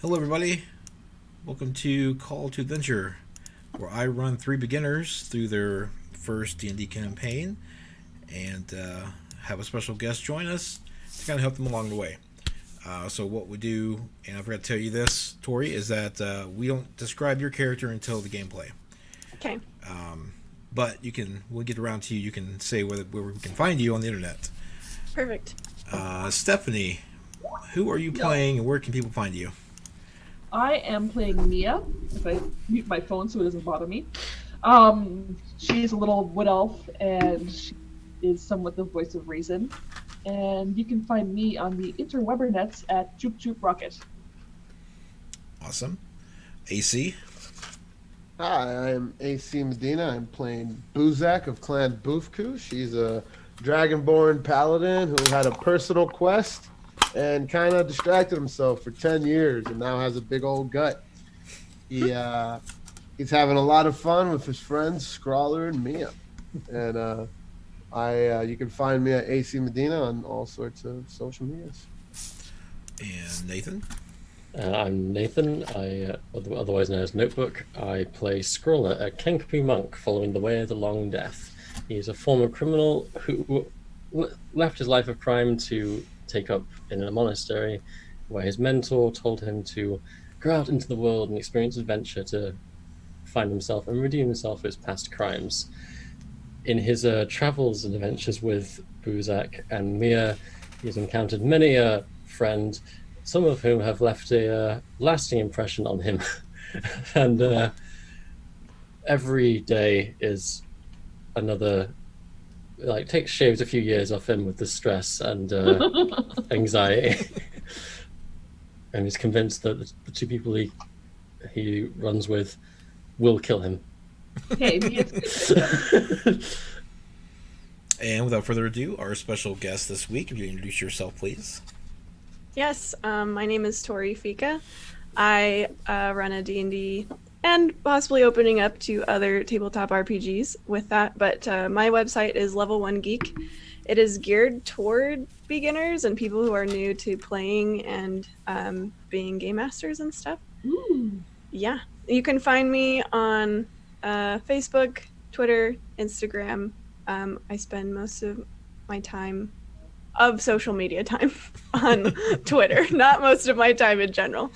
Hello, everybody. Welcome to Call to Adventure, where I run three beginners through their first D&D campaign and have a special guest join us to kind of help them along the way. So what we do, and I forgot to tell you this, Tori, is that we don't describe your character until the gameplay. Okay. But you can, when we get around to you, you can say where we can find you on the internet. Perfect. Stephanie, who are you playing and where can people find you? I am playing Mia. If I mute my phone so it doesn't bother me. She's a little wood elf, and she is somewhat the voice of reason. And you can find me on the interwebber nets at Joop Joop Rocket. Awesome. AC? Hi, I am AC Medina. I'm playing Buzak of Clan Boofku. She's a dragonborn paladin who had a personal quest and kind of distracted himself for 10 years and now has a big old gut. He's having a lot of fun with his friends Scrawler and Mia. And you can find me at AC Medina on all sorts of social medias. And Nathan? I'm Nathan, otherwise known as Notebook. I play Scrawler, a Kenku monk following the way of the Long Death. He's a former criminal who left his life of crime to take up in a monastery where his mentor told him to go out into the world and experience adventure to find himself and redeem himself for his past crimes. In his travels and adventures with Buzak and Mia, he's encountered many a friend, some of whom have left a lasting impression on him. And every day is another, shaves a few years off him with the stress and anxiety. And he's convinced that the two people he runs with will kill him. Hey, Mia's good. And without further ado, our special guest this week, if you introduce yourself, please. Yes, my name is Tori Fika. I run a D&D and possibly opening up to other tabletop RPGs with that, but my website is Level 1 Geek. It is geared toward beginners and people who are new to playing and being game masters and stuff. Ooh. Yeah, you can find me on Facebook, Twitter, Instagram. I spend most of my time of social media time on Twitter, not most of my time in general,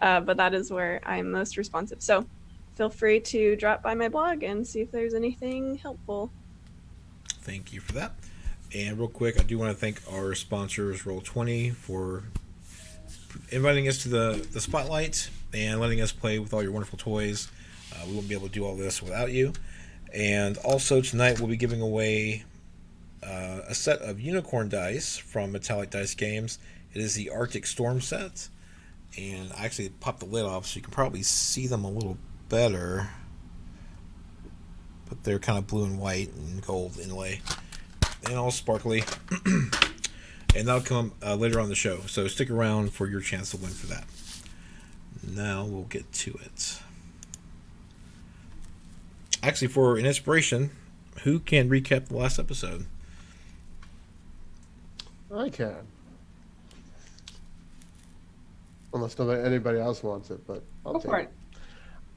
but that is where I'm most responsive. So feel free to drop by my blog and see if there's anything helpful. Thank you for that. And real quick, I do want to thank our sponsors, Roll20, for inviting us to the spotlight and letting us play with all your wonderful toys. We wouldn't be able to do all this without you. And also tonight we'll be giving away a set of unicorn dice from Metallic Dice Games. It is the Arctic Storm set. And I actually popped the lid off so you can probably see them a little better. But they're kind of blue and white and gold inlay. And all sparkly. And that'll come later on the show. So stick around for your chance to win for that. Now we'll get to it. Actually, for an inspiration, who can recap the last episode? I can. Unless anybody else wants it, but I'll Go take for it.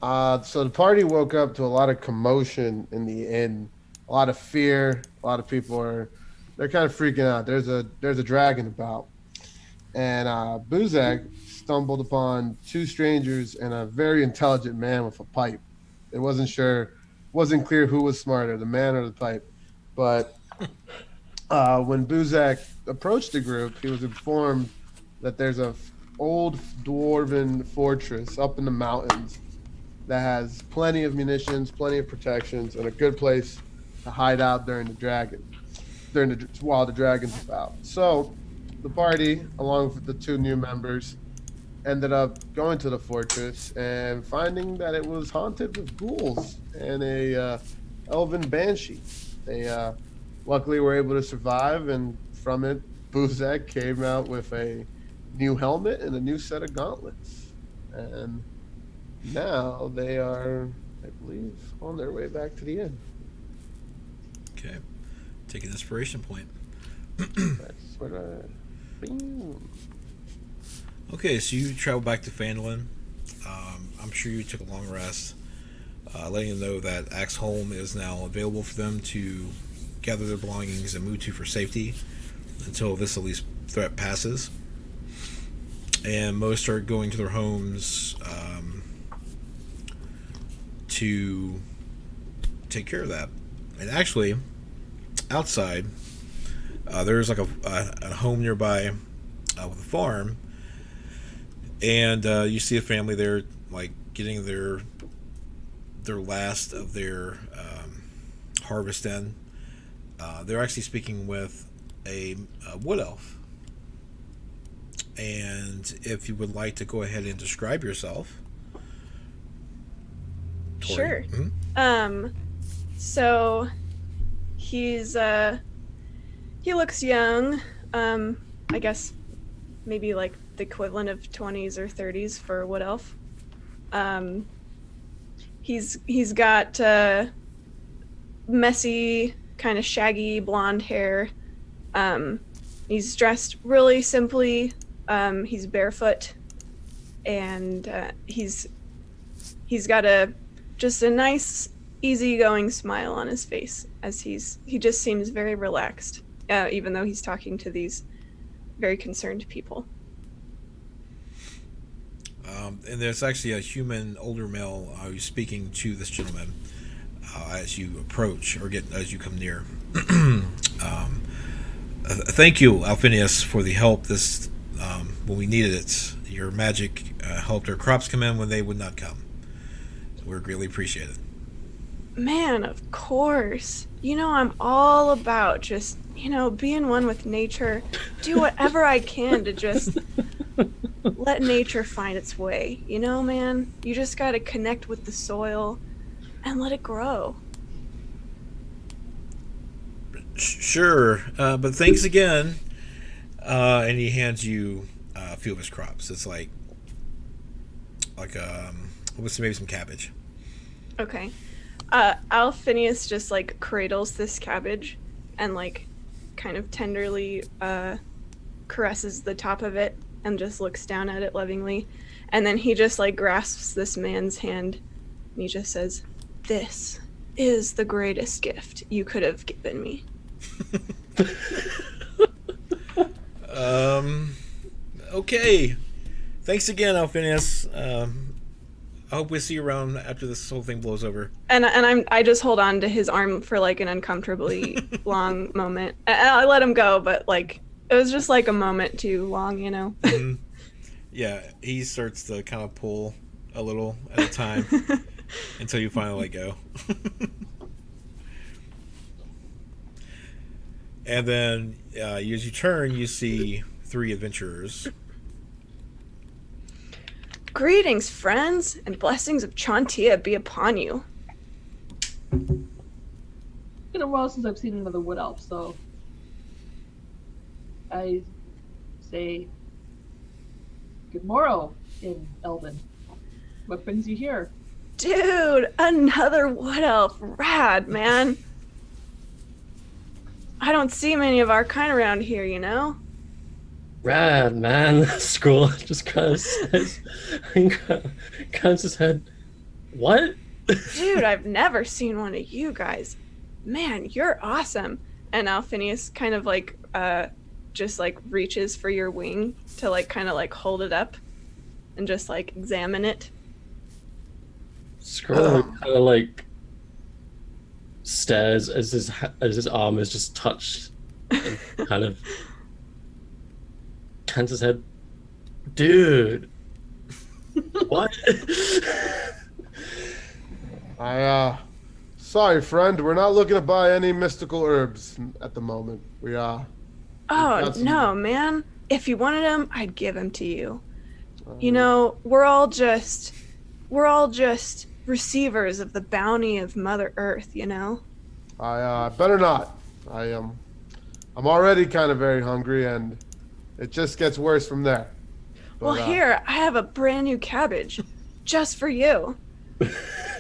it. So the party woke up to a lot of commotion in the inn, a lot of fear. A lot of people they're kind of freaking out. There's a dragon about, and Buzak stumbled upon two strangers and a very intelligent man with a pipe. It wasn't clear who was smarter, the man or the pipe. But when Buzak approached the group, he was informed that there's a old dwarven fortress up in the mountains that has plenty of munitions, plenty of protections, and a good place to hide out while the dragon's about. So the party, along with the two new members, ended up going to the fortress and finding that it was haunted with ghouls and a elven banshee. They luckily were able to survive, and from it, Buzak came out with a new helmet and a new set of gauntlets. And now they are, I believe, on their way back to the inn. Okay. Take an inspiration point. That's what Okay, so you travel back to Phandalin. I'm sure you took a long rest, letting them know that Axholm is now available for them to gather their belongings and move to for safety until this at least threat passes. And most are going to their homes to take care of that. And actually, outside, there's like a home nearby with a farm, and you see a family there, like getting their last of their harvest in. They're actually speaking with a wood elf, and if you would like to go ahead and describe yourself. Tori. Sure. Mhm. So he's he looks young. I guess maybe like the equivalent of 20s or 30s for a wood elf. He's got messy, kind of shaggy blonde hair. He's dressed really simply. He's barefoot, and he's got just a nice, easygoing smile on his face as he just seems very relaxed, even though he's talking to these very concerned people. And there's actually a human older male who's speaking to this gentleman as you approach or as you come near. Thank you, Alphinius, for the help when we needed it. Your magic helped our crops come in when they would not come. We're greatly appreciated. Man, of course. I'm all about just, being one with nature. Do whatever I can to just let nature find its way. Man, you just gotta connect with the soil and let it grow. Sure, but thanks again. And he hands you a few of his crops. It's like maybe some cabbage. Okay. Alphinius just like cradles this cabbage and like kind of tenderly caresses the top of it and just looks down at it lovingly. And then he just like grasps this man's hand and he just says, "This is the greatest gift you could have given me." Okay. Thanks again, Alphinius. I hope we see you around after this whole thing blows over. And I just hold on to his arm for like an uncomfortably long moment. And I let him go, but like it was just like a moment too long, Mm-hmm. Yeah, he starts to kind of pull a little at a time until you finally let go. And then as you turn, you see 3 adventurers. "Greetings, friends, and blessings of Chantia be upon you." It's been a while since I've seen another wood elf, so I say good morrow in Elven. What brings you here? Dude, another wood elf. Rad, man. I don't see many of our kind around here, Rad, man. Scroll just kind of says, kind of head. What? Dude, I've never seen one of you guys. Man, you're awesome. And Alphinius kind of like just like reaches for your wing to like kind of like hold it up and just like examine it. Scroll kind of like stares as his arm is just touched, and kind of turns his head. Dude, what? Sorry, friend. We're not looking to buy any mystical herbs at the moment. We Oh, got some- no, man. If you wanted them, I'd give them to you. We're all just receivers of the bounty of Mother Earth, I better not. I'm already kind of very hungry, and it just gets worse from there. Well, But, here, I have a brand new cabbage just for you.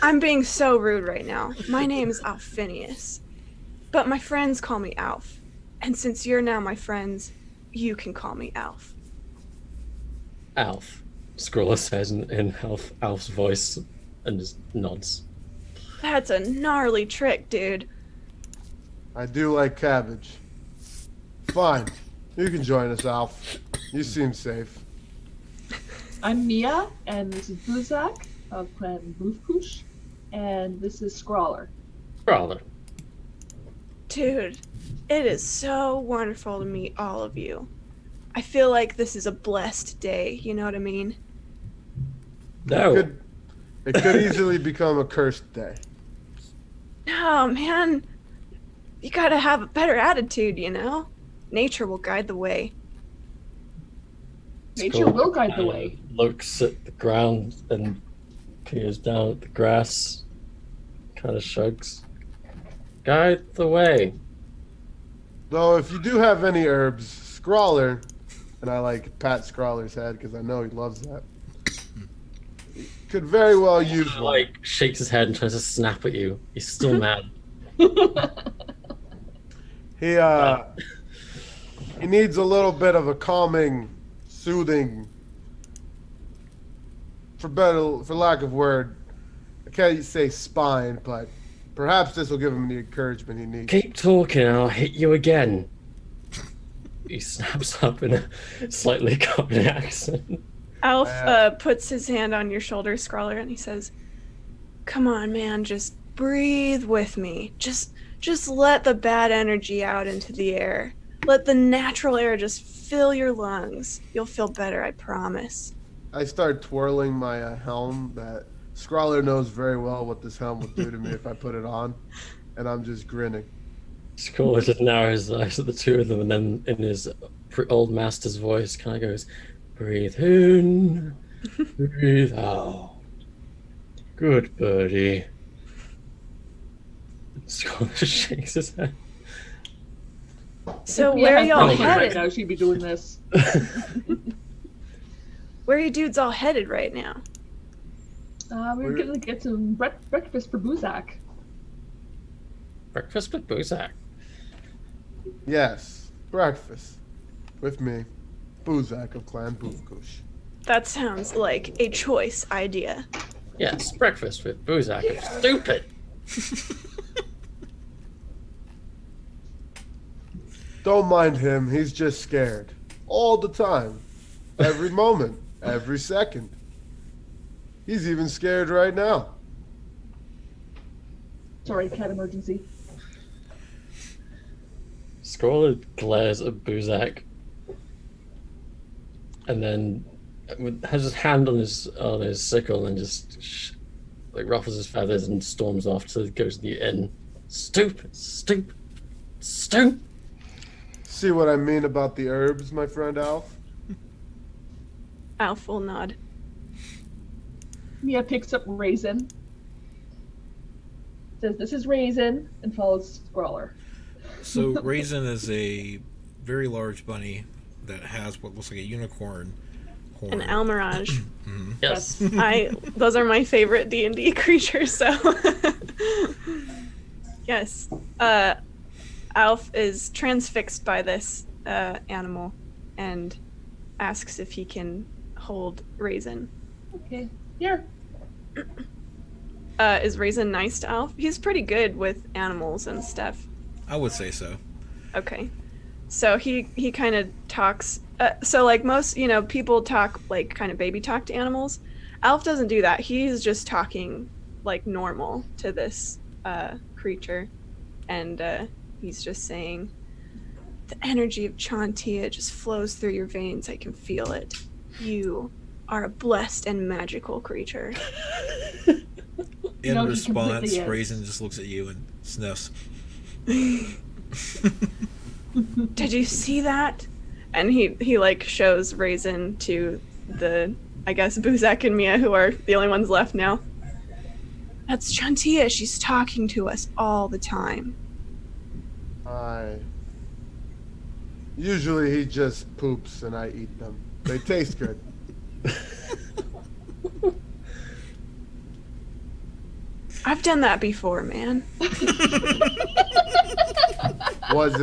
I'm being so rude right now. My name's Alphinius, but my friends call me Alf. And since you're now my friends, you can call me Alf. Alf, Scroller says in Alf's voice, and just nods. That's a gnarly trick, dude. I do like cabbage. Fine. You can join us, Alf. You seem safe. I'm Mia, and this is Buzak of Clan Bufkush, and this is Scrawler. Scroller. Dude, it is so wonderful to meet all of you. I feel like this is a blessed day, you know what I mean? No. It could easily become a cursed day. No, man. You gotta have a better attitude, you know? Nature will guide the way. Nature Scroller will guide the kinda way. Looks at the ground and peers down at the grass. Kind of shrugs. Guide the way. Though, if you do have any herbs, Scrawler, and I like pat Scrawler's head because I know he loves that, could very well use He, one. like, shakes his head and tries to snap at you. He's still mad. He needs a little bit of a calming, soothing, for lack of word, I can't say spine, but perhaps this will give him the encouragement he needs. Keep talking and I'll hit you again. He snaps up in a slightly Cockney accent. Alf puts his hand on your shoulder, Scrawler, and he says, "Come on, man, just breathe with me. Just let the bad energy out into the air. Let the natural air just fill your lungs. You'll feel better, I promise." I start twirling my helm that Scrawler knows very well what this helm will do to me if I put it on, and I'm just grinning. Scroller just narrows his eyes at the two of them and then in his old master's voice kind of goes, breathe in, breathe out. Good birdie. Scroller just shakes his head. So If where are Mia y'all had right headed? now, she'd be doing this. Where are you dudes all headed right now? We're gonna get some breakfast for Buzak. Breakfast with Buzak. Yes, breakfast. With me, Buzak of Clan Bufkush. That sounds like a choice idea. Yes, breakfast with Buzak. Stupid. Don't mind him, he's just scared. All the time. Every moment. Every second. He's even scared right now. Sorry, cat emergency. Scroller glares at Buzak and then has his hand on his sickle and just like ruffles his feathers and storms off to go to the inn. Stupid, stupid, stupid. See what I mean about the herbs, my friend Alf? Alf will nod. Mia picks up Raisin. Says, "This is Raisin," and follows Scrawler. So Raisin is a very large bunny that has what looks like a unicorn horn. An Almirage. Yes. Those are my favorite D&D creatures, so yes. Alf is transfixed by this animal and asks if he can hold Raisin. Okay, here. Is Raisin nice to Alf? He's pretty good with animals and stuff. I would say so. Okay. So he kind of talks. So like most, people talk like kind of baby talk to animals. Alf doesn't do that. He's just talking like normal to this creature, and he's just saying, "The energy of Chantia just flows through your veins. I can feel it. You are a blessed and magical creature." In No, he response, completely is. Raisin just looks at you and sniffs. Did you see that? And he like shows Raisin to the, I guess, Buzak and Mia, who are the only ones left now. That's Chantia. She's talking to us all the time. Usually he just poops and I eat them. They taste good. I've done that before, man. Was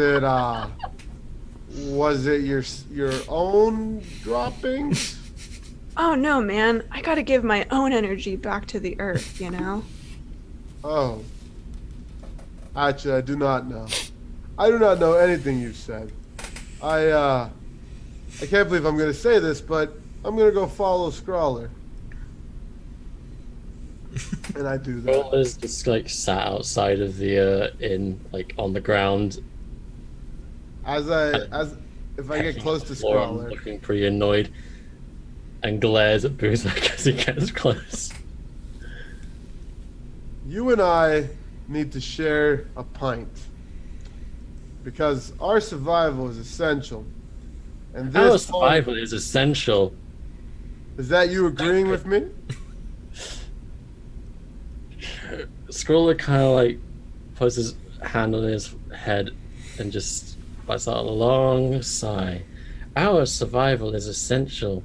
it your own droppings? Oh no, man. I gotta give my own energy back to the earth, you know? Oh. Actually, I do not know. I do not know anything you've said. I can't believe I'm gonna say this, but I'm gonna go follow Scrawler. And I do that. Scrawler's just like sat outside of the inn, like on the ground, As if I get close to floor and Scrawler, looking pretty annoyed, and glares at Buzak as he gets close. you and I need to share a pint. Because our survival is essential. And Our this survival is essential. is that you agreeing with me? Scrawler kind of like puts his hand on his head and just lets out a long sigh. Our survival is essential.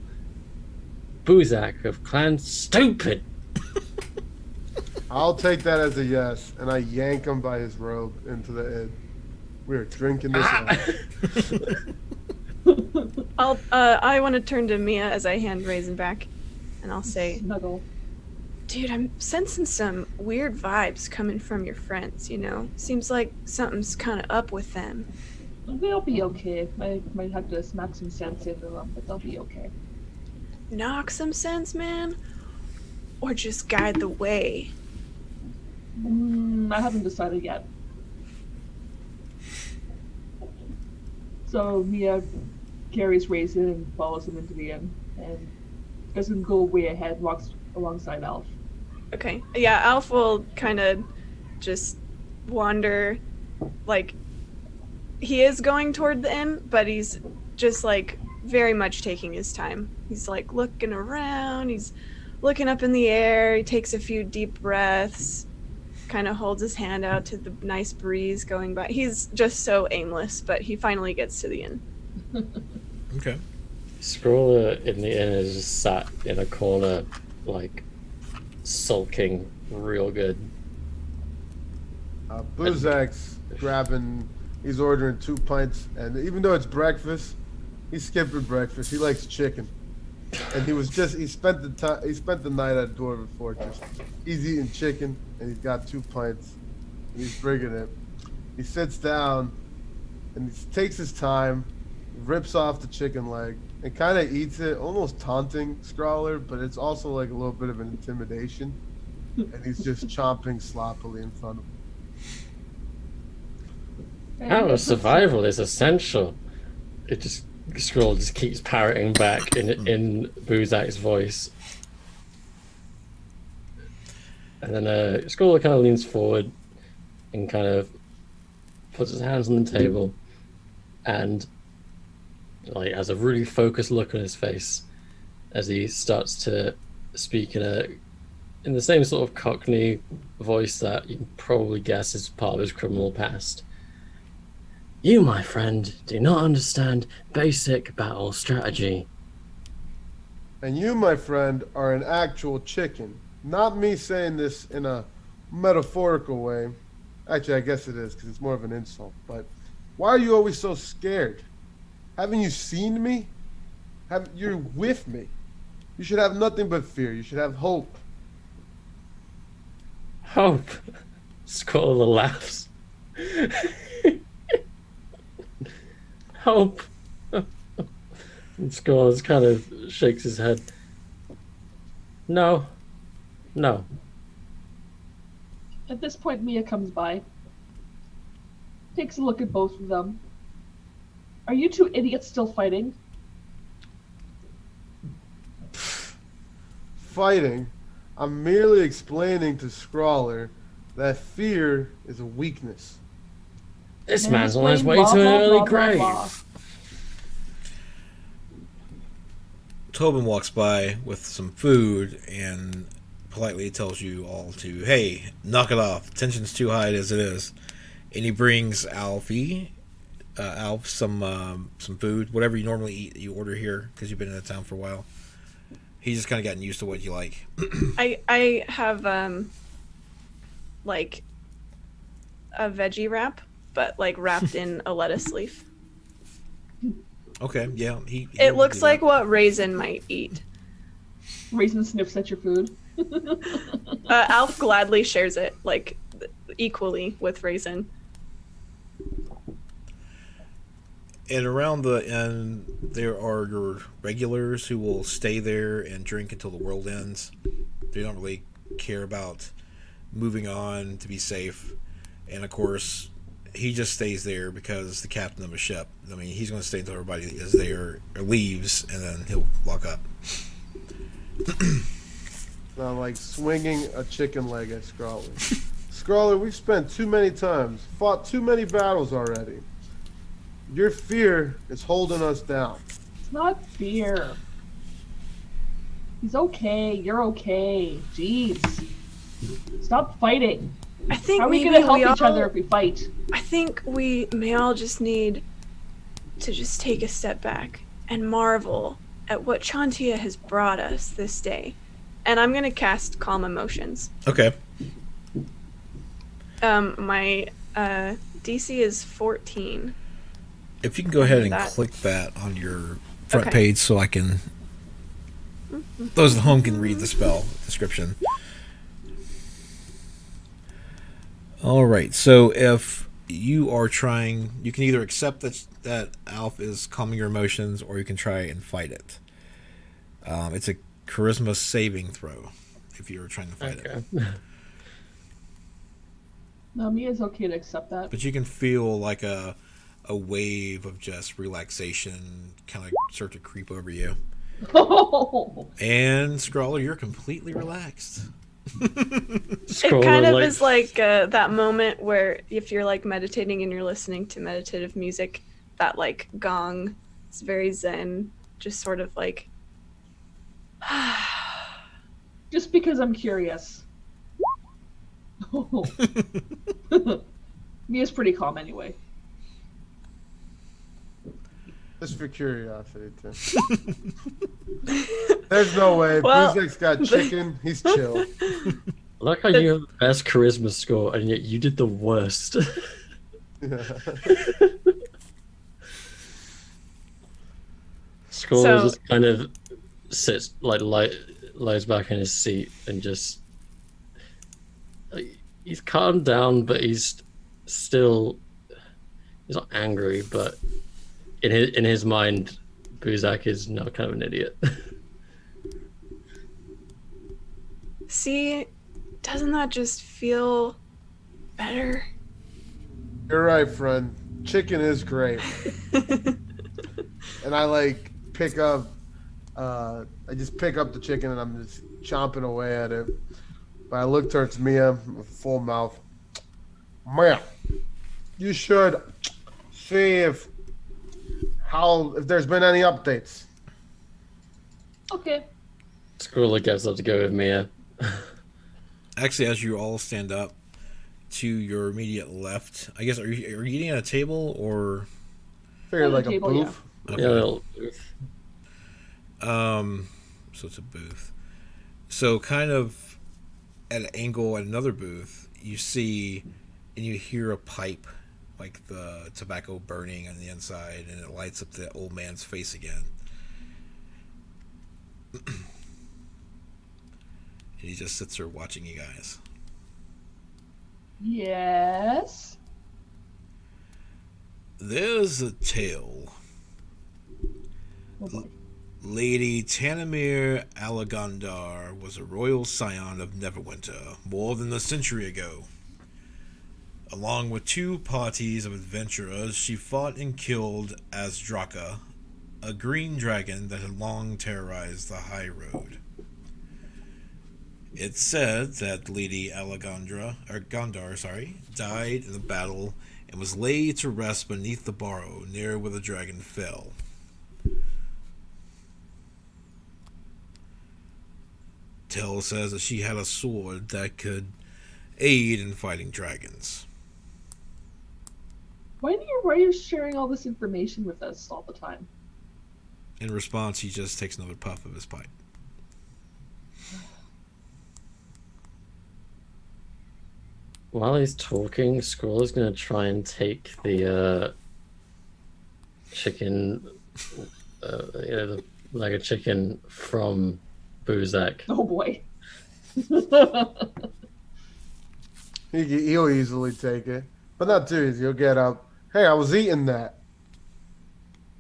Buzak of Clan Stupid. I'll take that as a yes, and I yank him by his robe into the inn. We're drinking this out. I want to turn to Mia as I hand Raisin back, and I'll say, Snuggle. dude, I'm sensing some weird vibes coming from your friends, you know? Seems like something's kind of up with them. They'll be okay. I might have to smack some sense into them, but they'll be okay. Knock some sense, man? Or just guide the way? I haven't decided yet. So Mia carries Raisin and follows him into the inn, and doesn't go way ahead, walks alongside Alf. Okay. Yeah, Alf will kind of just wander, like, he is going toward the inn, but he's just, like, very much taking his time. He's, like, looking around, he's looking up in the air, he takes a few deep breaths, kind of holds his hand out to the nice breeze going by. He's just so aimless, but he finally gets to the inn. Okay. Scrawler in the inn is just sat in a corner, like sulking real good. Buzak's grabbing, he's ordering 2 pints, and even though it's breakfast, he's skipping breakfast. He likes chicken. And he spent the night at Dwarven Fortress. He's eating chicken, and he's got 2 pints, and he's bringing it. He sits down, and he takes his time, rips off the chicken leg, and kind of eats it, almost taunting Scrawler, but it's also like a little bit of an intimidation. And he's just chomping sloppily in front of him. Our survival is essential. It just Scroll just keeps parroting back in Buzak's voice. And then Scroller kind of leans forward and kind of puts his hands on the table and like has a really focused look on his face as he starts to speak in the same sort of Cockney voice that you can probably guess is part of his criminal past. You, my friend, do not understand basic battle strategy. And you, my friend, are an actual chicken. Not me saying this in a metaphorical way. Actually, I guess it is, because it's more of an insult. But why are you always so scared? Haven't you seen me? You're with me. You should have nothing but fear. You should have hope. Hope. Scroller laughs. Hope. And Scores kind of shakes his head. No. No. At this point, Mia comes by, takes a look at both of them. Are you 2 idiots still fighting? Fighting? I'm merely explaining to Scrawler that fear is a weakness. This And man's on his way explain to an blah, blah, early blah, blah, grave. blah. Tobin walks by with some food and politely tells you all to, hey, knock it off. Tension's too high as it is. And he brings Alf some food, whatever you normally eat that you order here because you've been in the town for a while. He's just kind of gotten used to what you like. I have like a veggie wrap, but like wrapped in a lettuce leaf. Okay, yeah. He It will looks do like that. what Raisin might eat. Raisin sniffs at your food. Alf gladly shares it, like, equally with Raisin. And around the end, there are your regulars who will stay there and drink until the world ends. They don't really care about moving on to be safe. And of course, he just stays there because the captain of a ship. I mean, he's going to stay until everybody is there or leaves, and then he'll lock up. Not like swinging a chicken leg at Scrawler. Scrawler, we've spent too many times, fought too many battles already. Your fear is holding us down. It's not fear. He's okay. You're okay. Jeez. Stop fighting. I think How are we maybe gonna help we each all- other if we fight? I think we may all just need to just take a step back and marvel at what Chantia has brought us this day. And I'm gonna cast Calm Emotions. Okay. My DC is 14. If you can go ahead and That- click that on your front Okay. page so I can... Those at home can read the spell description. Alright, so if you are trying... You can either accept that Alf is calming your emotions, or you can try and fight it. It's a charisma saving throw if you're trying to fight it. Okay. No, Mia's okay to accept that. But you can feel like a wave of just relaxation kind of start to creep over you. And Scrawler, you're completely relaxed. It kind of is like that moment where if you're like meditating and you're listening to meditative music, that like gong, it's very zen, just sort of like Just because I'm curious. Mia's pretty calm anyway. Just for curiosity, too. There's no way. Well, Buzek's got chicken. He's chill. I like how you have the best charisma score, and yet you did the worst. Scroll So- just kind of sits, like, lies back in his seat and just... he's calmed down, but he's still... He's not angry, but in his mind, Buzak is now kind of an idiot. see, doesn't that just feel better? You're right, friend. Chicken is great. And I like pick up, I just pick up the chicken and I'm just chomping away at it. But I look towards Mia with full mouth. Mia, you should see if there's been any updates. Okay. Scroll gets up to go with Mia. Actually, as you all stand up to your immediate left, I guess, are you eating at a table or? Figure On the like a table, booth. Okay. Yeah, little- So it's a booth. So kind of at an angle at another booth, you see and you hear a pipe, like the tobacco burning on the inside, and it lights up the old man's face again. And he just sits there watching you guys. Yes. There's a tale. Oh boy. Lady Tanamir Alagandar was a royal scion of Neverwinter more than a century ago. Along with two parties of adventurers, she fought and killed Azdraka, a green dragon that had long terrorized the High Road. It's said that Lady Gondar, died in the battle and was laid to rest beneath the barrow near where the dragon fell. Tale says that she had a sword that could aid in fighting dragons. Why are you sharing all this information with us all the time? In response, he just takes another puff of his pipe. While he's talking, Scroll is going to try and take the chicken, the leg of chicken from Buzak. Oh boy. He'll easily take it, but not too easy. He'll get up. Hey, I was eating that.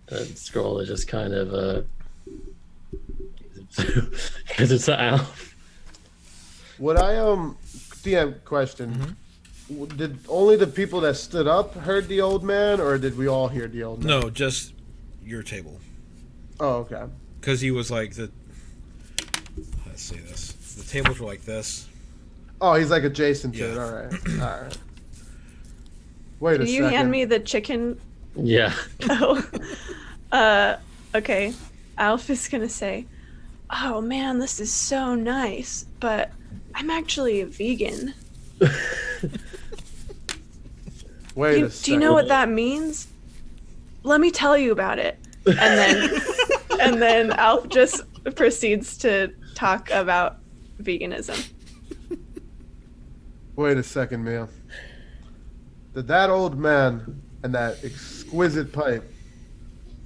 And Scroller just kind of because it's an Alf. Would I DM question? Did only the people that stood up heard the old man, or did we all hear the old man? No, just your table. Oh, okay. Because he was like the. Let's say this. The tables were like this. Oh, he's like adjacent to Yeah. it. All right. All right. Wait Can a you second. hand me the chicken? Yeah. Oh. Okay. Alf is gonna say, "Oh man, this is so nice, but I'm actually a vegan. Wait a Do second. you know what that means? Let me tell you about it." And then Alf just proceeds to talk about veganism. Wait a second, Mia. Did that old man and that exquisite pipe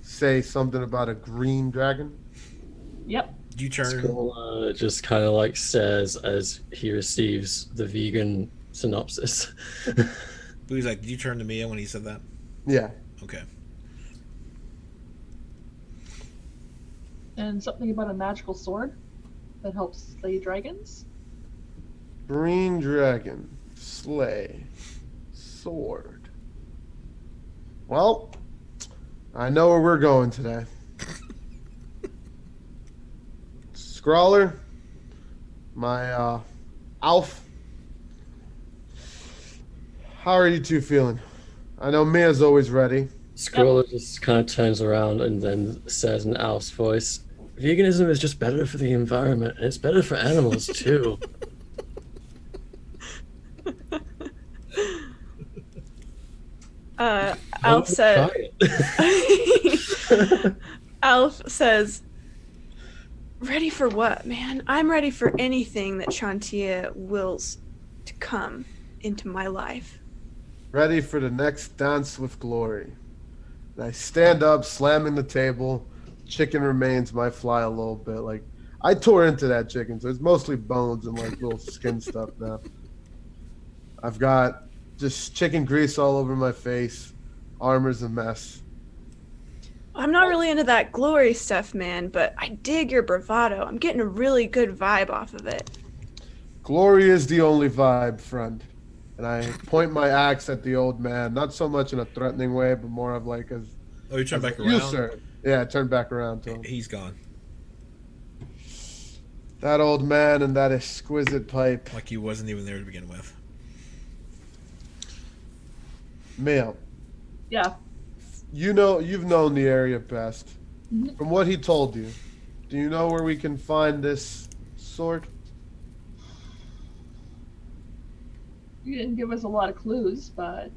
say something about a green dragon? Yep. You turn. Scroller just kind of like stares as he receives the vegan synopsis. He's like, did you turn to Mia when he said that? Yeah. Okay. And something about a magical sword that helps slay dragons. Green dragon. Slay. Sword. Well, I know where we're going today. Scrawler. My, Alf. How are you two feeling? I know Mia's always ready. Scroller just kind of turns around and then says in Alf's voice, "Veganism is just better for the environment, and it's better for animals too." Alf said. Try it. Alf says, "Ready for what, man? I'm ready for anything that Shantia wills to come into my life." Ready for the next dance with glory. And I stand up, slamming the table. Chicken remains might fly a little bit. Like, I tore into that chicken, so it's mostly bones and like little skin stuff now. I've got just chicken grease all over my face. Armor's a mess. I'm not really into that glory stuff, man, but I dig your bravado. I'm getting a really good vibe off of it. Glory is the only vibe, friend. And I point my axe at the old man, not so much in a threatening way, but more of like as Oh, you turn back you, around? sir. Yeah, turn back around to him. He's gone. That old man and that exquisite pipe. Like he wasn't even there to begin with. Mia, Yeah. you know, you've known the area best. Mhm. From what he told you, do you know where we can find this sword? You didn't give us a lot of clues, but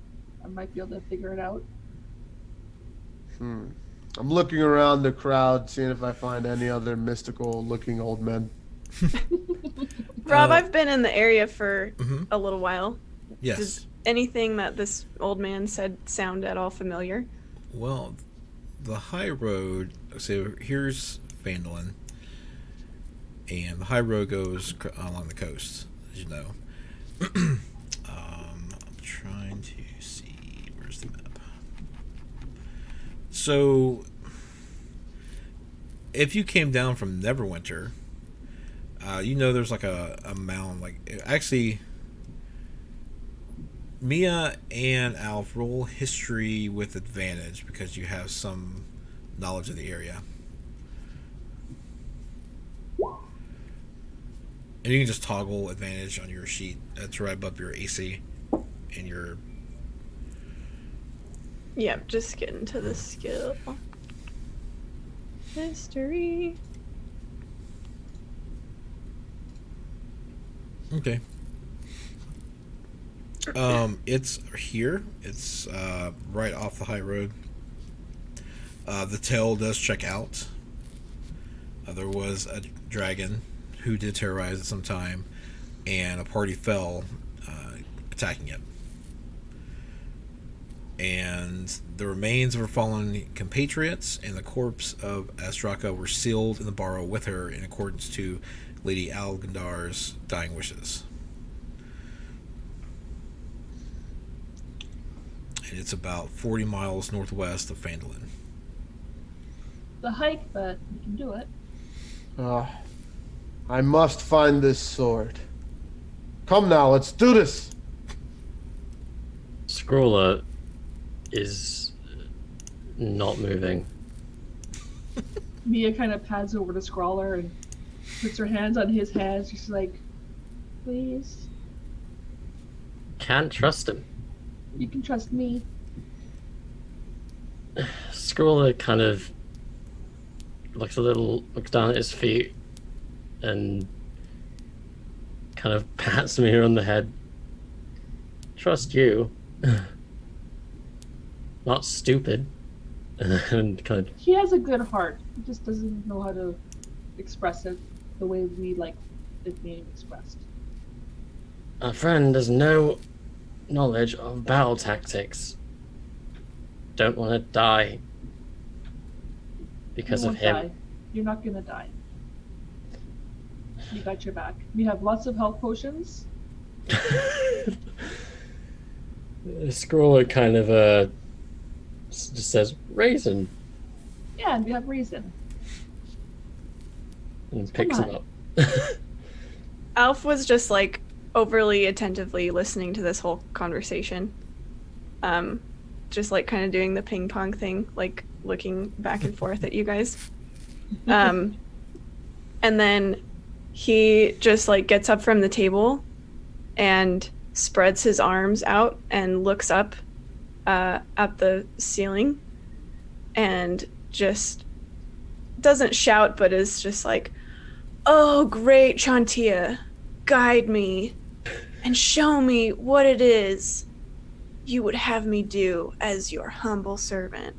I might be able to figure it out. I'm looking around the crowd, seeing if I find any other mystical-looking old men. Rob, I've been in the area for Mhm. a little while. Yes. Does anything that this old man said sound at all familiar? Well, the high road. So here's Vandalin, and the high road goes along the coast, as you know. I'm trying to see where's the map. So, if you came down from Neverwinter, you know there's like a mound. Like actually, Mia and Alf roll history with advantage because you have some knowledge of the area. And you can just toggle advantage on your sheet to rev up your AC and your. Yep, just get into the skill. History. Okay. It's here. It's right off the high road. The tail does check out. There was a dragon who did terrorize at some time, and a party fell attacking it. and the remains of her fallen compatriots and the corpse of Astraka were sealed in the barrow with her in accordance to Lady Algandar's dying wishes. And it's about 40 miles northwest of Phandalin. The hike, but we can do it. I must find this sword. Come now, let's do this. Scrawler is not moving. Mia kind of pads over to Scrawler and puts her hands on his hands. She's like, please, Can't trust him. you can trust me. Scrawler kind of looks down at his feet and kind of pats me on the head. Trust you. Not stupid. And kind of, He has a good heart. He just doesn't know how to express it the way we like it being expressed. our friend has no knowledge of battle tactics. Don't want to die because You of won't him. die. You're not gonna die. You got your back. We have lots of health potions. Scrawler kind of just says raisin Yeah, and we have reason. and picks him on. up. Alf was just like overly attentively listening to this whole conversation. Just like kind of doing the ping pong thing, like looking back and forth at you guys. And then he just like gets up from the table and spreads his arms out and looks up at the ceiling and just doesn't shout, but is just like, "Oh, great, Chantia, guide me and show me what it is you would have me do as your humble servant."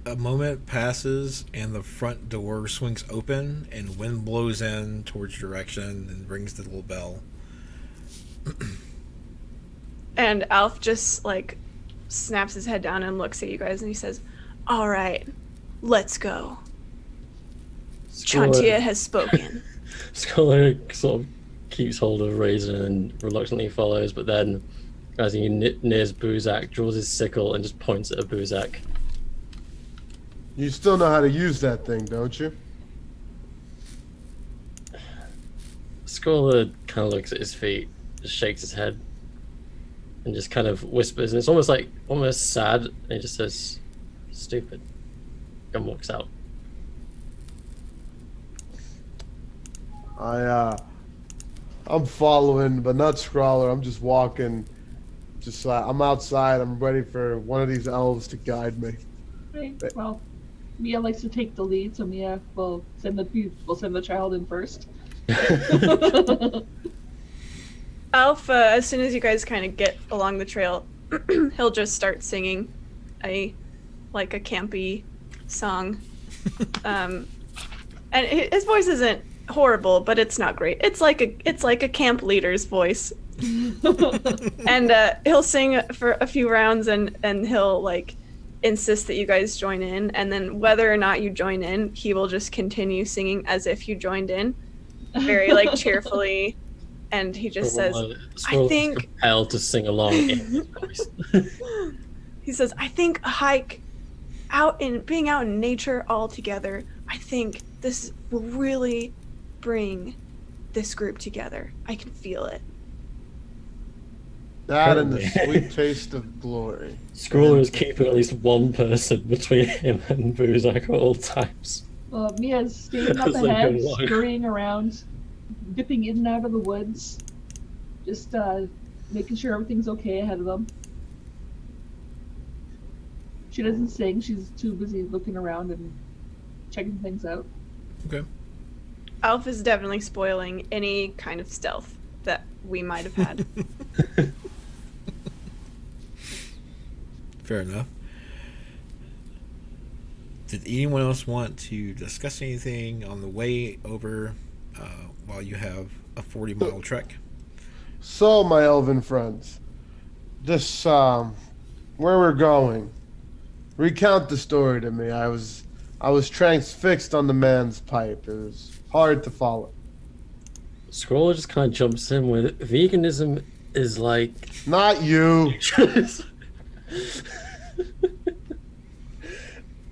A moment passes and the front door swings open and wind blows in towards your direction and rings the little bell. And Alf just like snaps his head down and looks at you guys and he says, "All right, let's go. Chantia has spoken." Scholar sort of keeps hold of Raisin and reluctantly follows, but then as he nears Buzak, draws his sickle and just points at a Buzak. You still know how to use that thing, don't you? Scholar kind of looks at his feet, just shakes his head, and just kind of whispers, and it's almost sad, and he just says, "Stupid," and walks out. I'm following, but not Scrawler. I'm just walking. I'm outside. I'm ready for one of these elves to guide me. Right. Well, Mia likes to take the lead, so Mia will send the child in first. Alf, as soon as you guys kind of get along the trail, he'll just start singing a campy song. And his voice isn't horrible, but it's not great. It's like a camp leader's voice. And he'll sing for a few rounds and he'll like insist that you guys join in, and then whether or not you join in, he will just continue singing as if you joined in, very like cheerfully, and he just says, Squirrel is think- compelled to sing along in his voice. he says, "I think a hike being out in nature all together, I think this will really bring this group together. I can feel it." That and the Apparently. sweet taste of glory. Scrawler is keeping at least one person between him and Buzak at all times. Mia's staying up As they ahead, go along. scurrying around, dipping in and out of the woods, just making sure everything's okay ahead of them. She doesn't sing, she's too busy looking around and checking things out. Okay. Alf is definitely spoiling any kind of stealth that we might have had. Fair enough. Did anyone else want to discuss anything on the way over while you have a 40-mile trek? So, my elven friends, This where we're going. Recount the story to me. I was transfixed on the man's pipe. It was hard to follow. Scroller just kind of jumps in with veganism is like. Not you.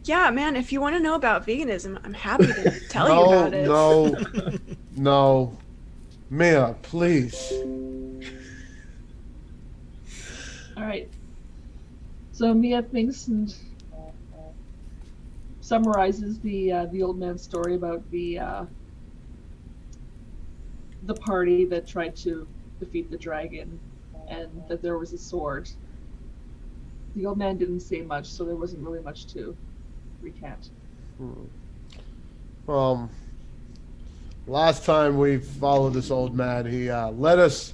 Yeah, man, if you want to know about veganism, I'm happy to tell you No, about it. no, no. Mia, please. All right. So Mia thinks and summarizes the old man's story about the party that tried to defeat the dragon, and that there was a sword. The old man didn't say much, so there wasn't really much to recant. Last time we followed this old man, he led us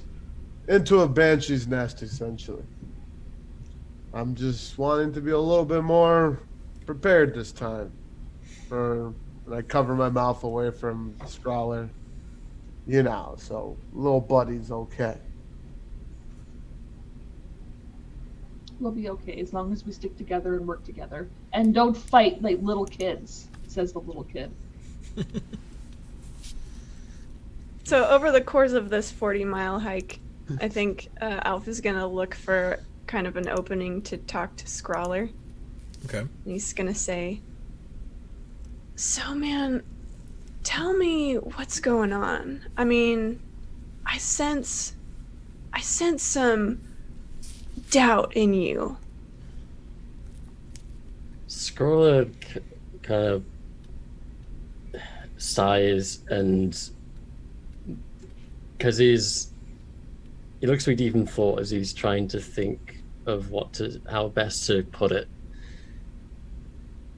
into a banshee's nest, essentially. I'm just wanting to be a little bit more prepared this time. And I cover my mouth away from Scrawler. You know, so little buddy's okay. We'll be okay as long as we stick together and work together. And don't fight like little kids, says the little kid. So over the course of this 40-mile hike, I think Alf is going to look for kind of an opening to talk to Scrawler. Okay. And he's going to say, "So, man, tell me what's going on. I mean, I sense some doubt in you." Scroller kind of sighs, and because he looks really deep in thought as he's trying to think of how best to put it.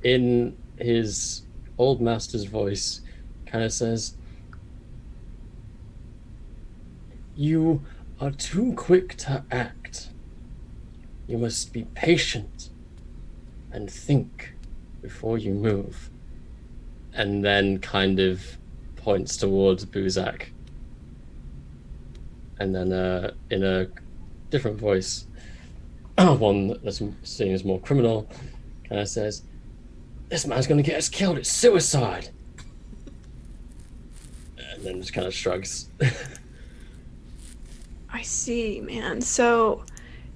In his old master's voice, kind of says, "You are too quick to act. You must be patient and think before you move." And then kind of points towards Buzak. And then in a different voice, one that seems more criminal, kind of says, "This man's going to get us killed. It's suicide." And then just kind of shrugs. I see, man. So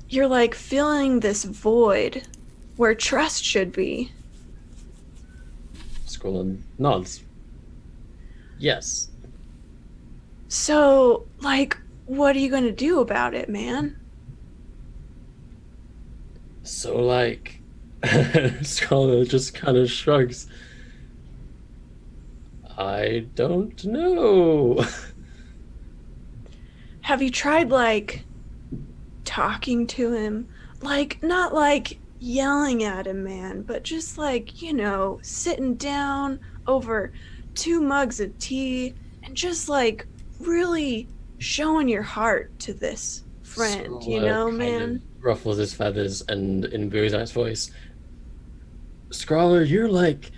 you're like filling this void where trust should be. Scroller nods. Yes. So, like, what are you going to do about it, man? So, like, Scroller just kind of shrugs. I don't know. Have you tried, like, talking to him? Like, not like yelling at him, man, but just like, you know, sitting down over 2 mugs of tea and just like really showing your heart to this friend, you know, kind man? of ruffles his feathers, and in Buzak's voice, "Scrawler, you're like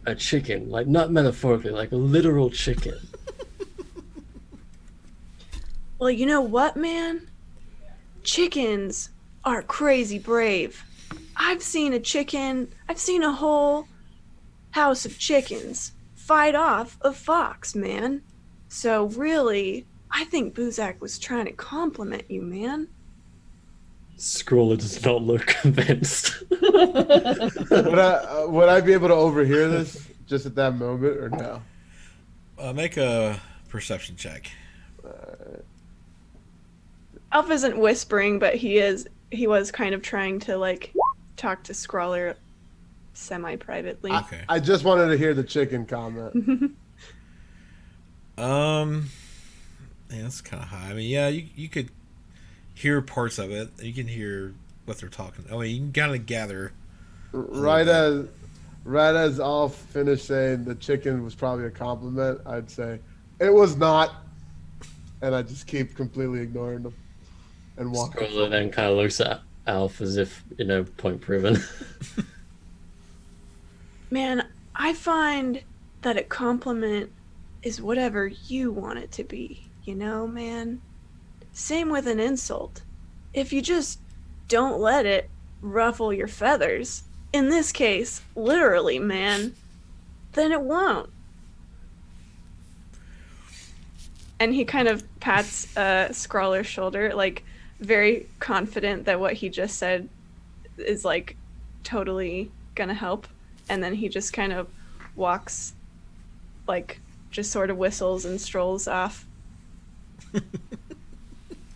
a chicken, like not metaphorically, like a literal chicken." Well, you know what, man? Chickens are crazy brave. I've seen a whole house of chickens fight off a fox, man. So really, I think Buzak was trying to compliment you, man. Scrawler does not look convinced. Would I be able to overhear this just at that moment or no? Make a perception check. Alf isn't whispering, but he was kind of trying to like talk to Scrawler semi-privately. Okay. I just wanted to hear the chicken comment. Yeah, that's kind of high. I mean, yeah, you could hear parts of it. You can hear what they're talking. I mean, you can kind of gather. Right as Alf finished saying the chicken was probably a compliment, I'd say it was not, and I just keep completely ignoring them and walk. Scrawler then kind of looks at Alf as if, point proven. Man, I find that a compliment is whatever you want it to be, you know, man? Same with an insult. if you just don't let it ruffle your feathers, in this case, literally, man, then it won't. And he kind of pats Scrawler's shoulder, like very confident that what he just said is like totally gonna help. And then he just kind of walks, like just sort of whistles and strolls off.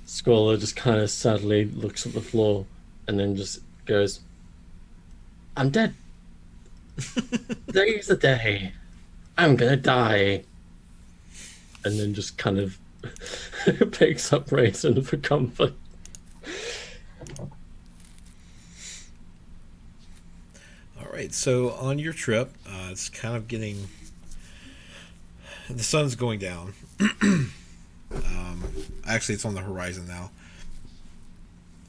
Squaller just kind of sadly looks at the floor and then just goes, I'm dead. Today's the day. I'm gonna die. And then just kind of picks up Raisin for comfort. All right, so on your trip, it's kind of getting. The sun's going down. Actually, it's on the horizon now.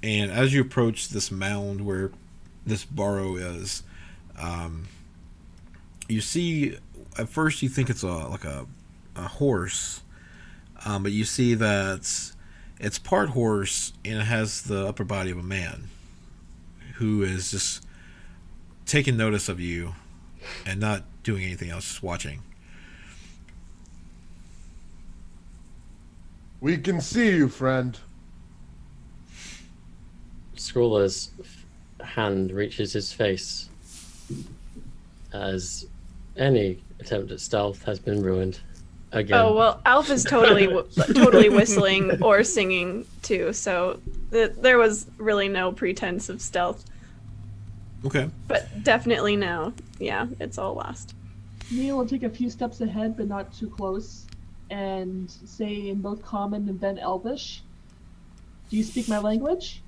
And as you approach this mound where this burrow is, you see. At first, you think it's a horse, but you see that it's part horse and it has the upper body of a man who is just taking notice of you and not doing anything else, just watching. We can see you, friend. Scrawler's hand reaches his face as any attempt at stealth has been ruined again. Oh well, Alf is totally whistling or singing too, so there was really no pretense of stealth. Okay. But definitely now, yeah, it's all lost. Neil will take a few steps ahead, but not too close, and say in both Common and then Elvish, "Do you speak my language?"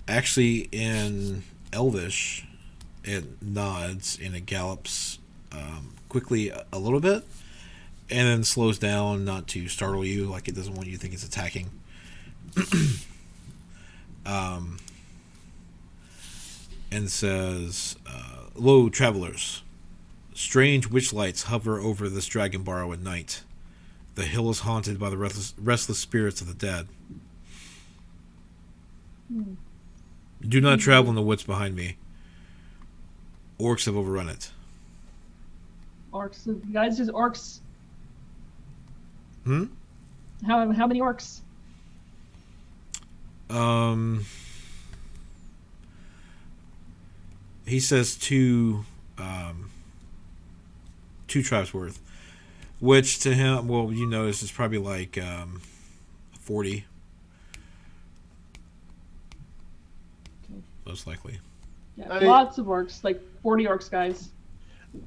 Actually, in Elvish, it nods and it gallops quickly a little bit, and then slows down, not to startle you, like it doesn't want you to think it's attacking. And says, "Lo, travelers, strange witch lights hover over this dragon burrow at night. The hill is haunted by the restless spirits of the dead. Do not travel in the woods behind me. Orcs have overrun it." Orcs, you guys, just orcs. Hmm? How many orcs? He says two tribes worth, which to him, well, you notice is probably like 40, most likely. Yeah, I- lots of orcs, like 40 orcs, guys.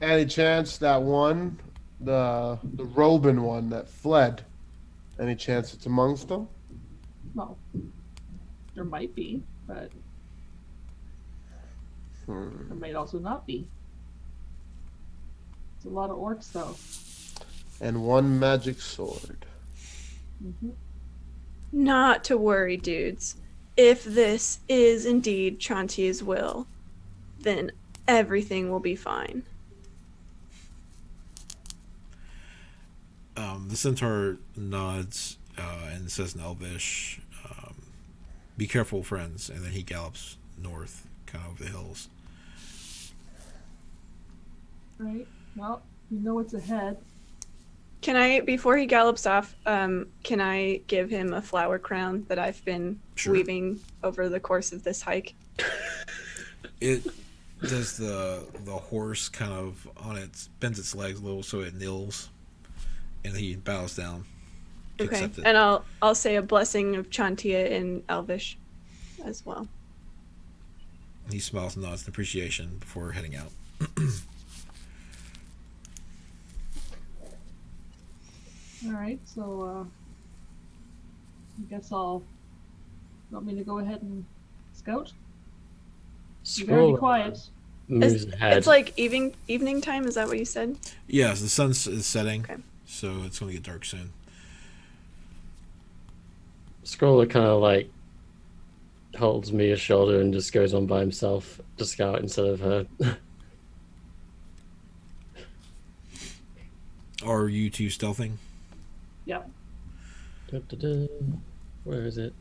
Any chance that one, the Robin one that fled, any chance it's amongst them? Well, there might be, but there might also not be. It's a lot of orcs, though. And one magic sword. Not to worry, dudes. If this is indeed Chantia's will, then everything will be fine. The centaur nods and says in Elvish, "Be careful, friends," and then he gallops north, kind of over the hills. Right? Well, you know what's ahead. Can I, before he gallops off, can I give him a flower crown that I've been Sure. weaving over the course of this hike? It does the horse kind of bends its legs a little so it kneels, and he bows down to Okay, accept it. and I'll say a blessing of Chantia in Elvish as well. He smiles and nods in appreciation before heading out. Alright, so, I guess I'll... You want me to go ahead and scout? You better be Scrawler quiet. moves ahead. It's like evening time, is that what you said? Yes, the sun is setting, Okay. so it's going to get dark soon. Scrawler kind of like holds Mia's shoulder and just goes on by himself to scout instead of her. Are you two stealthing? Yep. Da-da-da. Where is it?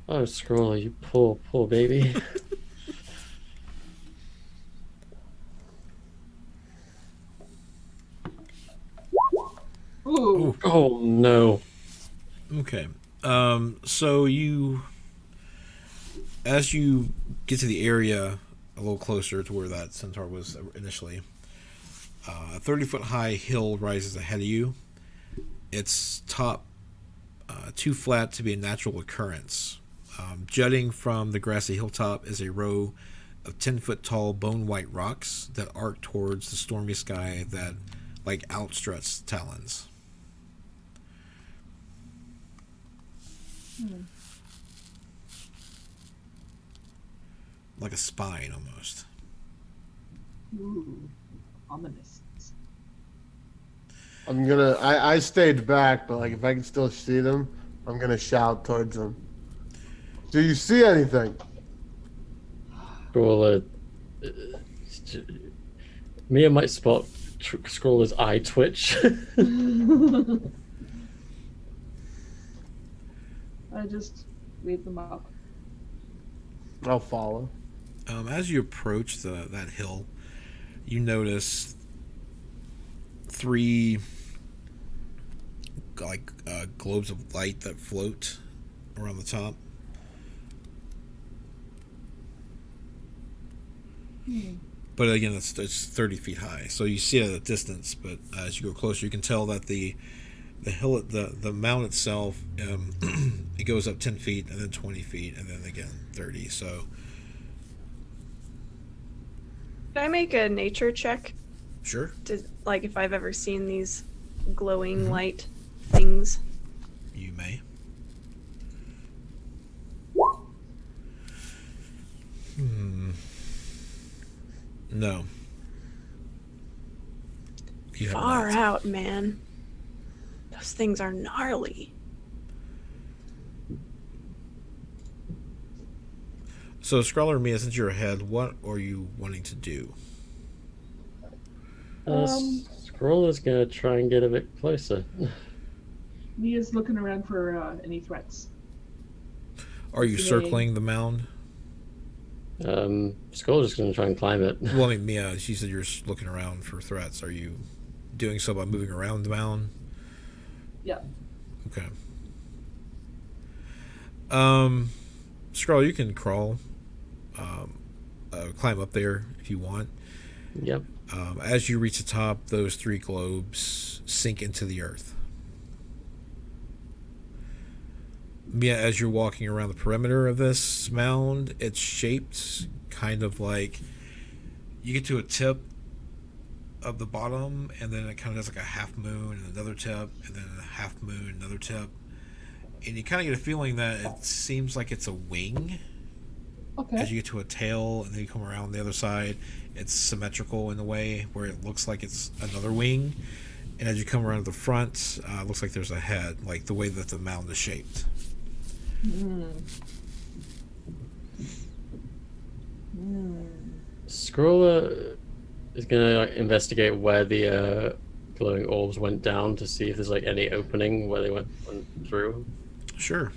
Oh, Scroller, you poor baby. Ooh. Oh no. Okay. So as you get to the area a little closer to where that centaur was initially, a 30-foot high hill rises ahead of you. Its top too flat to be a natural occurrence. Jutting from the grassy hilltop is a row of 10-foot tall bone white rocks that arc towards the stormy sky that like outstretched talons. Like a spine almost. Ooh. Ominous. I stayed back, but like if I can still see them, I'm gonna shout towards them. Do you see anything? Scroller. Mia might spot Scroller's eye twitch. I just wave them up. I'll follow. As you approach that hill, you notice three globes of light that float around the top. But again, it's 30 feet high, so you see it at a distance. But as you go closer, you can tell that the hill, the mount itself, it goes up 10 feet and then 20 feet and then again 30. So, Can I make a nature check sure, to like if I've ever seen these glowing light things? you may. No. You have Far not. out, man. Those things are gnarly. So, Scrawler and Mia, since you're ahead, what are you wanting to do? Scroller's gonna try and get a bit closer. Mia's looking around for any threats. Are you Today. circling the mound? Scroller's gonna try and climb it. Well, I mean, Mia, she said you're looking around for threats. Are you doing so by moving around the mound? Yeah. Okay. Scroll, you can crawl, climb up there if you want. Yep. As you reach the top, those three globes sink into the earth. Mia, as you're walking around the perimeter of this mound, it's shaped kind of like you get to a tip of the bottom, and then it kind of does like a half moon and another tip, and then a half moon, another tip. And you kind of get a feeling that it seems like it's a wing. Okay. As you get to a tail, and then you come around the other side, it's symmetrical in a way where it looks like it's another wing. And as you come around to the front, it looks like there's a head, like the way that the mound is shaped. Scroller is gonna investigate where the glowing orbs went down to see if there's like any opening where they went through. Sure.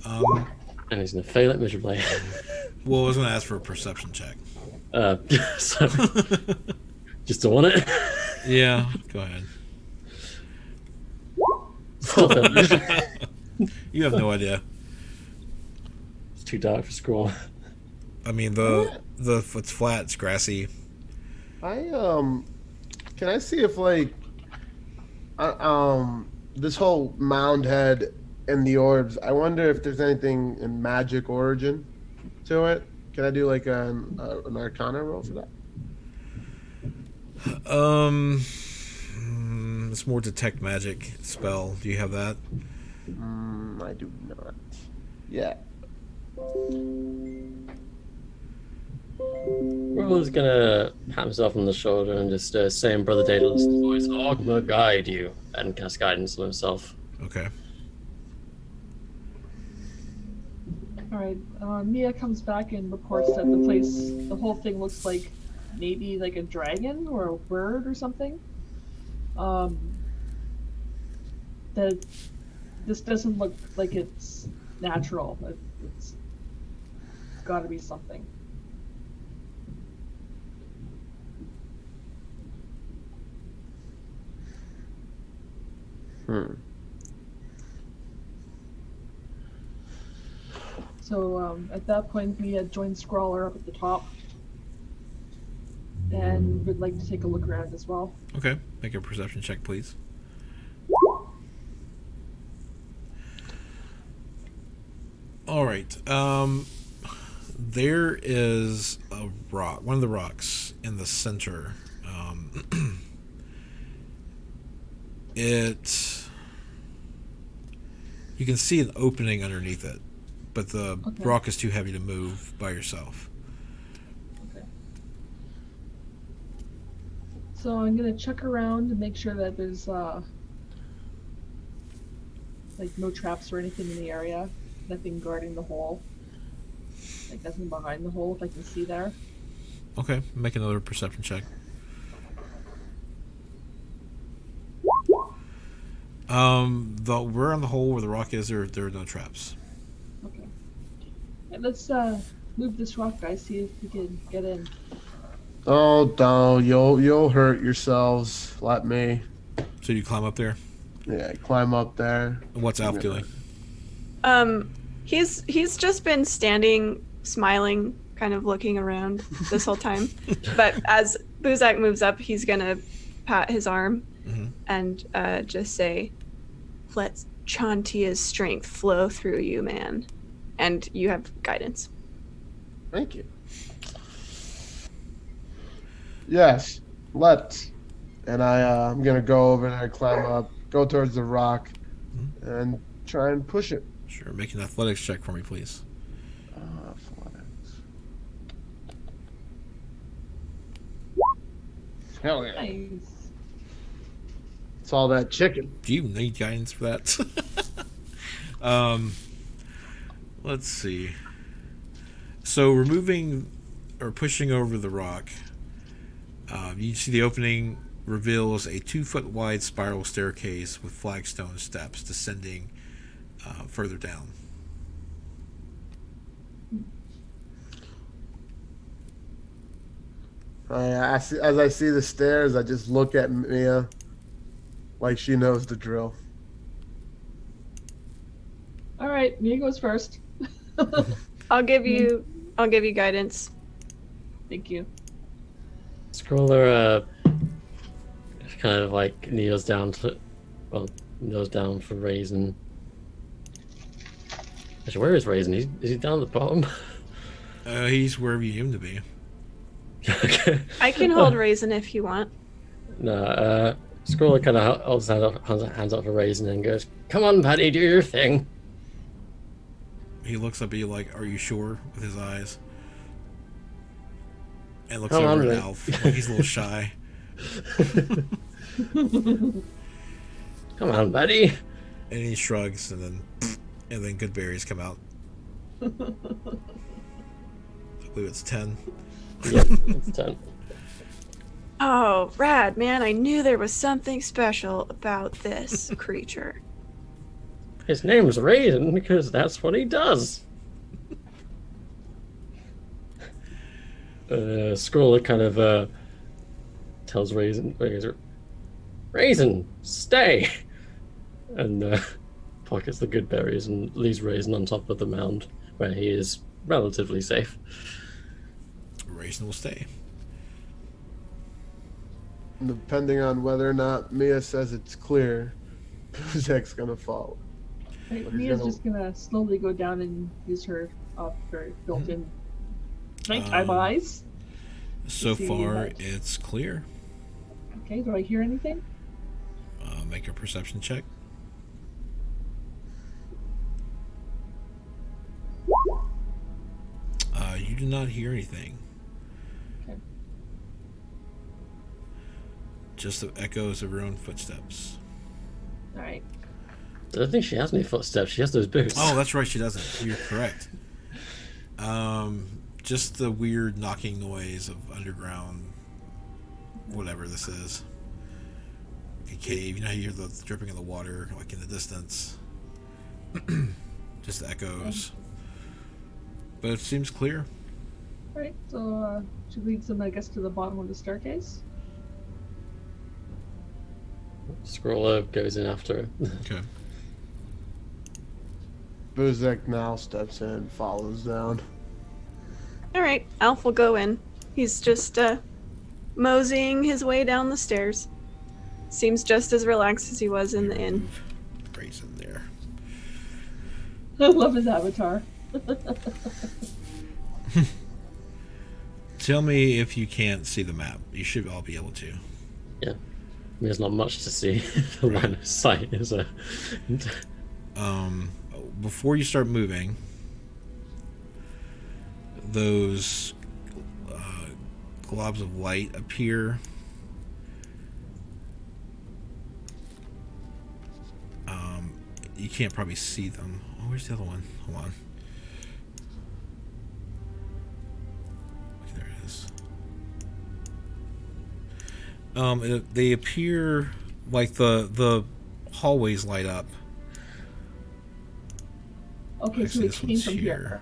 And he's gonna fail it miserably. Well, I was going to ask for a perception check. So just don't want it. Yeah, go ahead. Still failed. You have no idea. It's too dark for Scroll. I mean, it's flat, it's grassy. Can I see if like this whole mound head and the orbs, I wonder if there's anything in magic origin to it. Can I do like an arcana roll for that? It's more detect magic spell. Do you have that? I do not. Yeah. Scroll's gonna pat himself on the shoulder and just say in Brother Daedalus' voice, "Ogma guide you," and cast guidance on himself. Okay. All right. Mia comes back and reports that the whole thing looks like maybe like a dragon or a bird or something. That this doesn't look like it's natural. It's got to be something. So at that point, we had joined Scrawler up at the top, and would like to take a look around as well. Okay, make a perception check, please. All right. There is a rock, one of the rocks in the center. You can see an opening underneath it, but the rock is too heavy to move by yourself. Okay. So I'm gonna check around to make sure that there's like no traps or anything in the area, nothing guarding the hole, like nothing behind the hole if I can see there. Okay, make another perception check. We're on the hole where the rock is. There are no traps. Okay. And let's move this rock, guys. See if we can get in. Oh, no, you'll hurt yourselves. Let me. So you climb up there. Yeah, climb up there. What's Alf doing? He's just been standing, smiling, kind of looking around this whole time. But as Buzak moves up, he's gonna pat his arm and just say, "Let Chantia's strength flow through you, man." And you have guidance. Thank you. Yes, let's. And I'm gonna go over there, climb up, go towards the rock, and try and push it. Sure, make an athletics check for me, please. Athletics. Hell yeah. Nice. It's all that chicken. Do you need guidance for that? Let's see. So removing or pushing over the rock, you see the opening reveals a 2-foot wide spiral staircase with flagstone steps descending further down. As I see the stairs, I just look at Mia like she knows the drill. All right, Mia goes first. I'll give you guidance. Thank you. Scroller kind of like kneels down for Raisin. Actually, where is Raisin? Is he down at the bottom? He's wherever you need him to be. Okay. I can hold Raisin if you want. No, Scroller kind of holds hands up for Raisin and goes, "Come on, buddy, do your thing." He looks up at you like, "Are you sure?" with his eyes. And looks Come over on, at mate. Alf. Like he's a little shy. Come on, buddy. And he shrugs, and then good berries come out. I believe it's 10. Yep, it's done. Oh, rad, man. I knew there was something special about this creature. His name's Raisin because that's what he does. Scroller kind of tells Raisin, stay, and pockets the good berries and leaves Raisin on top of the mound where he is relatively safe. Raisin will stay. Depending on whether or not Mia says it's clear, Buzek's gonna fall. Right, But he's Mia's gonna- just gonna slowly go down and use her very built-in nighttime eyes. So See far, that. it's clear. Okay, do I hear anything? Make a perception check. You do not hear anything. Okay. Just the echoes of her own footsteps. All right. I don't think she has any footsteps. She has those boots. Oh, that's right, she doesn't. You're correct. just the weird knocking noise of underground, whatever this is. A cave. You know how you hear the dripping of the water, like in the distance. Just the echoes. But it seems clear. Right, so she leads them, I guess, to the bottom of the staircase. Scroller goes in after her. Okay. Buzek now steps in, follows down. All right, Alf will go in. He's just moseying his way down the stairs. Seems just as relaxed as he was in the inn. Grace in there. I love his avatar. Tell me if you can't see the map. You should all be able to. Yeah. There's not much to see. The line of sight is a. Before you start moving, those globs of light appear. You can't probably see them. Oh, where's the other one? Hold on. There it is. They appear like the hallways light up. Okay, so Actually, it this came one's from here.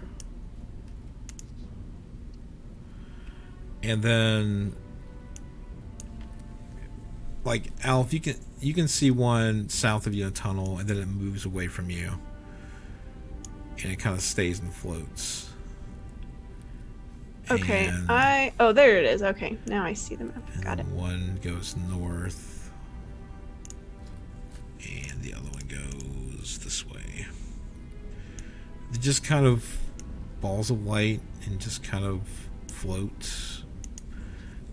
And then, like Alf, you can see one south of you in a tunnel, and then it moves away from you, and it kind of stays and floats. Okay, And, oh, there it is. Okay, now I see the map. and Got it. one goes north, and the other one goes this way. They're just kind of balls of light, and just kind of float,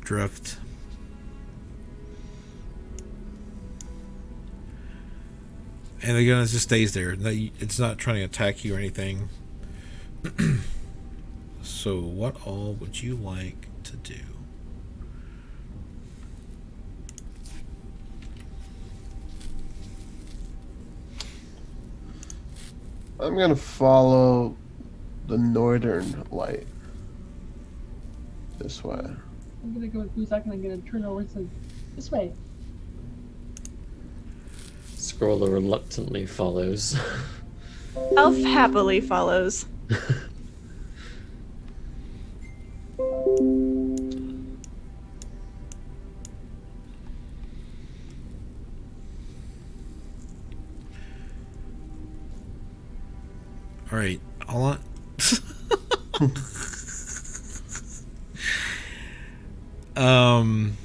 drift. And again, it just stays there. It's not trying to attack you or anything. So, what all would you like to do? I'm gonna follow the northern light. This way. I'm gonna go with Buzak and I'm gonna turn over and say, this way. Scroller reluctantly follows. Alf happily follows. All right, hold on.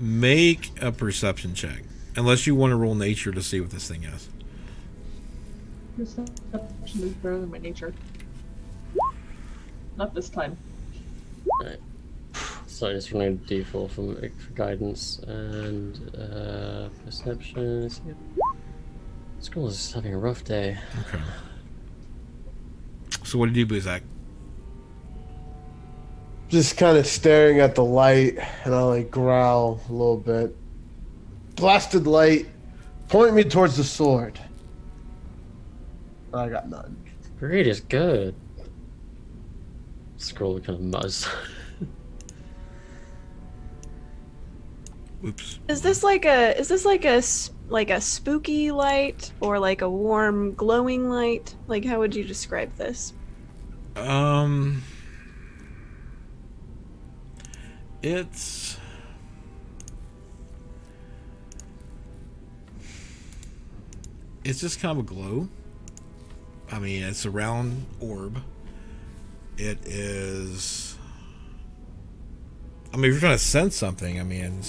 Make a perception check. Unless you want to roll nature to see what this thing is. Perception is better than my nature. Not this time. Right. So I just want to default for guidance and perception. Scroll's just having a rough day. Okay. So what do you do, Buzak? Just kind of staring at the light, and I like growl a little bit. Blasted light, point me towards the sword. I got none. Great is good. Scroller kind of mutters. Oops. Is this like a spooky light or like a warm glowing light? Like how would you describe this? It's just kind of a glow. I mean, it's a round orb. It is. I mean, if you're trying to sense something, I mean,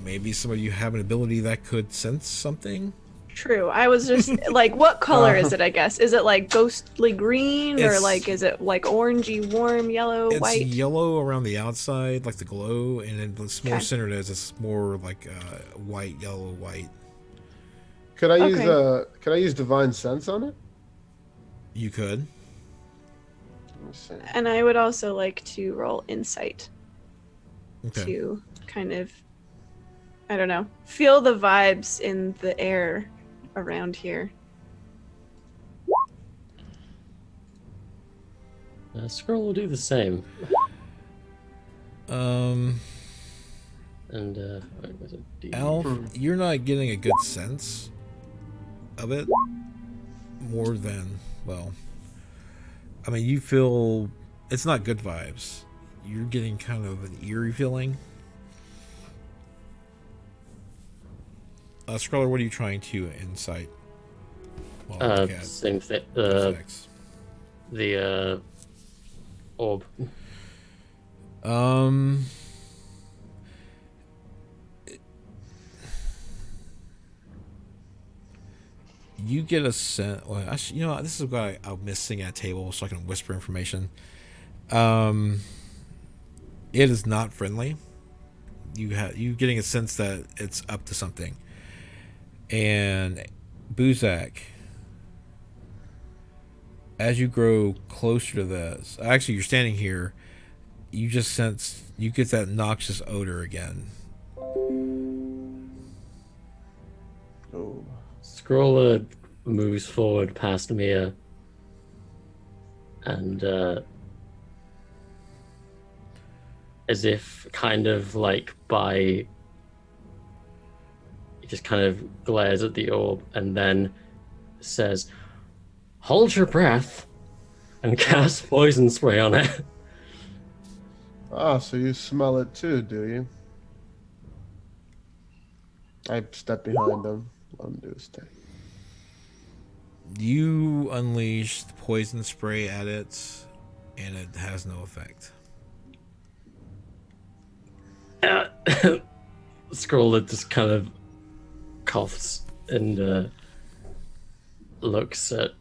maybe some of you have an ability that could sense something. True. I was just like, what color is it? I guess is it like ghostly green or It's- like is it like orangey, warm yellow, It's white? yellow around the outside, like the glow, and then it's more Okay. centered as it's more like white, yellow, white. Could I use Okay. could I use divine sense on it? You could. Let me see. And I would also like to roll insight Okay. to kind of, I don't know, feel the vibes in the air around here. Scroll will do the same. Um, And wait, was it D? Alf, you're not getting a good sense of it. More than, well, I mean, you feel it's not good vibes. You're getting kind of an eerie feeling. Scroller, what are you trying to insight? Well, look at Same thing. effects. The orb. You get a sense. Well, actually, you know, this is why I'm missing at a table so I can whisper information. It is not friendly. You getting a sense that it's up to something. And Buzak, as you grow closer to this, actually, you're standing here. You just sense you get that noxious odor again. Oh. Scroller moves forward past Mia and as if kind of like by he just kind of glares at the orb and then says, "Hold your breath," and casts poison spray on it. Ah, so you smell it too, do you? I step behind him. Let him do his thing. You unleash the poison spray at it, and it has no effect. Scroller just kind of coughs and looks at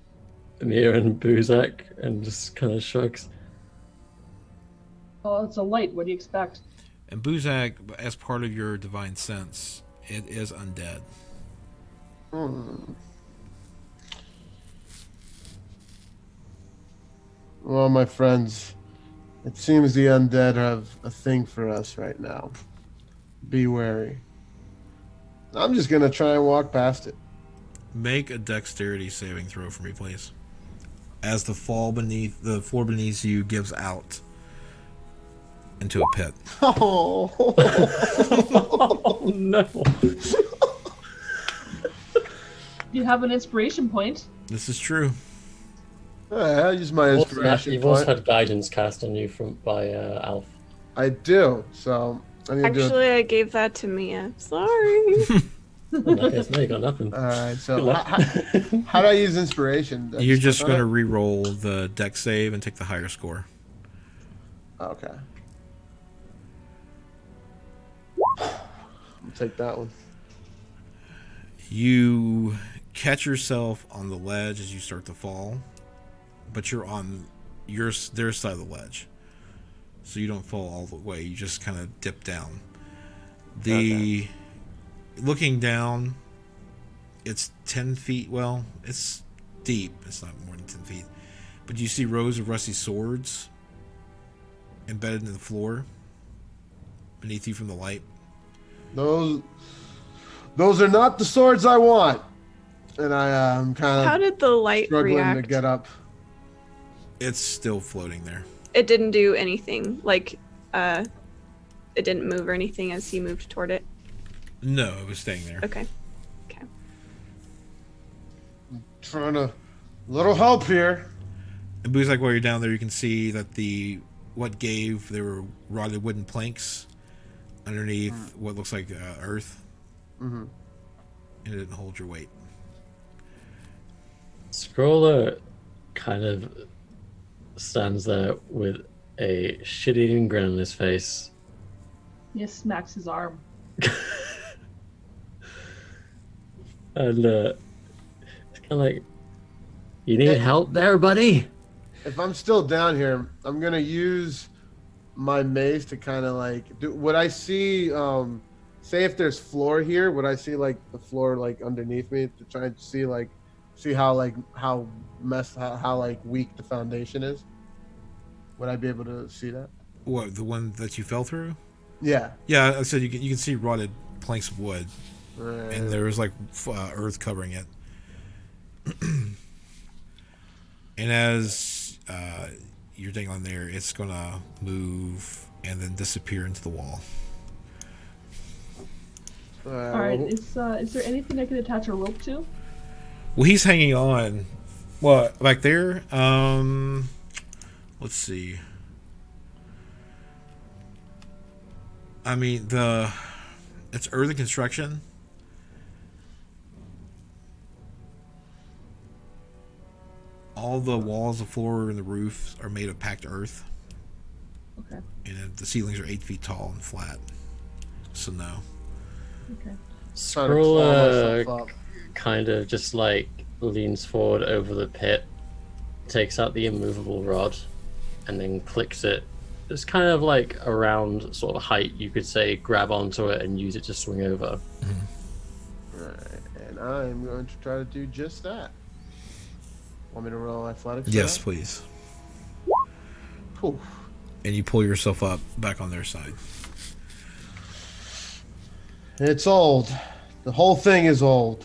Mia and Buzak and just kind of shrugs. Oh, it's a light. What do you expect? And Buzak, as part of your divine sense, it is undead. Well, my friends, it seems the undead have a thing for us right now. Be wary. I'm just gonna try and walk past it. Make a dexterity saving throw for me, please. As the floor beneath you gives out into a pit. Oh, Oh no! You have an inspiration point. This is true. I'll use my inspiration You've also point. had guidance cast on you by Alf. I do. So I need to do it. Actually, I gave that to Mia. Sorry. In that case, no, you got nothing. All right. Good So luck. how do I use inspiration? You're just going to re-roll the dex save and take the higher score. Okay. I'll take that one. You catch yourself on the ledge as you start to fall, but you're on their side of the ledge, so you don't fall all the way. You just kind of dip down. Looking down, it's 10 feet. Well, it's deep. It's not more than 10 feet. But you see rows of rusty swords embedded in the floor beneath you from the light. Those are not the swords I want. And I am kind How of did the light struggling react? to get up. It's still floating there. It didn't do anything. Like, it didn't move or anything as he moved toward it. No, it was staying there. Okay. Trying to little help here. And Boo's like, while you're down there, you can see that there were rotted wooden planks underneath what looks like earth. Mm-hmm. And it didn't hold your weight. Scroller kind of stands there with a shit-eating grin on his face. He smacks his arm. And it's kind of like, "You need help there, buddy?" If I'm still down here, I'm gonna use my mace to kind of like would I see say if there's floor here, would I see like the floor like underneath me to try and see how weak the foundation is? Would I be able to see that? What, the one that you fell through? Yeah. Yeah, I said you can see rotted planks of wood, Right. and there was like earth covering it. And as you're dangling there, it's gonna move and then disappear into the wall. All right. Is there anything I can attach a rope to? Well, he's hanging on. What, back there? Let's see. I mean, it's early construction. All the walls, the floor, and the roof are made of packed earth. Okay. And the ceilings are 8 feet tall and flat. So no. Okay. Scroller kind of just like leans forward over the pit, takes out the immovable rod, and then clicks it. It's kind of like around sort of height, you could say, grab onto it and use it to swing over. Right, and I'm going to try to do just that. Want me to roll athletics? Yes, please. Oof. And you pull yourself up back on their side. It's old. The whole thing is old.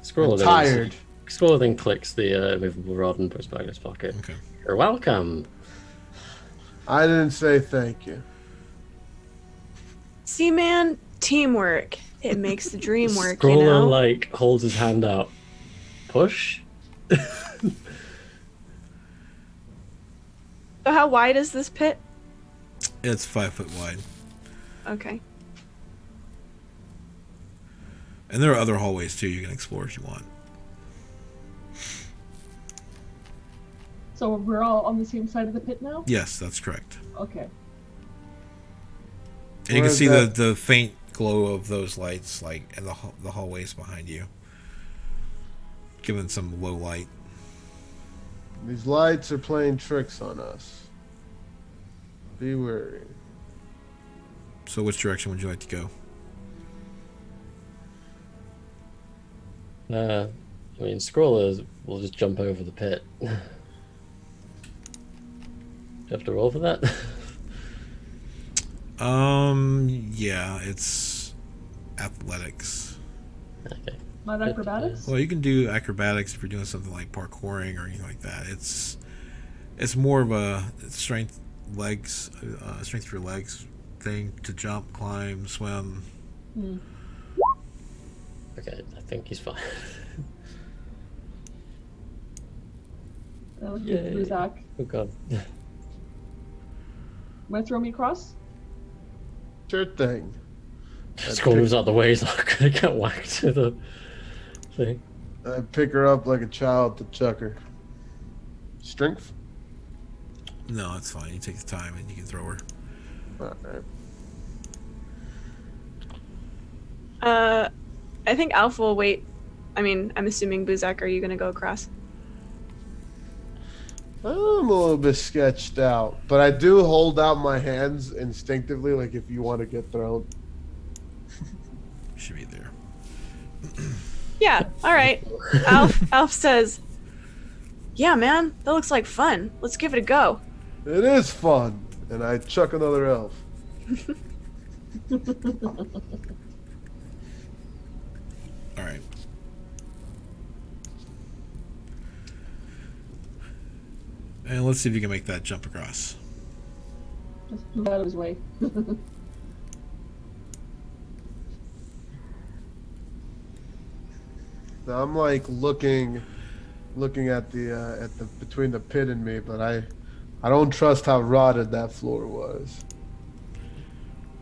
Scroller I'm tired. Scroller then clicks the immovable rod and puts it back in his pocket. Okay. You're welcome. I didn't say thank you. See, man, teamwork. It makes the dream work, Scroller you know? like holds his hand out. Push. So how wide is this pit? It's 5 foot wide. Okay. And there are other hallways too you can explore if you want. So we're all on the same side of the pit now? Yes, that's correct. Okay. And you Where can is see that? the faint glow of those lights, like in the hallways behind you, giving some low light. These lights are playing tricks on us. Be wary. So, which direction would you like to go? I mean, Scroller will just jump over the pit. Do you have to roll for that? Yeah, it's athletics. Okay. Not acrobatics? Well, you can do acrobatics if you're doing something like parkouring or anything like that. It's more of a strength for your legs thing to jump, climb, swim. Okay, I think he's fine. Look Yay. at Zach. Oh god. Want to throw me across? Sure thing. Scroll moves out the way, he's not gonna get whacked to the thing. I pick her up like a child to chuck her. Strength? No, it's fine. You take the time and you can throw her. Alright. I think Alpha will wait. I mean, I'm assuming Buzak, are you gonna go across? I'm a little bit sketched out, but I do hold out my hands instinctively, like if you want to get thrown. Should be there. Yeah, alright. Alf says, yeah, man, that looks like fun. Let's give it a go. It is fun, and I chuck another elf. All right. And let's see if you can make that jump across. Just move out of his way. Now I'm like looking at the between the pit and me, but I don't trust how rotted that floor was.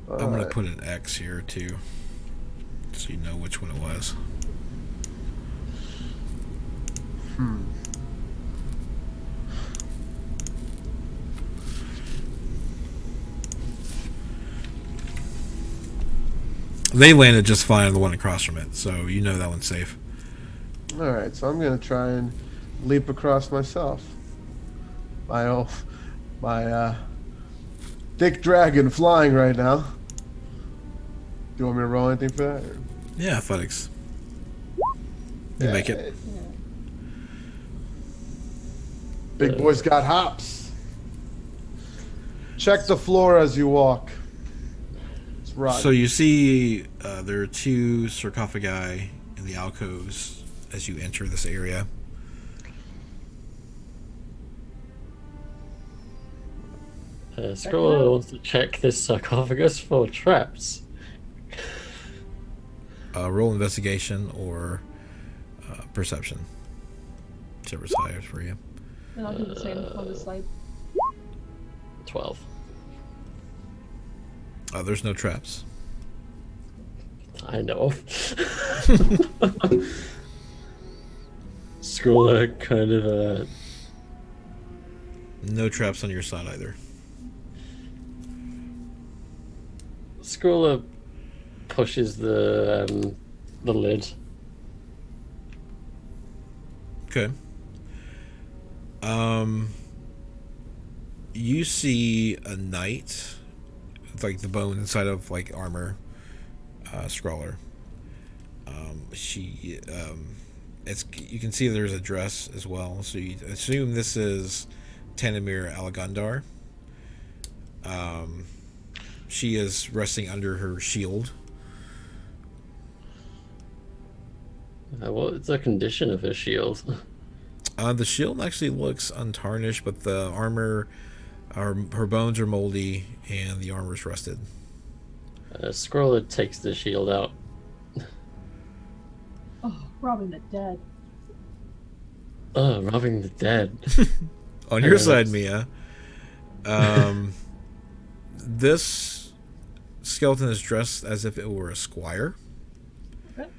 I'm going to Alright. put an X here too, so you know which one it was. They landed just fine on the one across from it, so you know that one's safe. All right, so I'm gonna try and leap across myself. My thick dragon flying right now. Do you want me to roll anything for that? Or? Yeah, athletics. You make it. Big boy's got hops. Check the floor as you walk. It's rotten. So you see there are two sarcophagi in the alcoves as you enter this area. Scroller wants to check this sarcophagus for traps. Roll investigation or perception. Whichever's higher for you. And I'll do the same on this side. 12. There's no traps. I know of. Scroller kind of No traps on your side either. Scroller pushes the lid. Okay. You see a knight, like the bone inside of like armor, Scrawler. It's you can see there's a dress as well, so you assume this is Tanamir Alagandar. She is resting under her shield. What's the condition of her shield? The shield actually looks untarnished, but the armor, her bones are moldy, and the armor's rusted. Scroller takes the shield out. Oh, robbing the dead. Oh, robbing the dead. On your side, Mia, this skeleton is dressed as if it were a squire. Okay.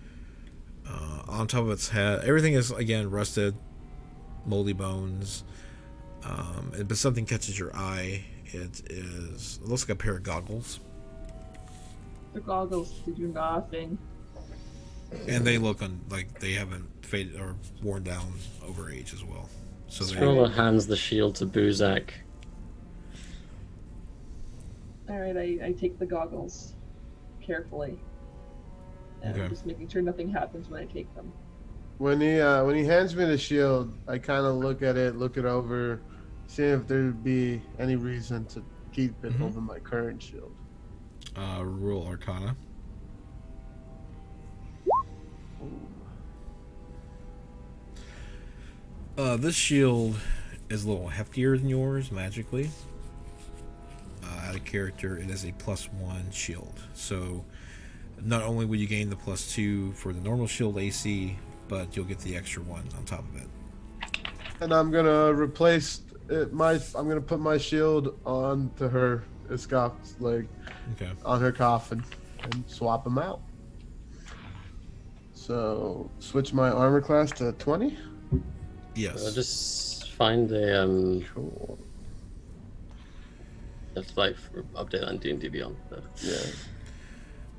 On top of its head, everything is again rusted, moldy bones. But something catches your eye. It looks like a pair of goggles, The goggles to do nothing. and they look like they haven't faded or worn down over age as well. So Scroller hands the shield to Buzak. Alright, I take the goggles carefully. And Okay. I'm just making sure nothing happens when I take them. When he hands me the shield, I kind of look at it, look it over, see if there'd be any reason to keep it Mhm. over my current shield. roll Arcana. This shield is a little heftier than yours magically. Out of character, it is a +1 shield. So not only will you gain the +2 for the normal shield AC, but you'll get the extra 1 on top of it. And I'm gonna replace it. I'm gonna put my shield onto her Iskaf's leg, Okay. on her coffin, and swap them out. So switch my armor class to 20. Yes. Just find a Cool. That's like update on D&D Beyond. Yeah.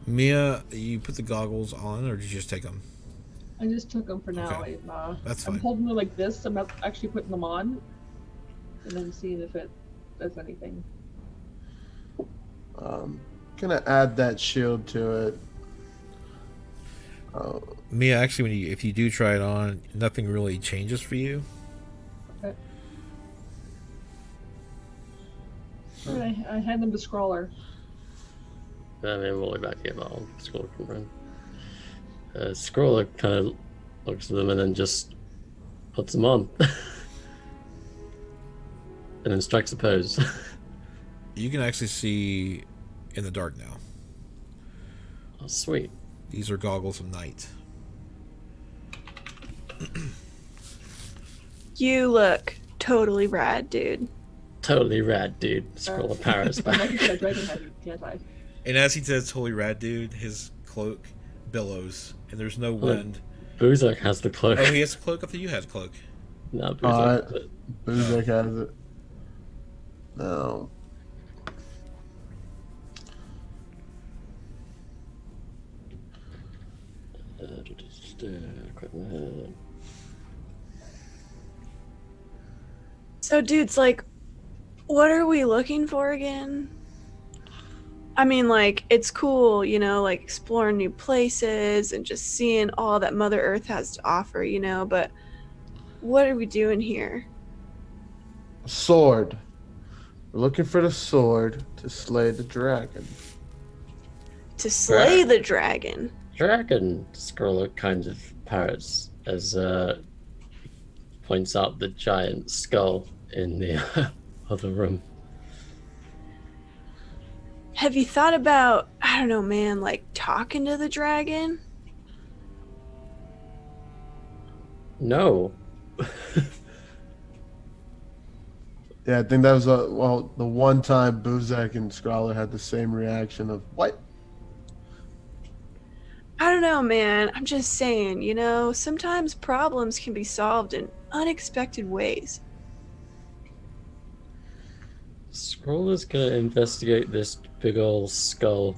Mia, you put the goggles on, or did you just take them? I just took them for now. Okay. That's I'm fine. holding them like this. I'm not actually putting them on. And then seeing if it does anything. Gonna add that shield to it. Mia, actually, if you do try it on, nothing really changes for you. Okay. Alright, I hand them to Scrawler. I mean, we'll be back here, but Scroller can run. Scroller kind of looks at them and then just puts them on. And then strikes a pose. You can actually see in the dark now. Oh, sweet. These are goggles of night. You look totally rad, dude. Totally rad, dude. Scroller parrots I'm back. like a dragon head, can't I? And as he says, "Holy rad dude," his cloak billows, and there's no wind. Buzak has the cloak. Oh, he has a cloak. I thought you had a cloak. No, Buzak has it. Buzak has it. No. Equipment. So, dudes, like, what are we looking for again? I mean, like, it's cool, you know, like exploring new places and just seeing all that Mother Earth has to offer, you know, but what are we doing here? Sword. We're looking for the sword to slay the dragon. To slay the dragon. Dragon, Scroller kind of parrots as points out the giant skull in the other room. Have you thought about, I don't know, man, like talking to the dragon? No. Yeah, I think that was the one time Buzak and Scrawler had the same reaction of what? I don't know, man. I'm just saying, you know, sometimes problems can be solved in unexpected ways. Scroller's gonna investigate this big old skull.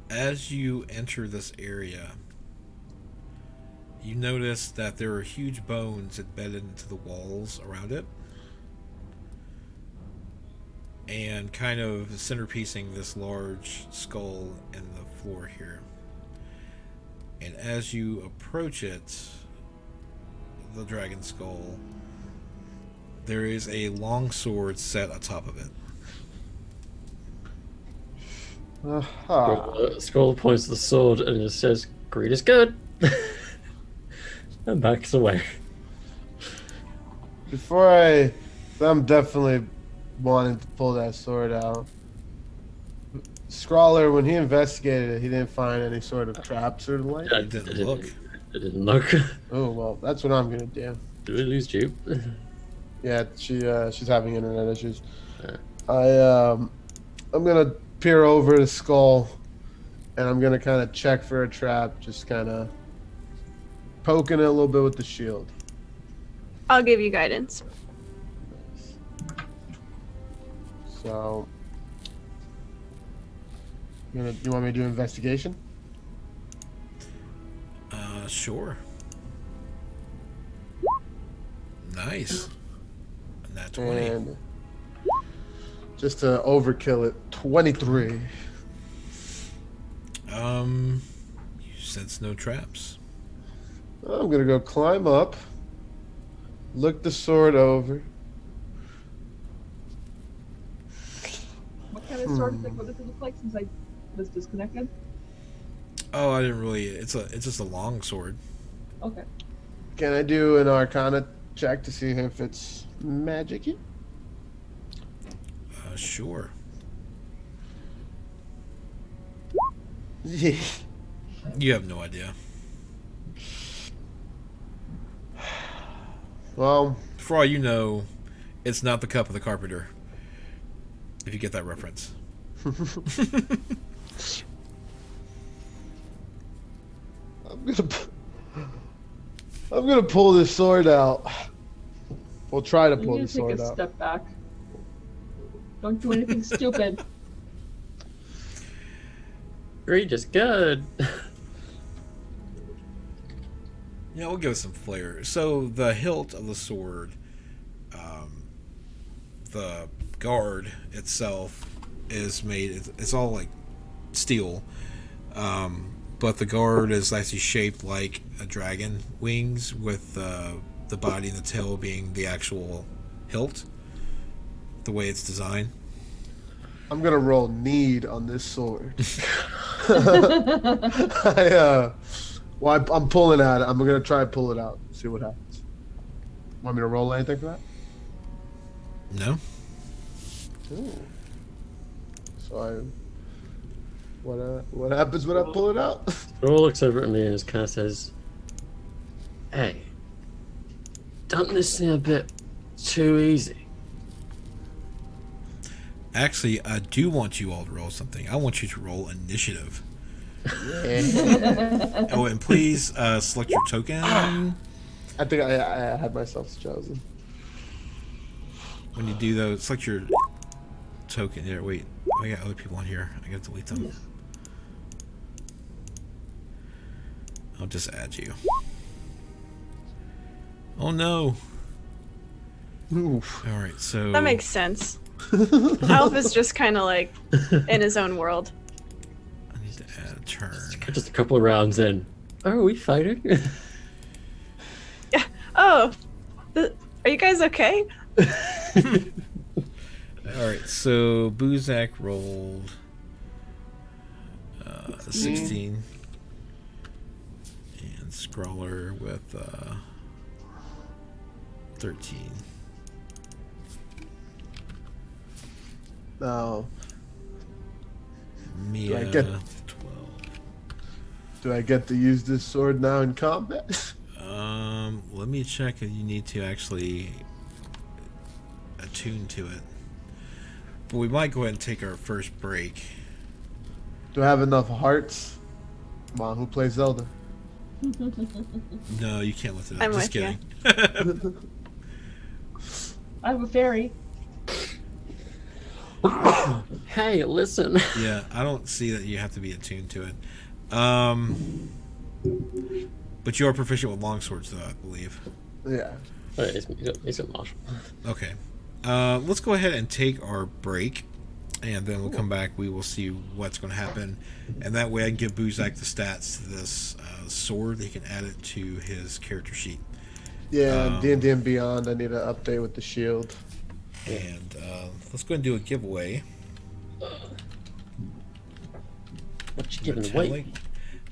As you enter this area, you notice that there are huge bones embedded into the walls around it, and kind of centerpiecing this large skull in the floor here. And as you approach it, the dragon skull, there is a long sword set atop of it. Scroller points to the sword and it says, "Greed is good," and backs away. I'm definitely wanting to pull that sword out. Scrawler, when he investigated it, he didn't find any sort of traps or the like. It didn't look. It didn't look. Oh well, that's what I'm gonna do. Did we lose Jupe? Yeah, she's having internet issues. Yeah. I'm gonna peer over the skull, and I'm gonna kind of check for a trap, just kind of poking it a little bit with the shield. I'll give you guidance. So, you want me to do investigation? Sure. Nice. Nat 20. And just to overkill it, 23. You sense no traps. I'm gonna go climb up, look the sword over. What kind of sword thing? What does it look like since I was disconnected? Oh, I didn't really. It's just a long sword. Okay. Can I do an Arcana check to see if it's magic-y? Sure. Yeah. You have no idea. Well, For all you know, it's not the cup of the carpenter. If you get that reference. I'm gonna pull this sword out. We'll try to You pull need the to take sword a out. step back. Don't do anything stupid. Greed is good. Yeah, we'll give it some flair. So the hilt of the sword, the guard itself is made. It's all like steel, but the guard is actually shaped like a dragon wings, with the body and the tail being the actual hilt. The way it's designed. I'm gonna roll need on this sword. I'm pulling at it. I'm gonna try to pull it out. See what happens. Want me to roll anything for that? No. Ooh. So what happens when I pull it out? Scroll looks over at me and just kind of says, "Hey, don't this seem a bit too easy?" Actually, I do want you all to roll something. I want you to roll initiative. Oh, and please select your token. I think I had myself chosen. When you do those, select your token. Here, wait. I got other people on here. I gotta delete them. I'll just add you. Oh no. Oof. Alright, so... That makes sense. Alf is just kind of like in his own world. I need to add a turn. Just a couple of rounds in. Oh, are we fighting? Yeah. Oh, are you guys okay? Alright, so Buzak rolled 16. And Scrawler with 13. Now, Mia, I get- 12. do I get to use this sword now in combat? Let me check if you need to actually attune to it. But we might go ahead and take our first break. Do I have enough hearts? Come on, who plays Zelda? No, you can't lift it up. I'm Just with ya. kidding. I have a fairy. Hey, listen. Yeah, I don't see that you have to be attuned to it. But you are proficient with longswords, though, I believe. Yeah. He's a marshal. Okay. Let's go ahead and take our break, and then we'll come back. We will see what's going to happen, and that way I can give Buzak the stats to this sword. He can add it to his character sheet. Yeah, D&D and Beyond, I need an update with the shield. And let's go ahead and do a giveaway. What you giving away?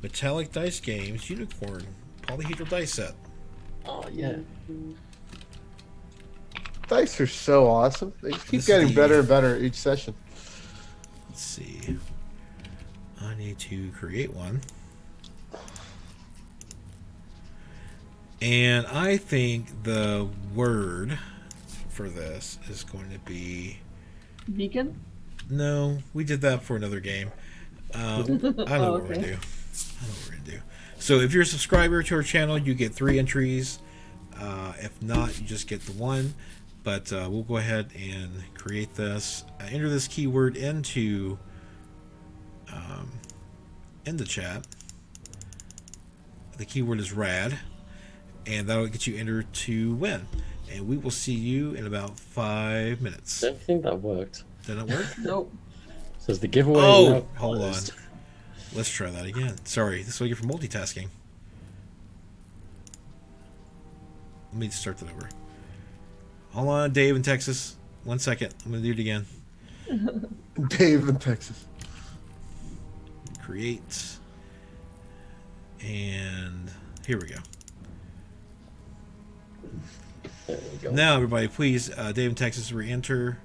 Metallic Dice Games Unicorn Polyhedral Dice Set. Oh yeah. Dice are so awesome. They keep This is getting the- better and better each session. Let's see. I need to create one. And I think the word for this is going to be... Beacon? No, we did that for another game. I know what we're okay. going to do. I know what we're going to do. So if you're a subscriber to our channel, you get 3 entries. If not, you just get the 1. But we'll go ahead and create this. Enter this keyword into in the chat. The keyword is RAD. And that'll get you entered to win. And we will see you in about 5 minutes. Don't think that worked. Did that work? Nope. Says the giveaway. is Oh, now hold on. closed. Let's try that again. Sorry, this is what you get for multitasking. Let me start that over. Hold on, Dave in Texas. 1 second. I'm going to do it again. Dave in Texas. Create. And here we go. There we go. Now, everybody, please, Dave in Texas, re-enter.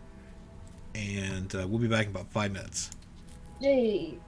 And we'll be back in about 5 minutes. Yay.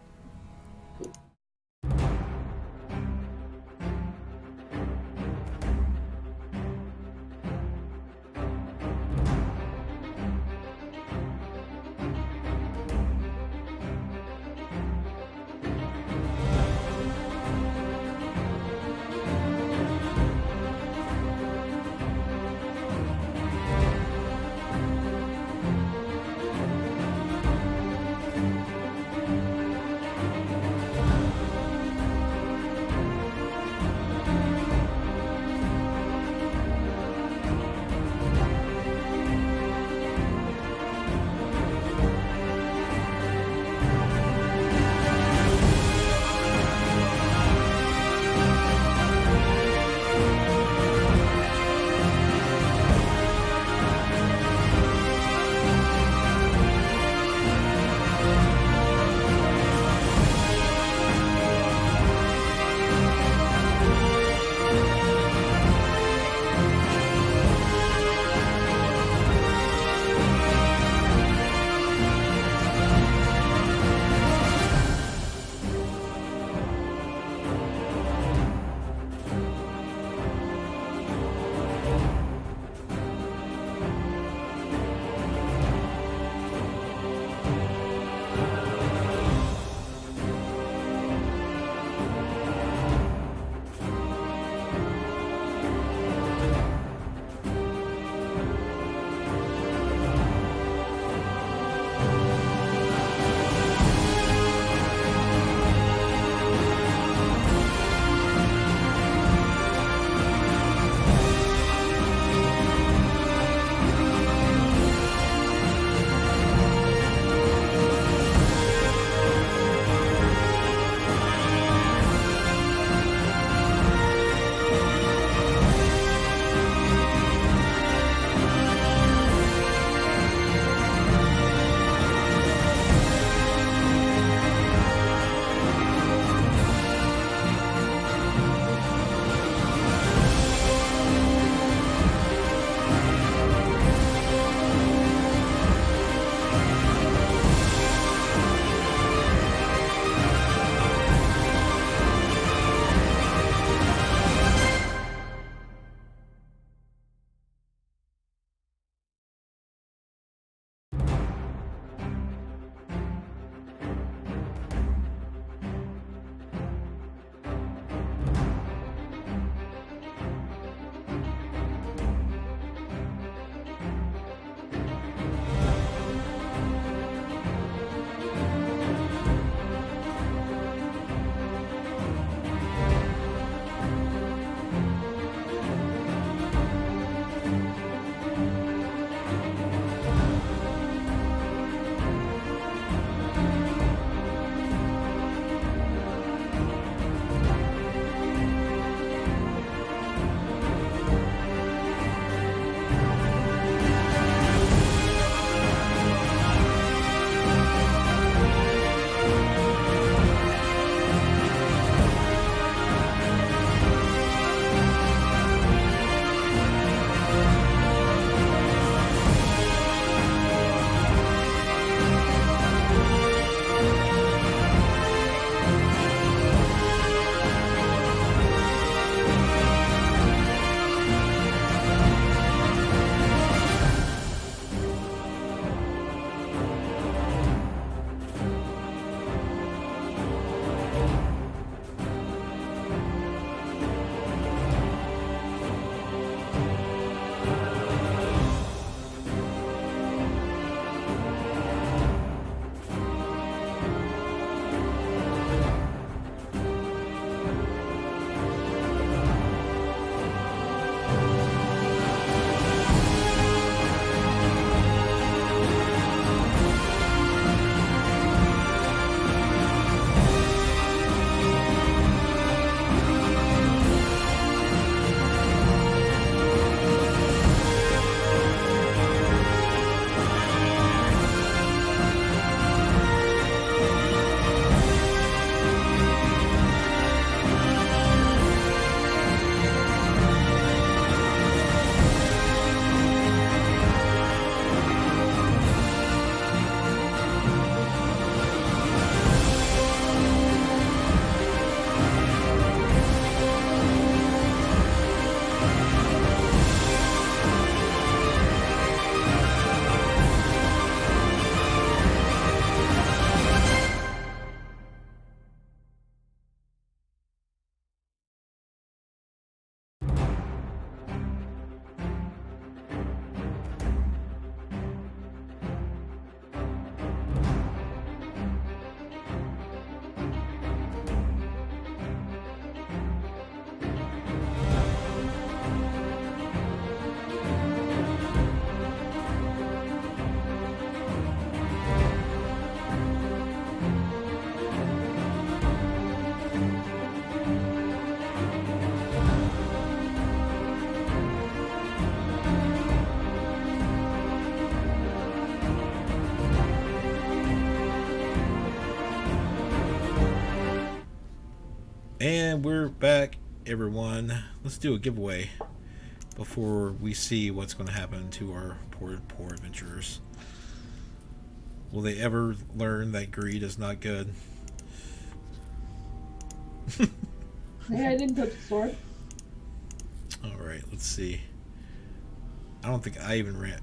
And we're back, everyone. Let's do a giveaway before we see what's going to happen to our poor adventurers. Will they ever learn that greed is not good? Hey, I didn't touch the sword. Alright, let's see. I don't think I even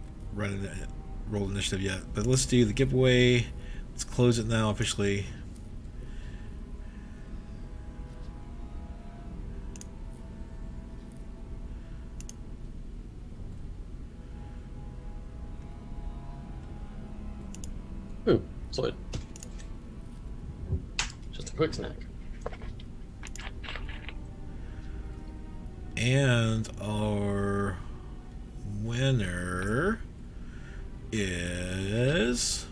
rolled initiative yet, but let's do the giveaway. Let's close it now officially. Ooh, sorted. Just a quick snack. And our winner is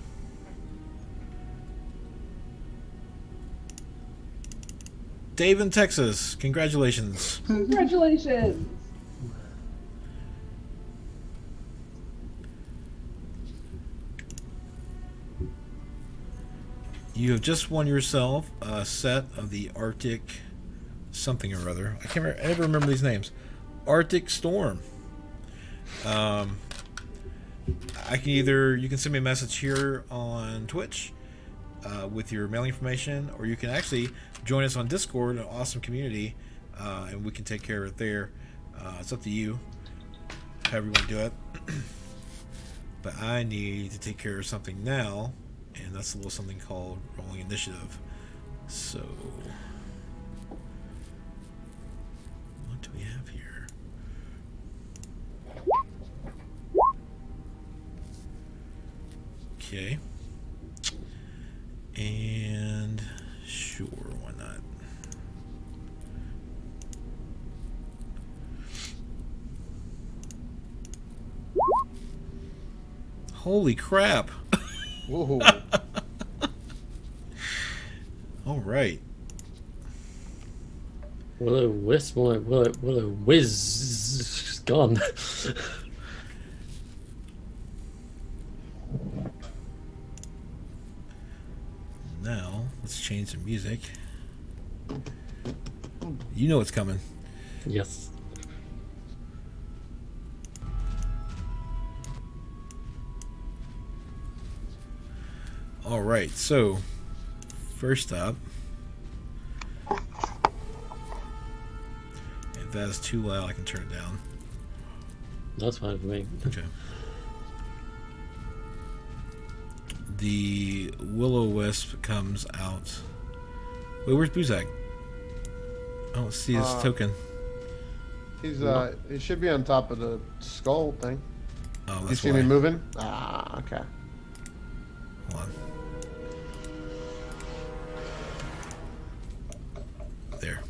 Dave in Texas. Congratulations. Congratulations! You have just won yourself a set of the Arctic something or other. I never remember these names. Arctic Storm. I can you can send me a message here on Twitch with your mailing information, or you can actually join us on Discord, an awesome community, and we can take care of it there. It's up to you, however you want to do it. But I need to take care of something now, and that's a little something called rolling initiative. So, what do we have here? Okay. And sure, why not? Holy crap. Whoa. All right. Willow Wisp, Willow Whiz gone. Now, let's change the music. You know what's coming. Yes. All right, so first up, if that is too loud, I can turn it down. That's fine for me. Okay. The Will-O-Wisp comes out. Wait, where's Buzak? I don't see his token. He's he should be on top of the skull thing. Oh, You that's see why. me moving? Ah, okay. Hold on. There.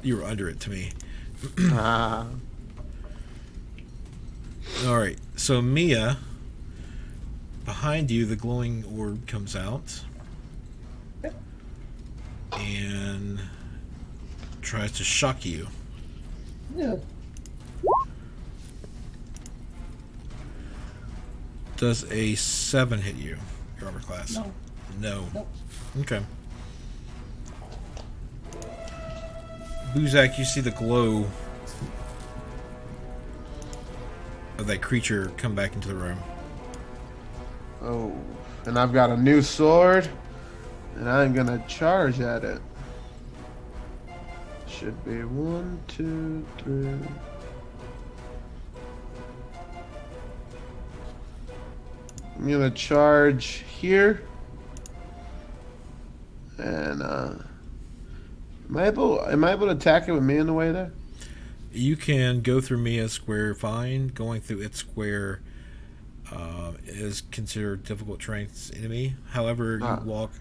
You were under it to me. Ah. All right. So Mia, behind you, the glowing orb comes out and tries to shock you. Yeah. Does a 7 hit you? Your armor class? No. No. Nope. Okay. Buzak, you see the glow of that creature come back into the room. Oh, and I've got a new sword, and I'm gonna charge at it. Should be 1, 2, 3. I'm gonna charge here, and am I able to attack it with me in the way there? You can go through Mia's square fine. Going through its square is considered difficult terrain enemy. However, you walk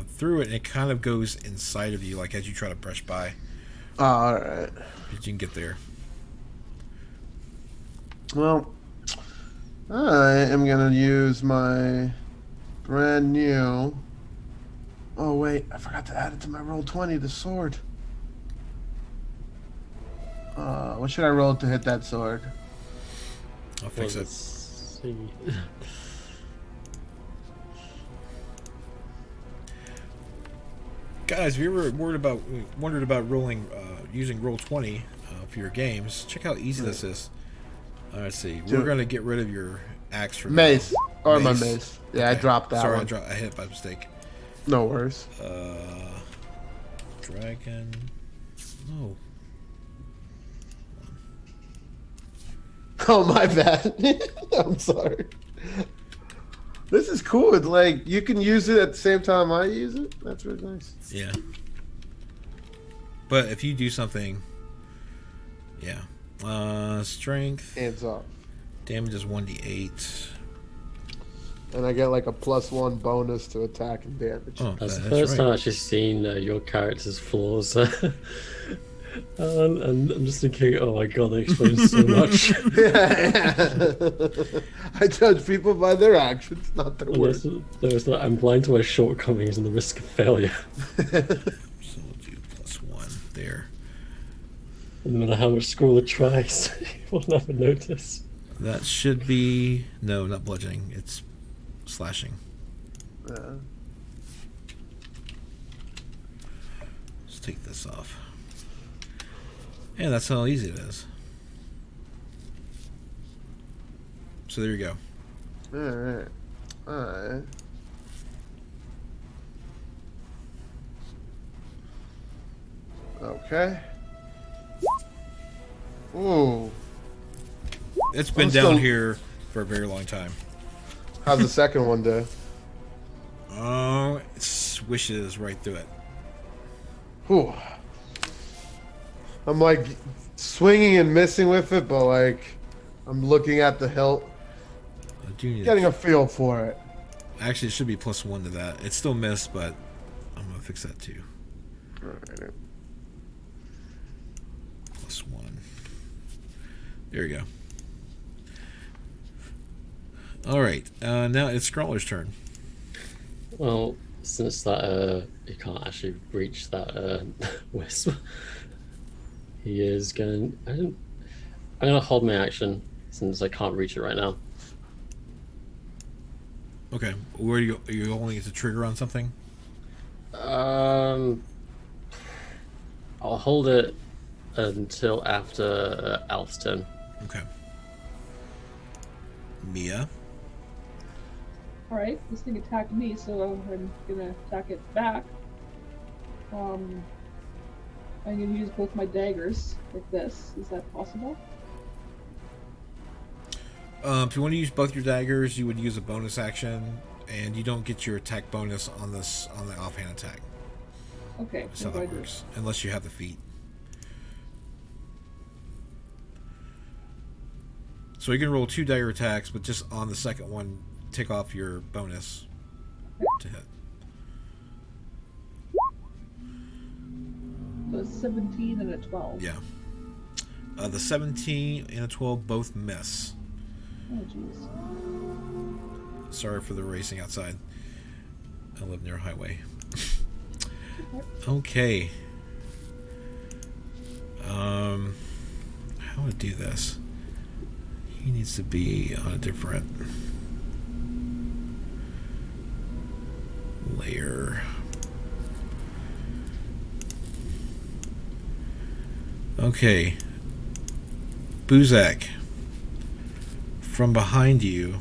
through it, and it kind of goes inside of you, like as you try to brush by. Oh, all right. But you can get there. Well, I am gonna use my brand new. Oh wait, I forgot to add it to my roll 20. The sword. What should I roll to hit that sword? I'll fix it. Let's see. Guys, if you ever wondered about rolling using Roll20 for your games, check how easy this is. Let's see. We're Dude. gonna get rid of your axe for now. Mace. Or my mace. Yeah, I Okay. dropped that Sorry, one. I hit it by mistake. No worries. Dragon. No. Oh, my bad. I'm sorry. This is cool. It's like you can use it at the same time I use it. That's really nice. Yeah. But if you do something, yeah. Strength. Hands off. Damage is 1d8. And I get like a +1 bonus to attack and damage. Oh, That's the that's first right. time I've actually seen your character's flaws. And I'm just thinking, oh my god, they explain so much. I judge people by their actions, not their words. There's that I'm blind to my shortcomings and the risk of failure. So we'll do +1 there. And no matter how much Scrawler tries, he will never notice. That should be no, not bludgeoning. It's slashing. Let's take this off. And that's how easy it is. So there you go. Alright. Alright. Okay. Ooh. It's been I'm down still- here for a very long time. How's the second one do? Oh, it swishes right through it. Whew. I'm like swinging and missing with it, but like I'm looking at the hilt, I do need getting a feel for it. Actually, it should be +1 to that. It's still missed, but I'm gonna fix that too. Alright. +1. There you go. All right. Now it's Scrawler's turn. Well, since that he can't actually reach that wisp, he is going. I'm gonna hold my action since I can't reach it right now. Okay. Where are you holding it to trigger on something? I'll hold it until after Alf's turn. Okay. Mia. Alright, this thing attacked me, so I'm gonna attack it back. I'm gonna use both my daggers like this. Is that possible? If you want to use both your daggers, you would use a bonus action, and you don't get your attack bonus on the offhand attack. Okay, That's how what do I that do? works, unless you have the feat. So you can roll 2 dagger attacks, but just on the second one, take off your bonus to hit. So it's 17 and a 12. Yeah. The 17 and a 12 both miss. Oh jeez. Sorry for the racing outside. I live near a highway. Okay. How to do this? He needs to be on a different layer. Okay. Buzak. From behind you.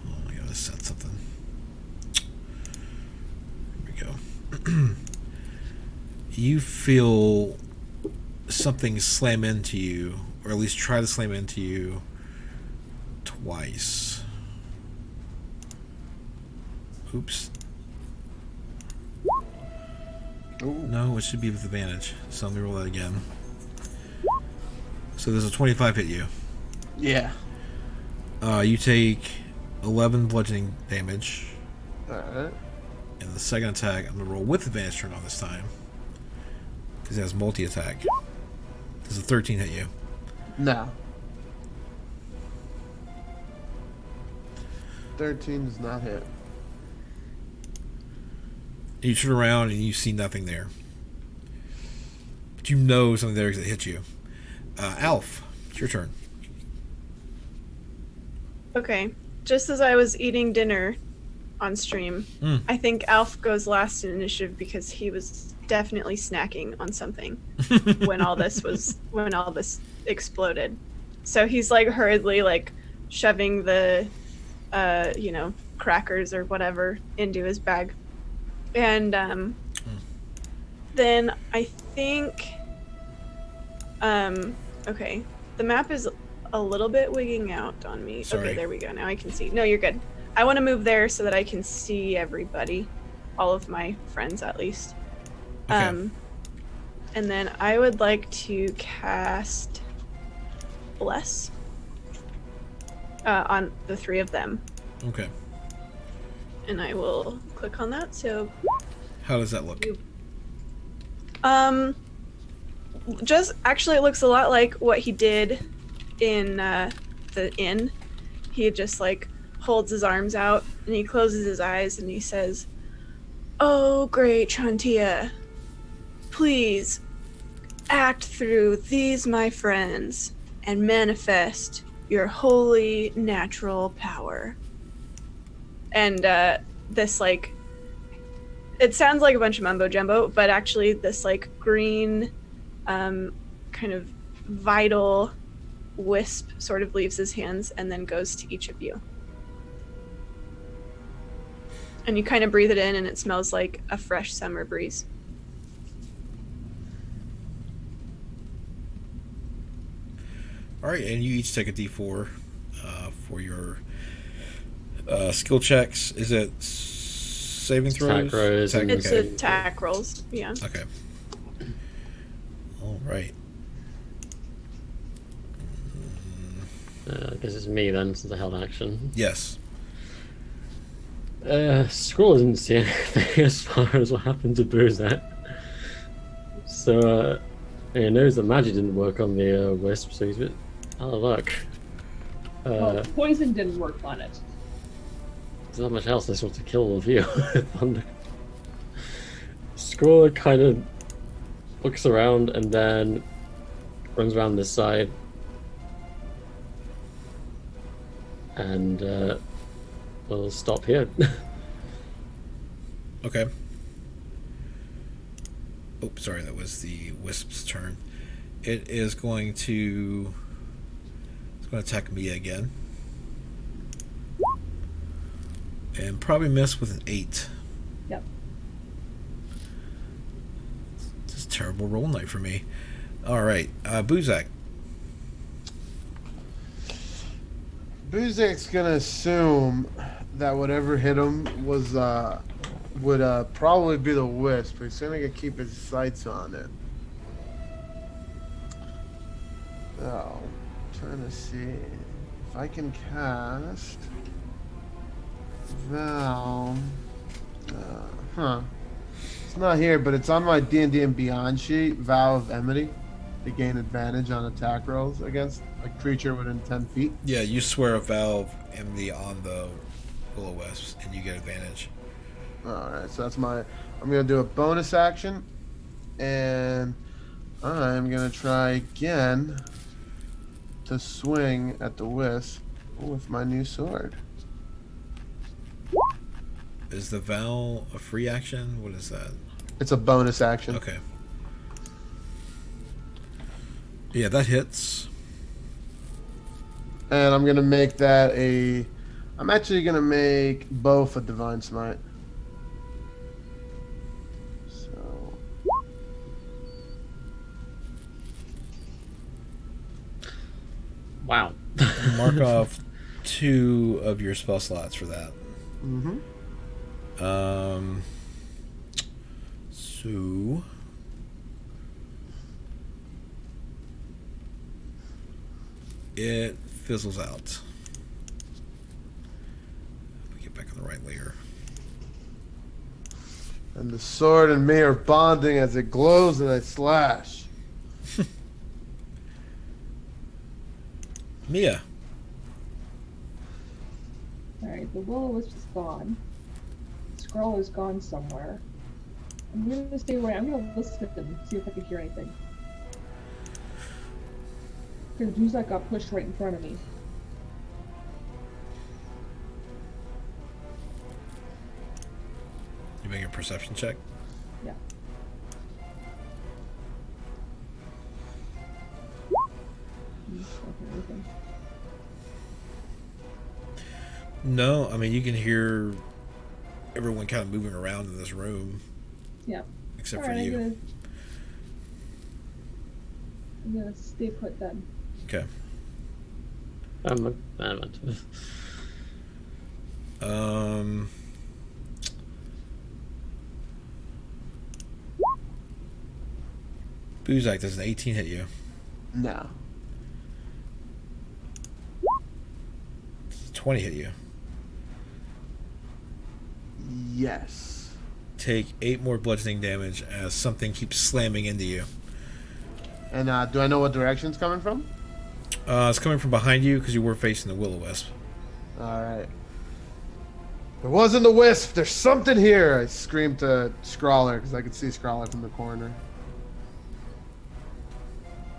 Oh, I gotta set something. Here we go. You feel something slam into you, or at least try to slam into you twice. Oops. Ooh. No, it should be with advantage. So let me roll that again. So there's a 25 hit you. Yeah. You take 11 bludgeoning damage. Alright. And the second attack, I'm going to roll with advantage turn on this time. Because it has multi-attack. Does a 13 hit you? No. 13 does not hit. You turn around and you see nothing there. But you know something there because it hit you. Alf, it's your turn. Okay. Just as I was eating dinner, on stream. Mm. I think Alf goes last in initiative because he was definitely snacking on something when all this exploded. So he's like hurriedly like shoving the crackers or whatever into his bag. And then I think okay, the map is a little bit wigging out on me. Sorry. Okay, there we go. Now I can see. No, you're good. I want to move there so that I can see everybody, all of my friends at least. Okay. And then I would like to cast Bless on the three of them. Okay. And I will click on that. So, How does that look? just actually, it looks a lot like what he did in the inn. He just like holds his arms out and he closes his eyes and he says, "Oh, great Chantia, please act through these, my friends, and manifest your holy natural power." And this like, it sounds like a bunch of mumbo jumbo, but actually this like green kind of vital wisp sort of leaves his hands and then goes to each of you. And you kind of breathe it in and it smells like a fresh summer breeze. All right, and you each take a D4 for your skill checks. Is it saving throws? Attack rolls and- It's okay. attack rolls, yeah. Okay. All right. I guess it's me then, since I held action. Yes. Scroll didn't see anything as far as what happened to Buzak. So, he knows that magic didn't work on the wisp, so he's a bit out of luck. Well, poison didn't work on it. There's not much else I sort to kill all of you. Thunder. Scroll kind of looks around and then runs around this side. And we'll stop here. Okay. Oh, sorry, that was the wisp's turn. It is going to. It's going to attack Mia again, and probably miss with an 8. Yep. This is a terrible roll night for me. All right, Buzak. Buzak's gonna assume that whatever hit him was would probably be the wisp. But he's gonna keep his sights on it. So, trying to see if I can cast Val. It's not here, but it's on my D&D and Beyond sheet. Vow of Enmity to gain advantage on attack rolls against a creature within 10 feet. Yeah, you swear a valve enmity on the will-o-wisps, and you get advantage. Alright, so that's my... I'm going to do a bonus action. And I'm going to try again to swing at the wisp with my new sword. Is the Val a free action? What is that? It's a bonus action. Okay. Yeah, that hits. And I'm going to make that a... I'm actually going to make both a Divine Smite. So... Wow. Mark off 2 of your spell slots for that. Mm-hmm. So... It fizzles out. Let me get back on the right layer. And the sword and me are bonding as it glows and I slash. Mia. Alright, the will-o-wisp is gone. Scroll is gone somewhere. I'm gonna stay away. I'm gonna listen and see if I can hear anything. Because Buzak got pushed right in front of me. Make a perception check. Yeah. No, I mean you can hear everyone kind of moving around in this room, Yeah. except All for right, you. I'm gonna stay put then. Okay. Adamant. Buzak, does an 18 hit you? No. Does a 20 hit you? Yes. Take 8 more bludgeoning damage as something keeps slamming into you. And do I know what direction it's coming from? It's coming from behind you because you were facing the will-o-wisp. All right. It wasn't the wisp. There's something here. I screamed to Scrawler because I could see Scrawler from the corner.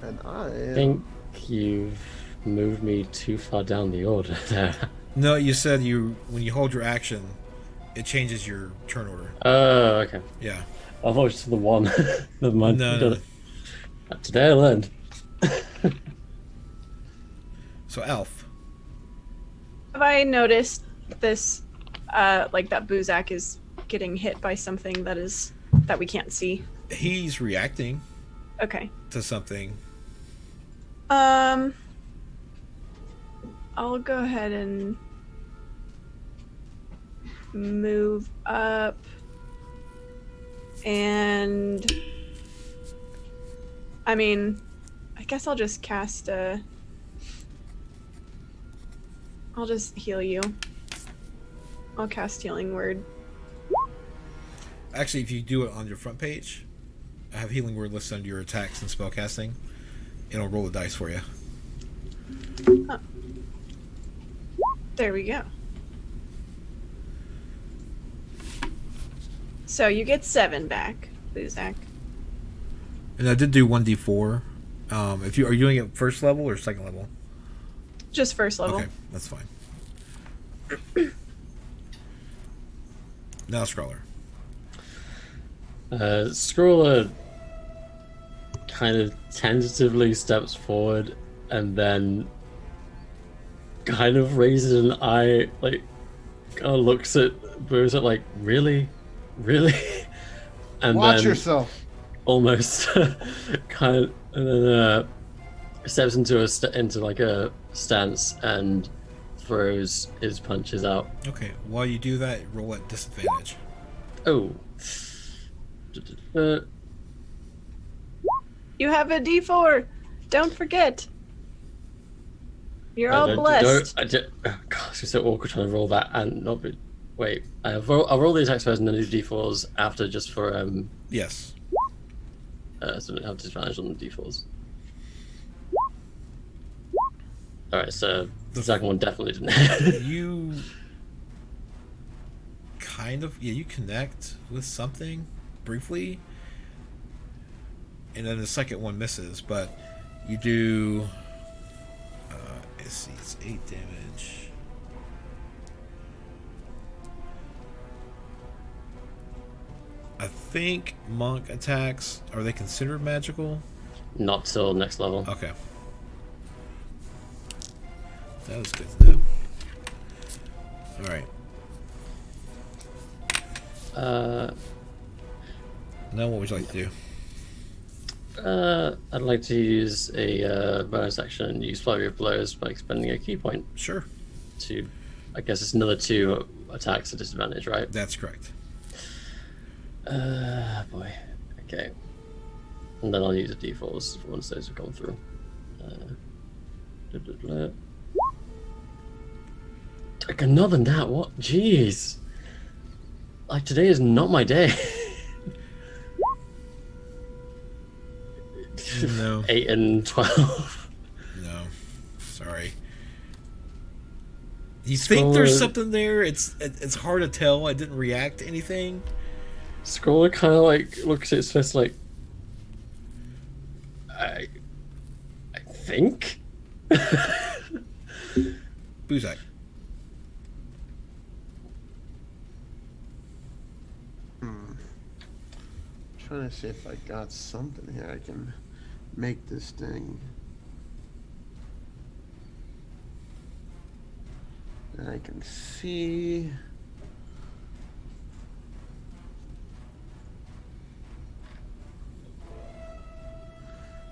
And I I think you've moved me too far down the order there. No, you said when you hold your action, it changes your turn order. Oh, okay. Yeah. I thought it was the one. Never mind. No. Today I learned. So, Alf. Have I noticed this, like that Buzak is getting hit by something that we can't see? He's reacting Okay. to something. I'll go ahead and move up and I mean, I guess I'll just cast I'll just heal you. I'll cast Healing Word. Actually, if you do it on your front page, I have Healing Word listed under your attacks and spellcasting. It'll roll the dice for you. Oh. There we go. So you get 7 back, Buzak. And I did do 1d4. Are you doing it first level or second level? Just first level. Okay, that's fine. Now, Scrawler. Scrawler kind of tentatively steps forward and then kind of raises an eye, like, kind of looks at Buzak like, really? And watch then yourself. almost kind of, and then steps into a stance and throws his punches out. Okay, while you do that, roll at disadvantage. Oh. You have a D4. Don't forget. You're all blessed. Gosh, it's so awkward trying to roll that and not be. Wait, I'll roll the attacks first and then do d4s after, just for Yes. so I don't have disadvantage on the d4s. Alright, so the second one definitely didn't hit. You kind of, you connect with something briefly, and then the second one misses, but you do, let's see, it's 8 damage. I think monk attacks, are they considered magical? Not till next level. Okay. That was good to know. Alright. Now what would you like to do? I'd like to use a bonus action and use Flurry of Blows by expending a key point Sure. to, I guess it's another 2 attacks at disadvantage, right? That's correct. Boy. Okay. And then I'll use a d4s once those have gone through. Like another nat, what? Jeez. Like, today is not my day. No. 8 and 12. No. Sorry. You think there's Scroller- something there? It's hard to tell. I didn't react to anything. Scroller kind of like looks at his fist like, I think. Buzak. trying to see if I got something here. I can make this thing. And I can see.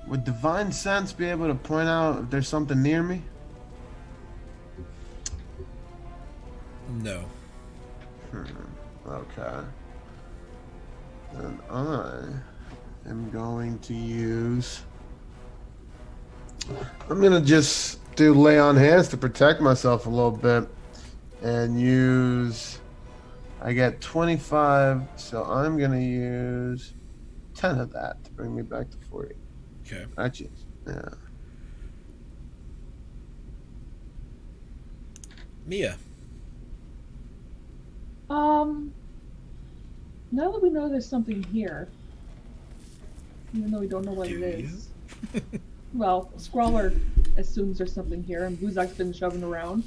Would Divine Sense be able to point out if there's something near me? No. Okay. Then I am going to use. I'm gonna just do lay on hands to protect myself a little bit, and use. I get 25, so I'm gonna use 10 of that to bring me back to 40. Okay. Actually, yeah. Mia. Now that we know there's something here, even though we don't know what Do it is. Well, Scrawler assumes there's something here, and Buzak's been shoving around.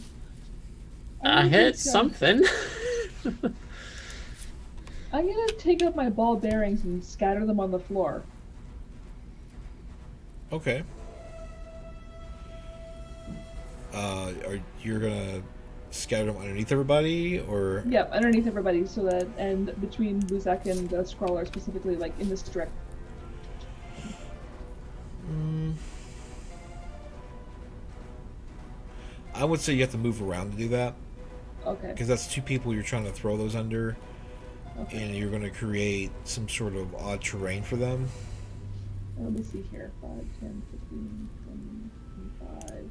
I hit something. I'm gonna take up my ball bearings and scatter them on the floor. Okay. Are you're gonna scatter them underneath everybody, or? Yep, underneath everybody, so that, and between Buzak and Scrawler, specifically, like in this direct. I would say you have to move around to do that, Okay. because that's two people you're trying to throw those under, Okay. and you're going to create some sort of odd terrain for them. Let me see here. 5, 10, 15, 20, 25.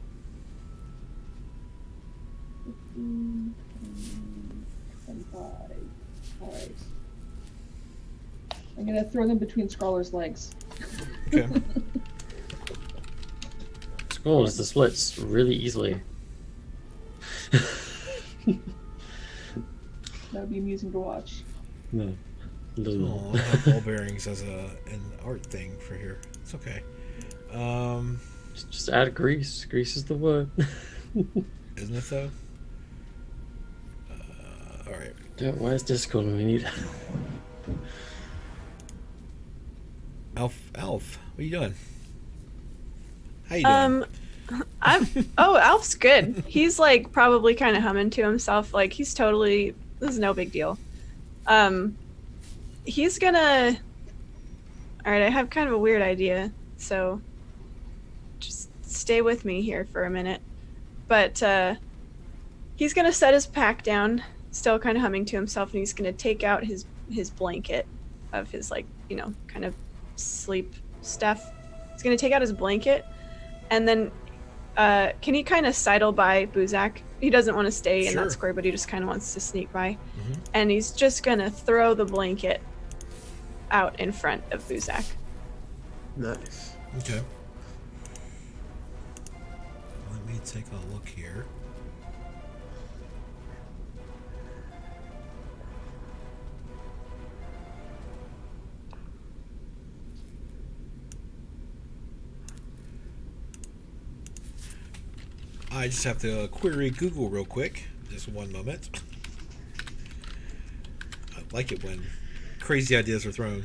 15, 25. Alright. I'm gonna throw them between Scrawler's legs. Okay. Scrolls the splits really easily. That would be amusing to watch. No. It doesn't. Oh, I have ball bearings as an art thing for here. It's okay. Just add grease. Grease is the word. Isn't it though? All right. Where's Discord when we need? Alf, what are you doing? How you doing? Alf's good. He's like probably kind of humming to himself. Like this is no big deal. He's gonna. All right, I have kind of a weird idea, so just stay with me here for a minute. But he's gonna set his pack down, still kind of humming to himself, and he's gonna take out his blanket of his kind of sleep stuff. He's gonna take out his blanket, and then can he kind of sidle by Buzak? He doesn't want to stay in Sure. that square, but he just kind of wants to sneak by. Mhm. And he's just gonna throw the blanket out in front of Buzak. Nice. Okay. Let me take a look here. I just have to query Google real quick. Just one moment. I like it when crazy ideas are thrown.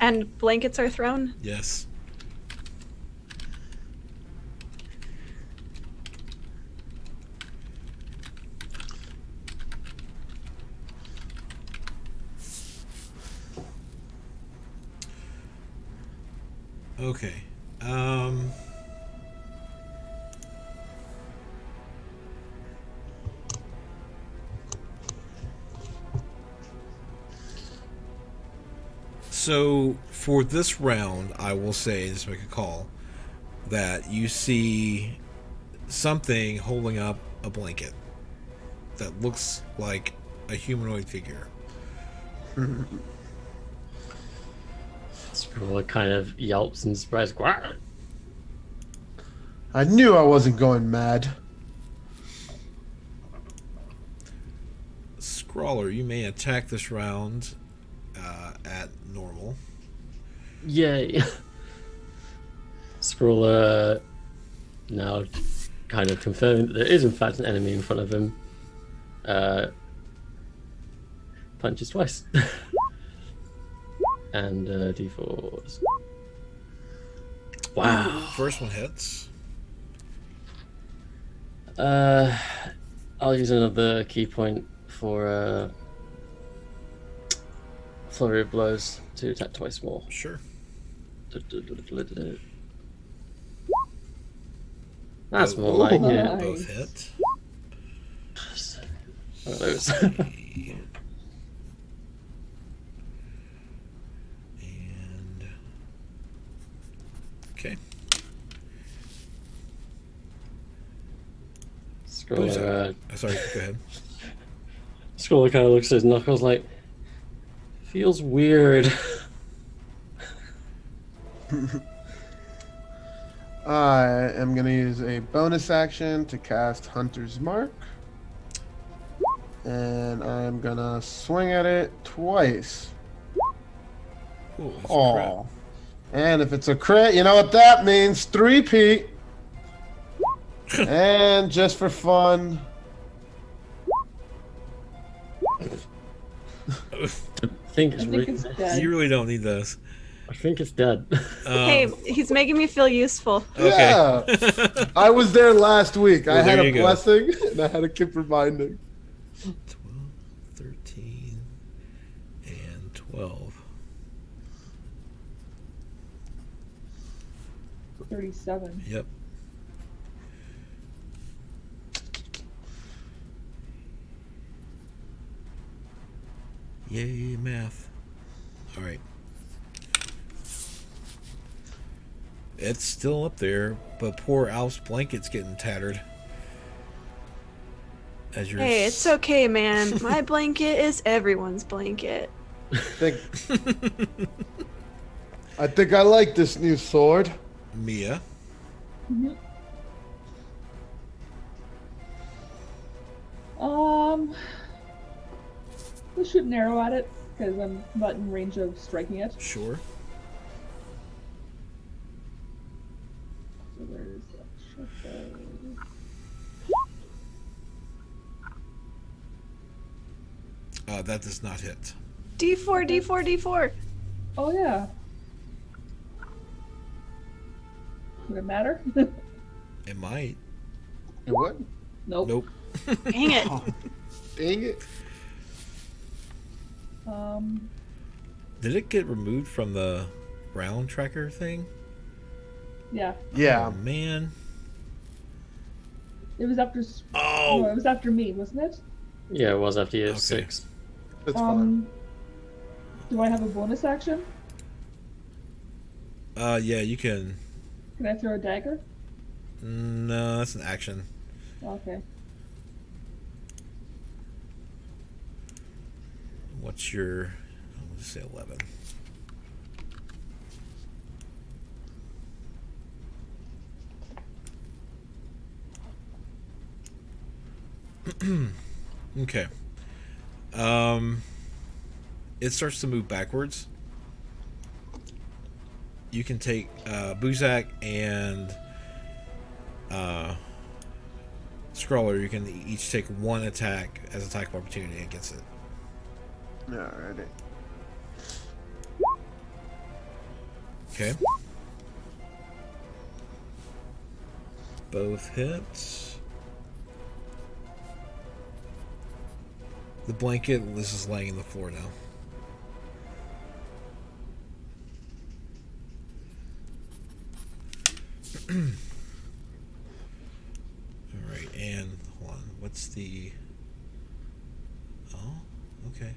And blankets are thrown. Yes. Okay. So for this round, I will say, just make a call, that you see something holding up a blanket that looks like a humanoid figure. Scroller kind of yelps in surprise. Quack. I knew I wasn't going mad. Scrawler, you may attack this round at normal. Yay. Scroller now kind of confirming that there is in fact an enemy in front of him. Punches twice. and d4s. Wow. First one hits. I'll use another key point for flurry of blows to attack twice more. Sure. That's more like it. Nice. Both hit. One of those. And okay. Scroller, Sorry, go ahead. Scroller kind of looks at his knuckles like, feels weird. I am going to use a bonus action to cast Hunter's Mark. And I'm going to swing at it twice. Ooh, that's a Oh. And if it's a crit, you know what that means? 3-peat. And just for fun, I think it's, I think it's crit. dead. You really don't need those. I think it's dead. Hey, he's making me feel useful. Okay. yeah. I was there last week. I Well, had there a you go. blessing, and I had to keep reminding. 12, 13, and 12. 37. Yep. Yay, math. All right. It's still up there, but poor Alf's blanket's getting tattered. As you're Hey, it's okay, man. My blanket is everyone's blanket. I think I like this new sword. Mia. Mhm. Let's shoot an arrow at it because I'm not in range of striking it. Sure. So where's that shot go? That does not hit. D4, D4, D4. Oh yeah. Would it matter? It might. What? Nope. Nope. Dang it. Dang it. Did it get removed from the round tracker thing? Yeah. Yeah. Oh, man. It was after. No, Oh. it was after me, wasn't it? Yeah, it was after year Okay. 6. That's fine. Do I have a bonus action? Yeah, you can. Can I throw a dagger? No, that's an action. Okay. What's your? I'll just say 11. Okay. It starts to move backwards. You can take Buzak and Scroller. You can each take one attack as attack of opportunity against it. Alrighty. Okay. Both hits. The blanket, this is laying on the floor now. Alright, and hold on. What's the. Oh, okay.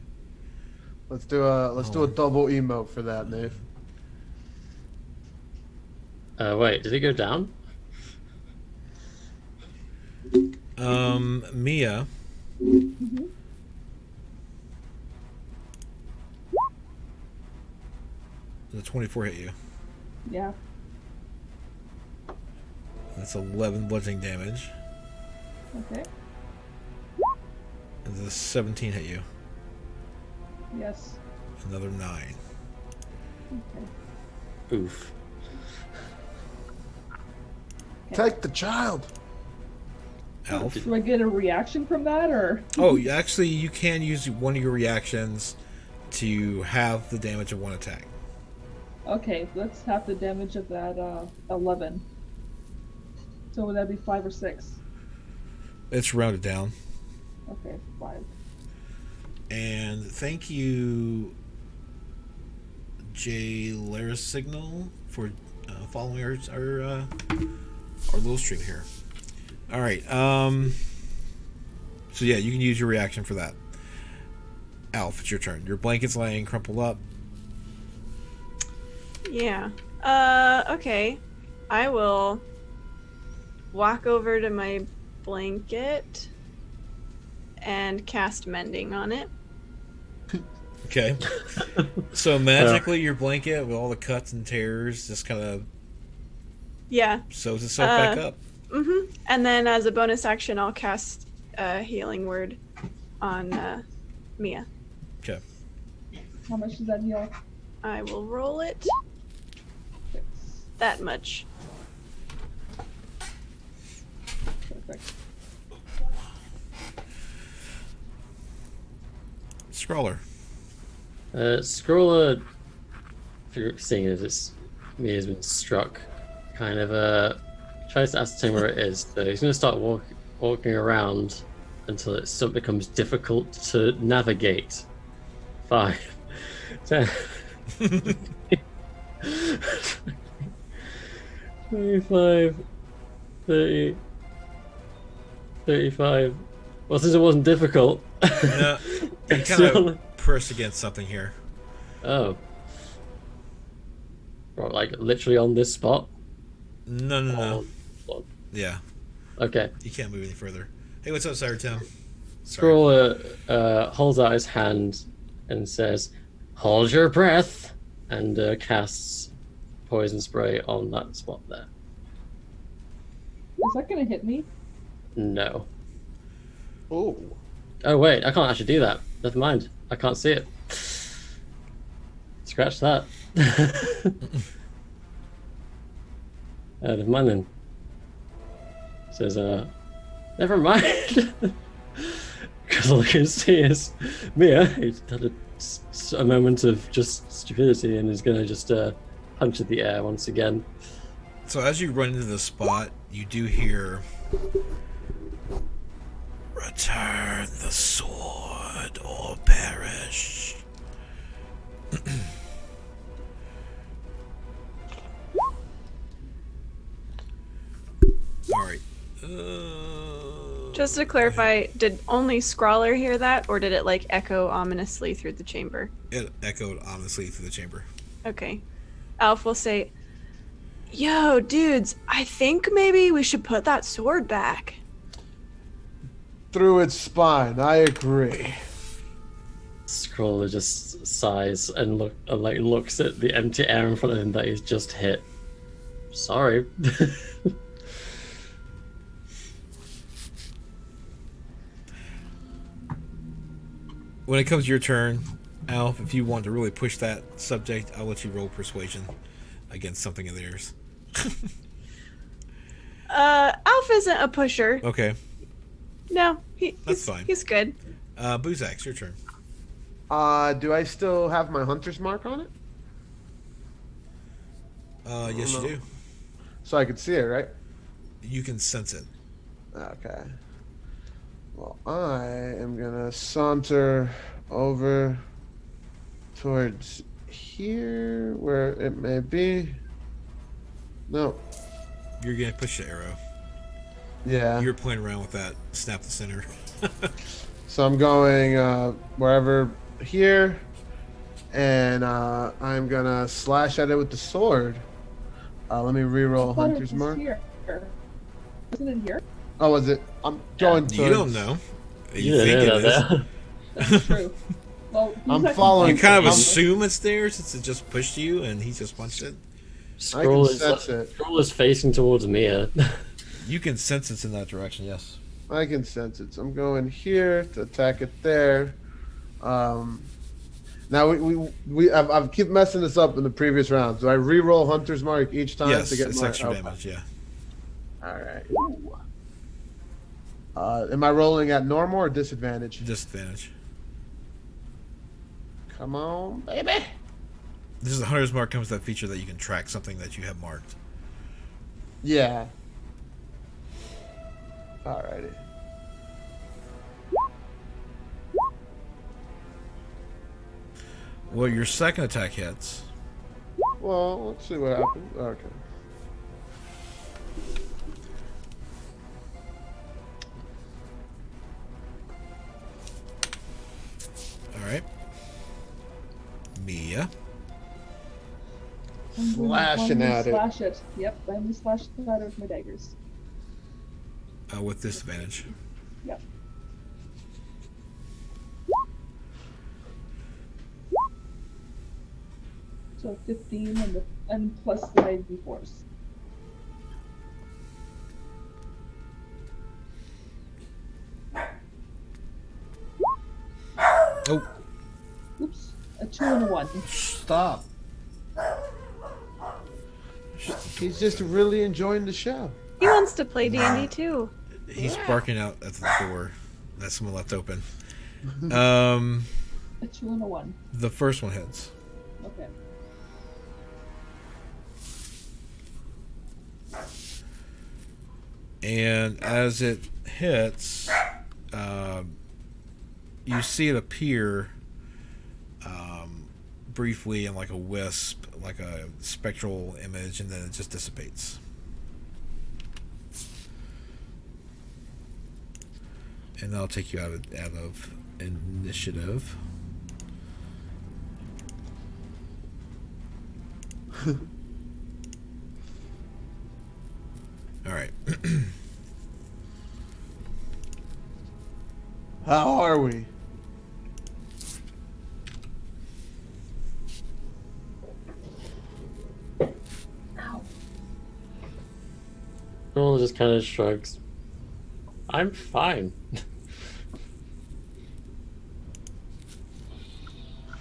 Let's do a double emote for that, Nate. Wait, did it go down? Mia. Mm-hmm. The 24 hit you. Yeah. That's 11 bludgeoning damage. Okay. And the 17 hit you. Yes. Another 9. Okay. Oof. Take the child. Alf. Do I get a reaction from that, or? Oh, actually, you can use one of your reactions to halve the damage of one attack. Okay, let's have the damage of that 11. So would that be 5 or 6? It's rounded down. Okay, 5. And thank you, Jay Laris Signal, for following our little stream here. All right. So yeah, you can use your reaction for that. Alf, it's your turn. Your blanket's laying crumpled up. Yeah. Okay. I will walk over to my blanket and cast mending on it. Okay. So magically, your blanket with all the cuts and tears just kind of Yeah. sews itself back up. Mm-hmm. And then as a bonus action, I'll cast a healing word on Mia. Okay. How much does that heal? I will roll it 6. that much. Perfect. Scrawler. Scroller, seeing as Mia has been struck, kind of tries to ascertain where it is. So he's going to start walking around until it becomes difficult to navigate. 5, 10, 25, 30, 35. Well, since it wasn't difficult. Yeah, you kind of press against something here. Oh. Right, like literally on this spot? No. Oh, Yeah, okay. you can't move any further. Hey, what's up, Sire Tim? Scroller holds out his hand and says, "Hold your breath," and casts poison spray on that spot there. Is that gonna hit me? No. Oh. Oh wait, I can't actually do that. Never mind. I can't see it. Scratch that. Never mind then. Says, never mind. Because all I can see is Mia. He's had a moment of just stupidity and is going to just punch at the air once again. So as you run into the spot, you do hear, "Return the sword or perish." All right. Just to clarify, did only Scrawler hear that, or did it like echo ominously through the chamber? It echoed ominously through the chamber. Okay. Alf will say, "Yo, dudes, I think maybe we should put that sword back." Through its spine. I agree. Scroller just sighs and looks at the empty air in front of him that he's just hit. Sorry. When it comes to your turn, Alf, if you want to really push that subject, I'll let you roll persuasion against something of theirs. Alf isn't a pusher. Okay. No, That's fine. He's good. Boozax, your turn. Do I still have my hunter's mark on it? Yes, you do. So I could see it, right? You can sense it. Okay. Well, I am gonna saunter over towards here, where it may be. No. You're gonna push the arrow. Yeah. You're playing around with that. Snap the center. So I'm going wherever here, and I'm gonna slash at it with the sword. Let me reroll I thought it hunter's was mark. Here. Isn't it here? Oh, was it? I'm going You towards. don't know. You Yeah, think it there. is. That's true. Well, I'm who's following- You kind of I'm- assume it's there since it just pushed you and he just punched it. I can sense it. Scroller's facing towards Mia. You can sense it's in that direction, yes. I can sense it. So I'm going here to attack it there. Now I've keep messing this up in the previous round. Do I re-roll Hunter's Mark each time Yes, to get it's my extra okay. damage, yeah. All right. Am I rolling at normal or disadvantage? Disadvantage. Come on, baby. This is the Hunter's Mark comes with that feature that you can track something that you have marked. Yeah. Alrighty. Well, your second attack hits. Well, let's see what happens. Okay. All right. Mia. I'm going to Slashing blindly at it. Slash it. Yep, blindly slash the ladder with my daggers. With disadvantage. Yep. So 15 and plus the 9d4s. Oh, Oops. A 2 and a 1. Stop. He's just really enjoying the show. He wants to play D&D too. he's barking out at the door that someone left open. A 2 and a 1. The first one hits. Okay. And as it hits, you see it appear briefly in like a wisp, like a spectral image, and then it just dissipates. And that'll take you out of initiative. All right. How are we? Scroll just kind of shrugs. I'm fine.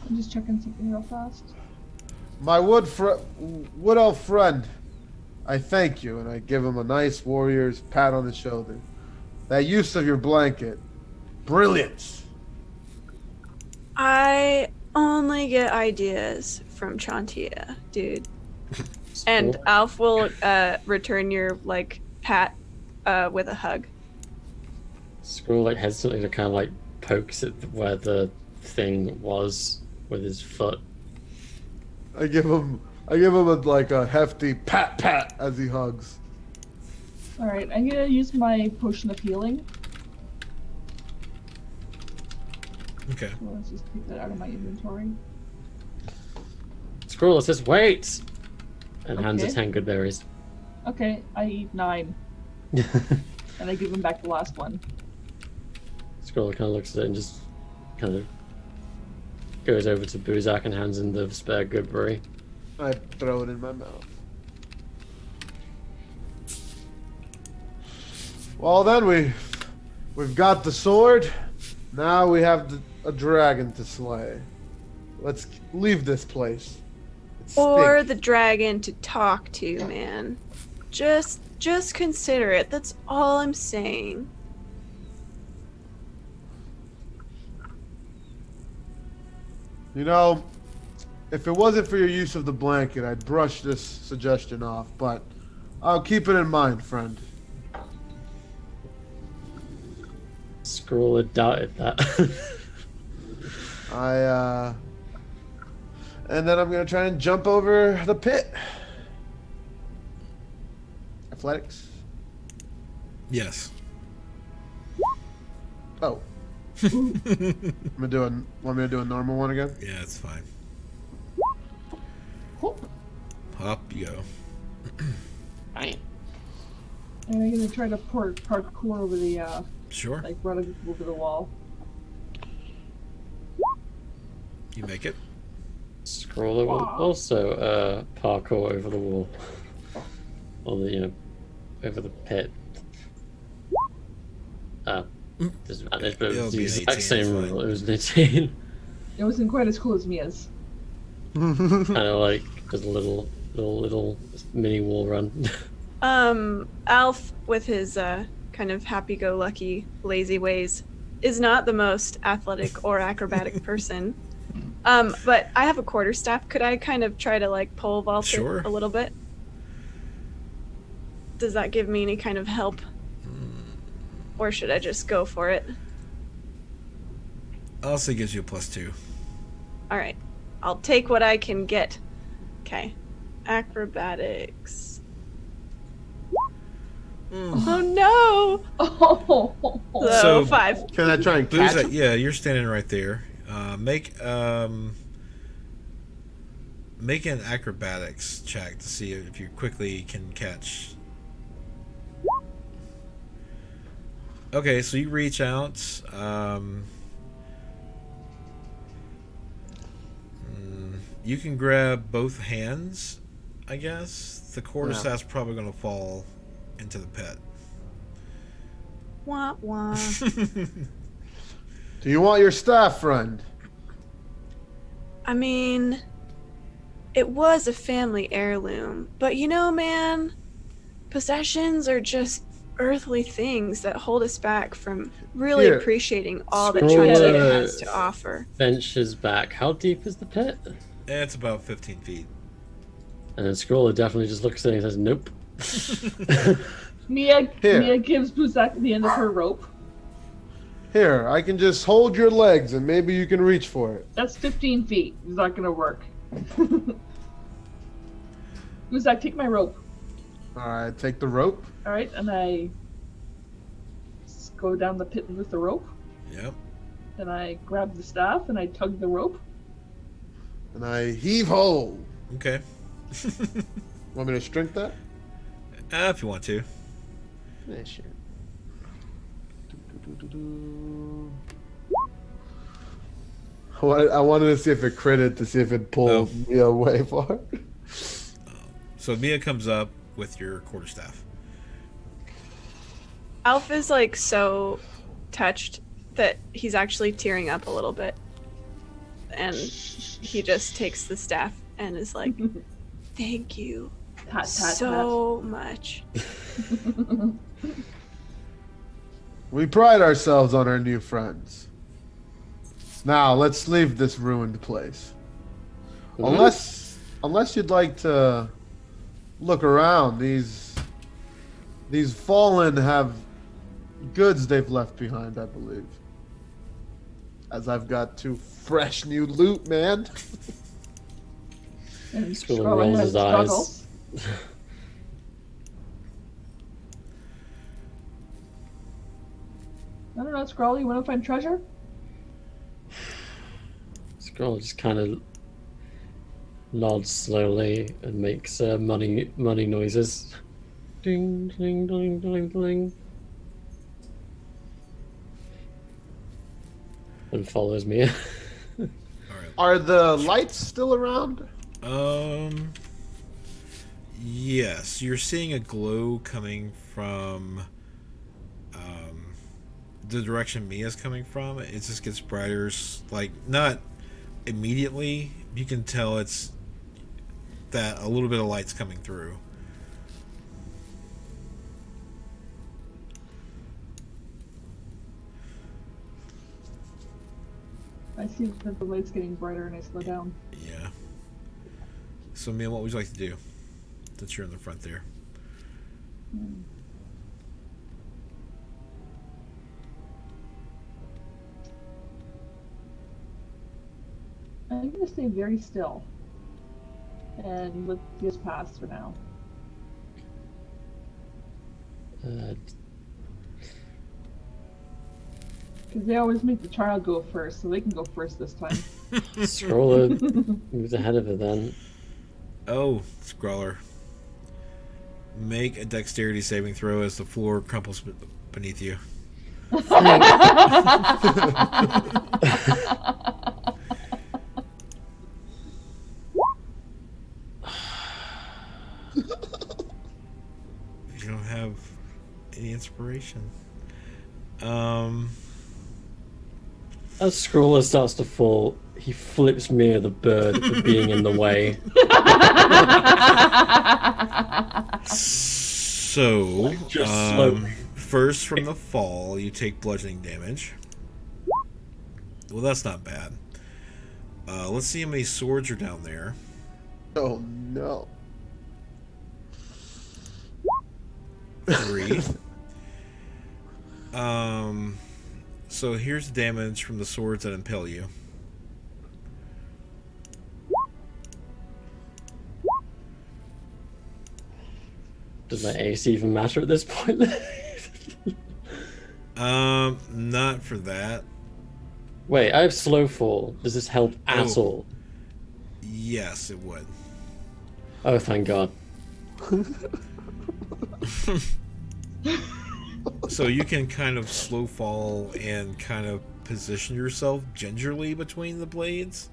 I'm just checking something real fast. My wood elf friend, I thank you, and I give him a nice warrior's pat on the shoulder. That use of your blanket, brilliant. I only get ideas from Chantia, dude. And Alf will return your like pat with a hug. Scroll like hesitantly to kind of like pokes at where the thing was with his foot. I give him a hefty pat as he hugs. Alright, I'm gonna use my potion of healing. Okay. So let's just take that out of my inventory. Scroll says, "Wait!" and hands her Okay. 10 good berries. Okay, I eat 9. And I give him back the last one. Scroll kind of looks at it and just kind of goes over to Buzak and hands him the spare good berry. I throw it in my mouth. Well then, we've got the sword. Now we have a dragon to slay. Let's leave this place. It's Or stinky. the dragon to talk to, man. Just consider it. That's all I'm saying. You know, if it wasn't for your use of the blanket, I'd brush this suggestion off, but I'll keep it in mind, friend. Scroll had doubted that. And then I'm gonna try and jump over the pit. Athletics. Yes. Oh. Want me to do a normal one again? Yeah, it's fine. Whoop. Up you go. Fine. And I'm gonna try to parkour over the, Sure. like run over the wall. You make it. Scroller will also parkour over the wall. Or the, over the pit. Disadvantage, but it It'll was be the an exact 18, same it's rule. fine. It was an 18. It wasn't quite as cool as Mia's. Kind of like just a little mini wall run. Alf, with his kind of happy-go-lucky, lazy ways, is not the most athletic or acrobatic person. But I have a quarterstaff. Could I kind of try to like pole vault Sure. it a little bit? Does that give me any kind of help? Or should I just go for it? I'll say gives you a +2. All right. I'll take what I can get. Okay. Acrobatics. Oh no! Oh. So, So- 5. Can I try and catch Booze, him? yeah, you're standing right there. Make an acrobatics check to see if you quickly can catch. Okay, so you reach out. You can grab both hands, I guess. The quarterstaff's probably going to fall into the pit. Wah wah. Do you want your staff, friend? I mean, it was a family heirloom, but you know, man, possessions are just earthly things that hold us back from really Here. appreciating all that Scroll Trinity the- has to offer. Benches back. How deep is the pit? It's about 15 feet. And then Scroller definitely just looks at it and says, "Nope." Mia Here. gives Buzak the end of her rope. Here, I can just hold your legs and maybe you can reach for it. That's 15 feet. It's not gonna work. Buzak, take my rope. Alright, take the rope. Alright, and I go down the pit with the rope. Yep. And I grab the staff and I tug the rope. And I heave ho. Okay. Want me to strength that? If you want to. Yeah, sure. I wanted to see if it critted to see if it pulled me away far. So Mia comes up with your quarterstaff. Alf is like so touched that he's actually tearing up a little bit. And he just takes the staff and is like, thank you Tat, tat, so much. We pride ourselves on our new friends. Now let's leave this ruined place. Unless you'd like to look around, these fallen have goods they've left behind, I believe. As I've got 2 fresh new loot, man. And Scroller Scroller rolls has his eyes. struggles. I don't know, Scroll, you want to find treasure? Scroller just kind of nods slowly and makes money noises. Ding, ding, ding, ding, ding. And follows me. All right. Are the lights still around? Yes, you're seeing a glow coming from the direction Mia's coming from. It just gets brighter, like not immediately. You can tell it's that a little bit of light's coming through. I see that the light's getting brighter and I slow down. Yeah. So Mia, what would you like to do? Since you're in the front there. I'm going to stay very still and let this pass for now. Because they always make the child go first, so they can go first this time. Scroller moves ahead of it then. Oh, Scrawler. Make a dexterity saving throw as the floor crumples beneath you. You don't have any inspiration. As Scroller starts to fall, he flips Mia the bird for being in the way. So, Just slowly. first from the fall, you take bludgeoning damage. Well, that's not bad. Let's see how many swords are down there. Oh no. 3. So here's the damage from the swords that impale you. Does my AC even matter at this point? Not for that. Wait, I have slow fall. Does this help at Oh. all? Yes, it would. Oh, thank God. So you can kind of slow fall and kind of position yourself gingerly between the blades.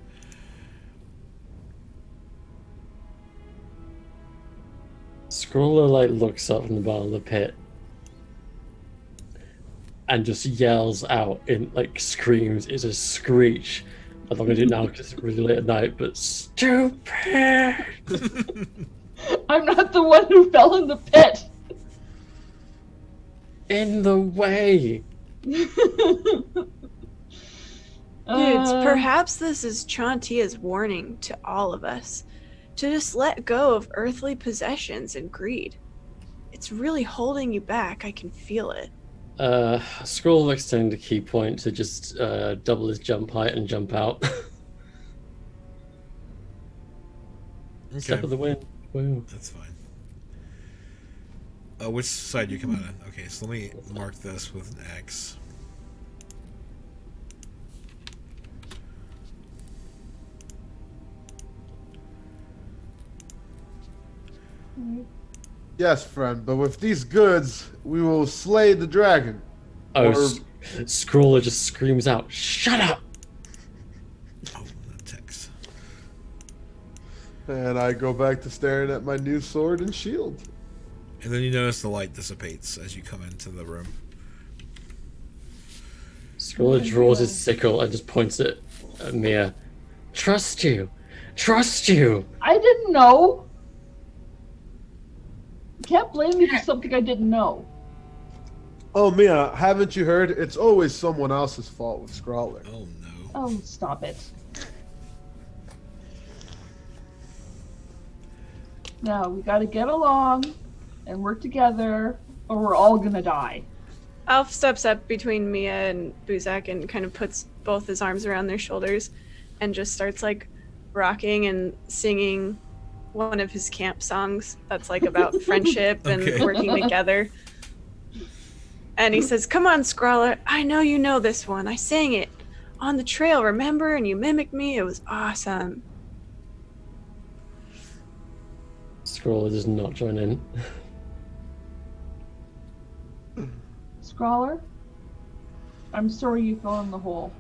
Scroller like looks up from the bottom of the pit and just yells out in like screams. It's a screech. I'm not gonna do it now because it's really late at night. But stupid! I'm not the one who fell in the pit. In the way. Dudes, Uh, perhaps this is Chantia's warning to all of us to just let go of earthly possessions and greed. It's really holding you back. I can feel it. Scroll extend a key point to just double his jump height and jump out. Step of the wind. Woo. That's fine. Which side do you come out of? Okay, so let me mark this with an X. Yes, friend, but with these goods, we will slay the dragon. Oh, Or- Scroller just screams out, "Shut up!" Oh, that text. And I go back to staring at my new sword and shield. And then you notice the light dissipates as you come into the room. Scroller draws his sickle and just points it at Mia. Trust you! Trust you! I didn't know. You can't blame me for something I didn't know. Oh, Mia, haven't you heard? It's always someone else's fault with Scrawler. Oh no. Oh, stop it. Now, we gotta get along and work together, or we're all gonna die. Alf steps up between Mia and Buzak and kind of puts both his arms around their shoulders and just starts like rocking and singing one of his camp songs that's like about friendship and Okay. working together. And he says, "Come on, Scrawler. I know you know this one. I sang it on the trail, remember? And you mimicked me. It was awesome." Scroller does not join in. Scrawler, I'm sorry you fell in the hole.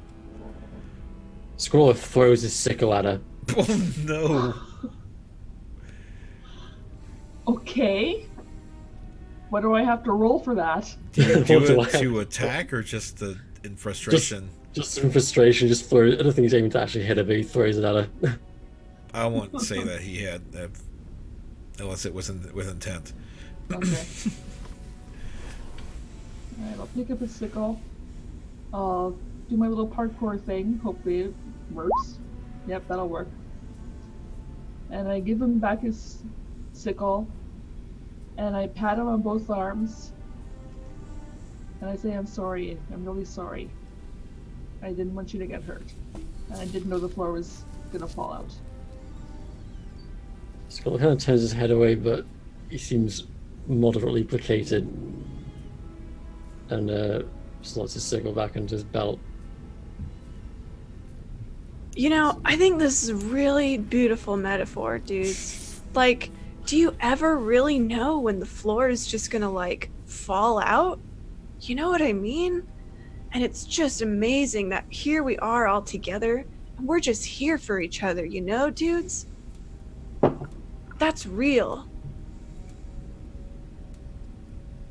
Scroller throws his sickle at her. Oh no. Okay. What do I have to roll for that? Do you What do do it I- to attack or just in frustration? Just in frustration, just throws. I don't think he's aiming to actually hit her, but he throws it at her. I won't say that he had that unless it was with intent. Okay. Alright, I'll pick up a sickle. I'll do my little parkour thing. Hopefully it works. Yep, that'll work. And I give him back his sickle. And I pat him on both arms. And I say, I'm sorry. I'm really sorry. I didn't want you to get hurt. And I didn't know the floor was gonna fall out. Scroller kind of turns his head away, but he seems moderately placated. And slots his sickle back into his belt. You know, I think this is a really beautiful metaphor, dudes. Like, do you ever really know when the floor is just gonna, like, fall out? You know what I mean? And it's just amazing that here we are all together, and we're just here for each other, you know, dudes? That's real.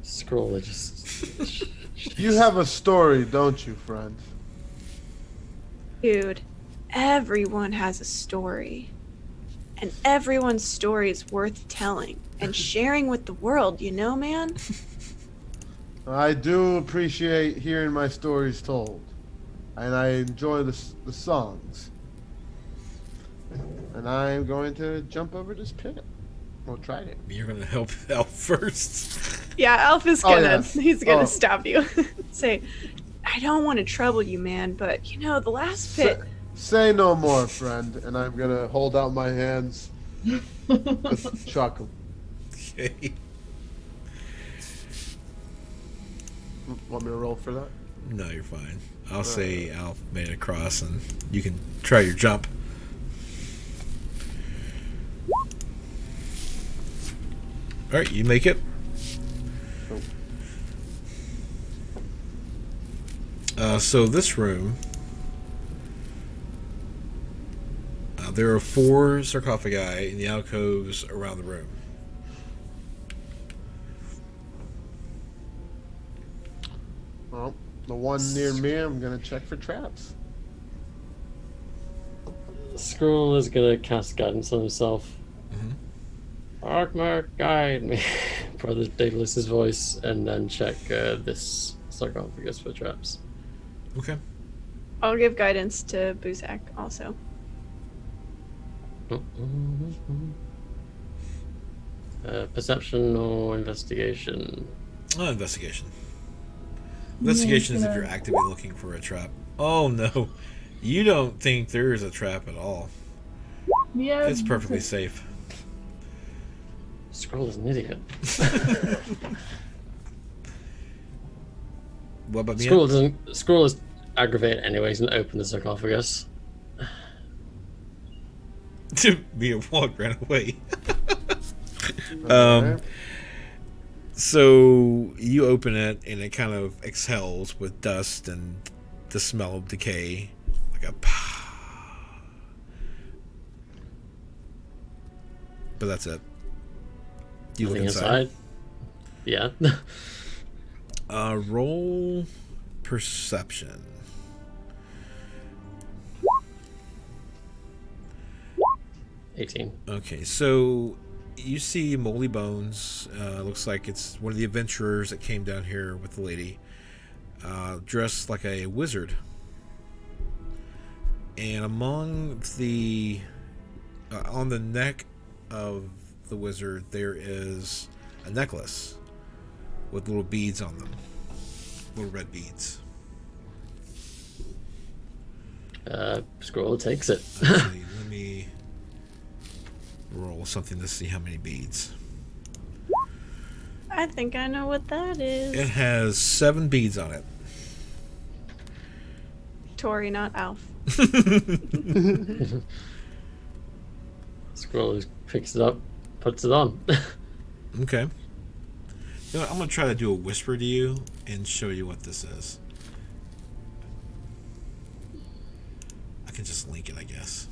Scroller just. You have a story, don't you, friend? Dude, everyone has a story. And everyone's story is worth telling and sharing with the world, you know, man? I do appreciate hearing my stories told, and I enjoy the songs. and I'm going to jump over this pit. We'll try it. You're gonna help out first. Yeah, Alf is Oh, gonna yeah. he's gonna Oh. stop you. Say, I don't want to trouble you, man, but you know the last pit. Say no more, friend. And I'm gonna hold out my hands with chuckle. Okay. Want me to roll for that? No, you're fine. I'll say Alf made it across, and you can try your jump. All right, you make it. So this room, there are 4 sarcophagi in the alcoves around the room. Well, the one near me, I'm gonna check for traps. Skrull is gonna cast guidance on himself. Arkmark, guide me. Brother Daedalus' voice, and then check this sarcophagus for traps. Okay. I'll give guidance to Buzak also. Perception or investigation? Investigation. Investigation is if you're actively looking for a trap. Oh no, you don't think there is a trap at all. Yeah, It's perfectly safe. Skrull is an idiot. What about me? Skrull is aggravated anyways and open the sarcophagus. Mia walked ran away. Alright. So you open it and it kind of exhales with dust and the smell of decay, like a. But that's it. You look Nothing inside. Yeah. Roll perception. 18. Okay, so you see moldy bones. Looks like it's one of the adventurers that came down here with the lady, dressed like a wizard. And among the on the neck of the wizard, there is a necklace with little beads on them, little red beads. Skrull takes it. Let's see, let me roll something to see how many beads. I think I know what that is. It has 7 beads on it. Tori, not Alf. Skrull picks it up, puts it on. Okay. You know what, I'm going to try to do a whisper to you and show you what this is. I can just link it, I guess.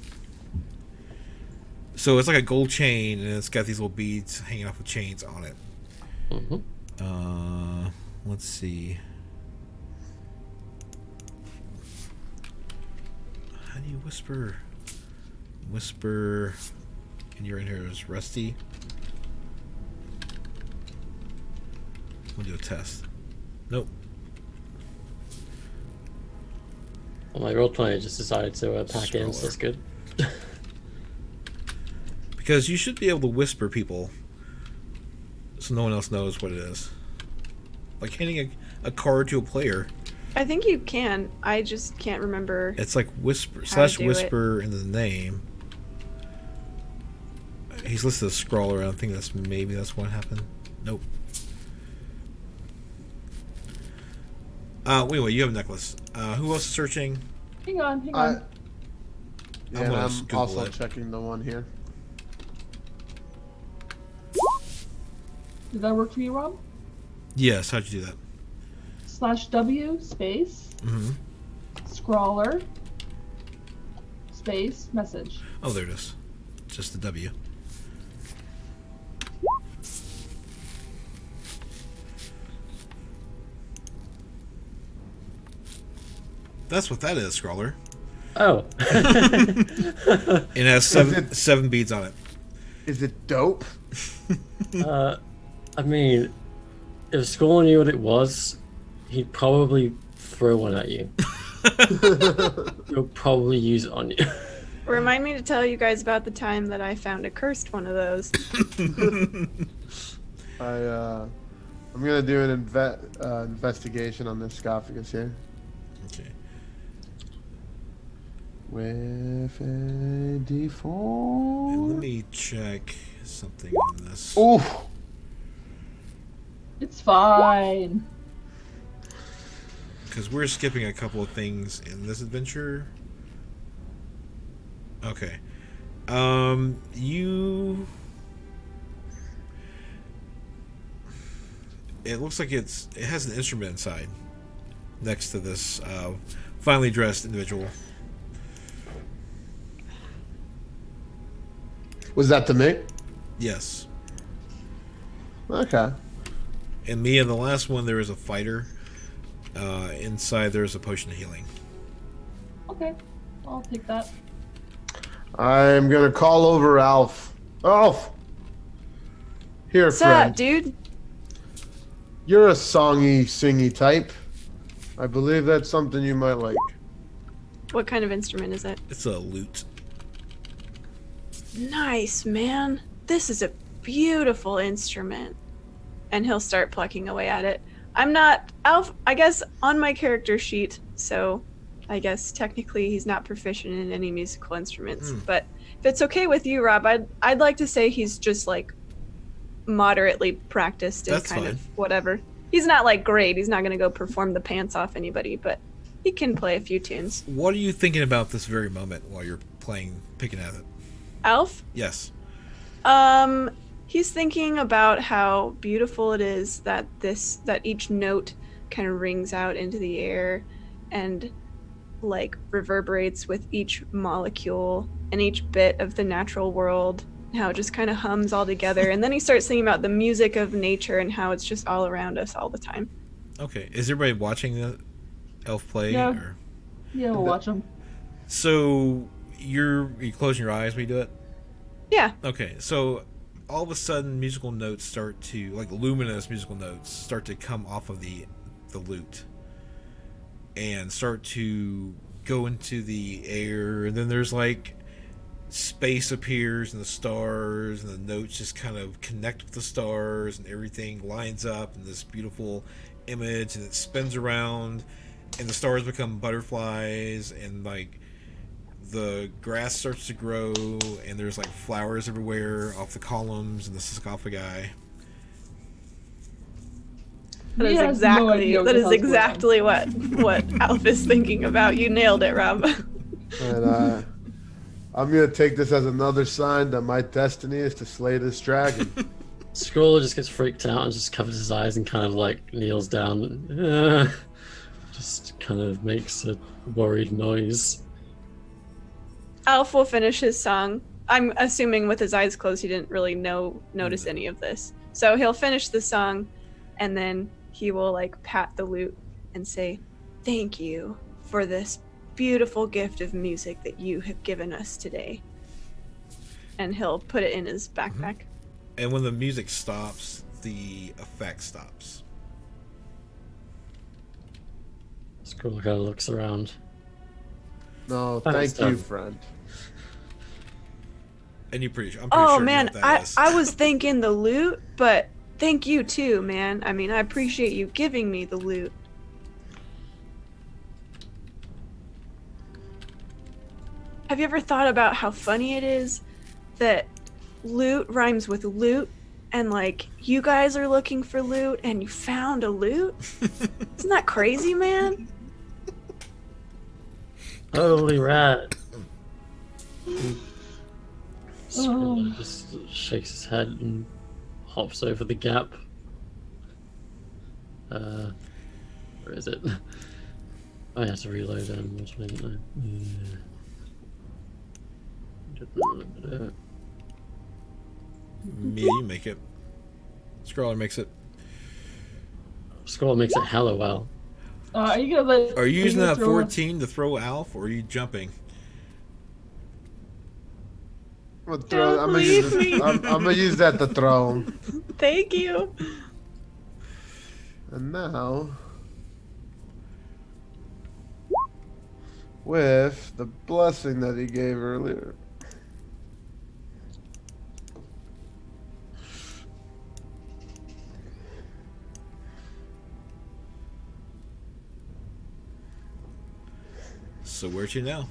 So it's like a gold chain, and it's got these little beads hanging off of chains on it. Let's see. How do you whisper? Whisper. And you're in here is Rusty. We'll do a test. Nope. Well, my role player just decided to pack in, so that's good. Because you should be able to whisper people so no one else knows what it is. Like handing a card to a player. I think you can. I just can't remember. It's like whisper How to / do whisper in the name. He's listed as Scrawler. I think that's what happened. Nope. Wait, you have a necklace. Who else is searching? Hang on. Yeah, I'm and gonna I'm Google also it. checking the one here. Did that work for you, Rob? Yes, how'd you do that? /W space Mm-hmm. scrawler space message. Oh, there it is. Just the W. That's what that is, Scrawler. Oh. It has seven beads on it. Is it dope? I mean, if Skrull knew what it was, he'd probably throw one at you. He'll probably use it on you. Remind me to tell you guys about the time that I found a cursed one of those. I'm gonna do an investigation on this sarcophagus here Okay. with a And let D4. me check something on this. Ooh, It's fine. Because we're skipping a couple of things in this adventure. Okay. You. It looks like it has an instrument inside, next to this finely dressed individual. was that to me? Yes. Okay. And me and the last one, there is a fighter. Inside, there's a potion of healing. Okay, I'll take that. I'm gonna call over Alf. Alf, here, What's friend. up, dude? You're a songy, singy type. I believe that's something you might like. What kind of instrument is it? It's a lute. Nice, man. This is a beautiful instrument. And he'll start plucking away at it. I'm not Alf, I guess, on my character sheet, so I guess technically he's not proficient in any musical instruments. But if it's okay with you, Rob, I'd like to say he's just like moderately practiced and That's kind fine. of whatever. He's not like great. He's not going to go perform the pants off anybody, but he can play a few tunes. What are you thinking about this very moment while you're picking at it? Alf? Yes. He's thinking about how beautiful it is that each note kind of rings out into the air and like reverberates with each molecule and each bit of the natural world, how it just kind of hums all together. And then he starts thinking about the music of nature and how it's just all around us all the time. Okay. Is everybody watching the elf play? Yeah. Or? Yeah, we'll watch them. So you closing your eyes when you do it? Yeah. Okay. So all of a sudden, musical notes start to, like luminous musical notes, start to come off of the lute and start to go into the air, and then there's like space appears and the stars, and the notes just kind of connect with the stars, and everything lines up in this beautiful image, and it spins around, and the stars become butterflies, and like the grass starts to grow, and there's like flowers everywhere off the columns and the sarcophagi. That He is has no idea what the hell's going on. exactly what Alf is thinking about. You nailed it, Rob. And I'm gonna take this as another sign that my destiny is to slay this dragon. Scroller just gets freaked out and just covers his eyes and kind of like kneels down. Just kind of makes a worried noise. Alf will finish his song. I'm assuming with his eyes closed, he didn't really notice any of this. So he'll finish the song, and then he will like pat the lute and say, "Thank you for this beautiful gift of music that you have given us today." And he'll put it in his backpack. And when the music stops, the effect stops. Scroller kind of looks around. No, Thanks, thank you, Tom. friend. And I'm pretty sure Oh you man, know what that is. I was thinking the lute, but thank you too, man. I mean, I appreciate you giving me the lute. Have you ever thought about how funny it is that loot rhymes with loot, and like you guys are looking for loot and you found a loot? Isn't that crazy, man? Holy rat! Scroller just shakes his head and hops over the gap. Where is it? I have to reload didn't I? Mia, you make it. Scroller makes it. Scroller makes it hella well. Are you gonna let? Are you using gonna that throw 14 to throw Alf, or are you jumping? I'm Don't leave me. gonna use that to throw him. Thank you. And now with the blessing that he gave earlier. So where to now?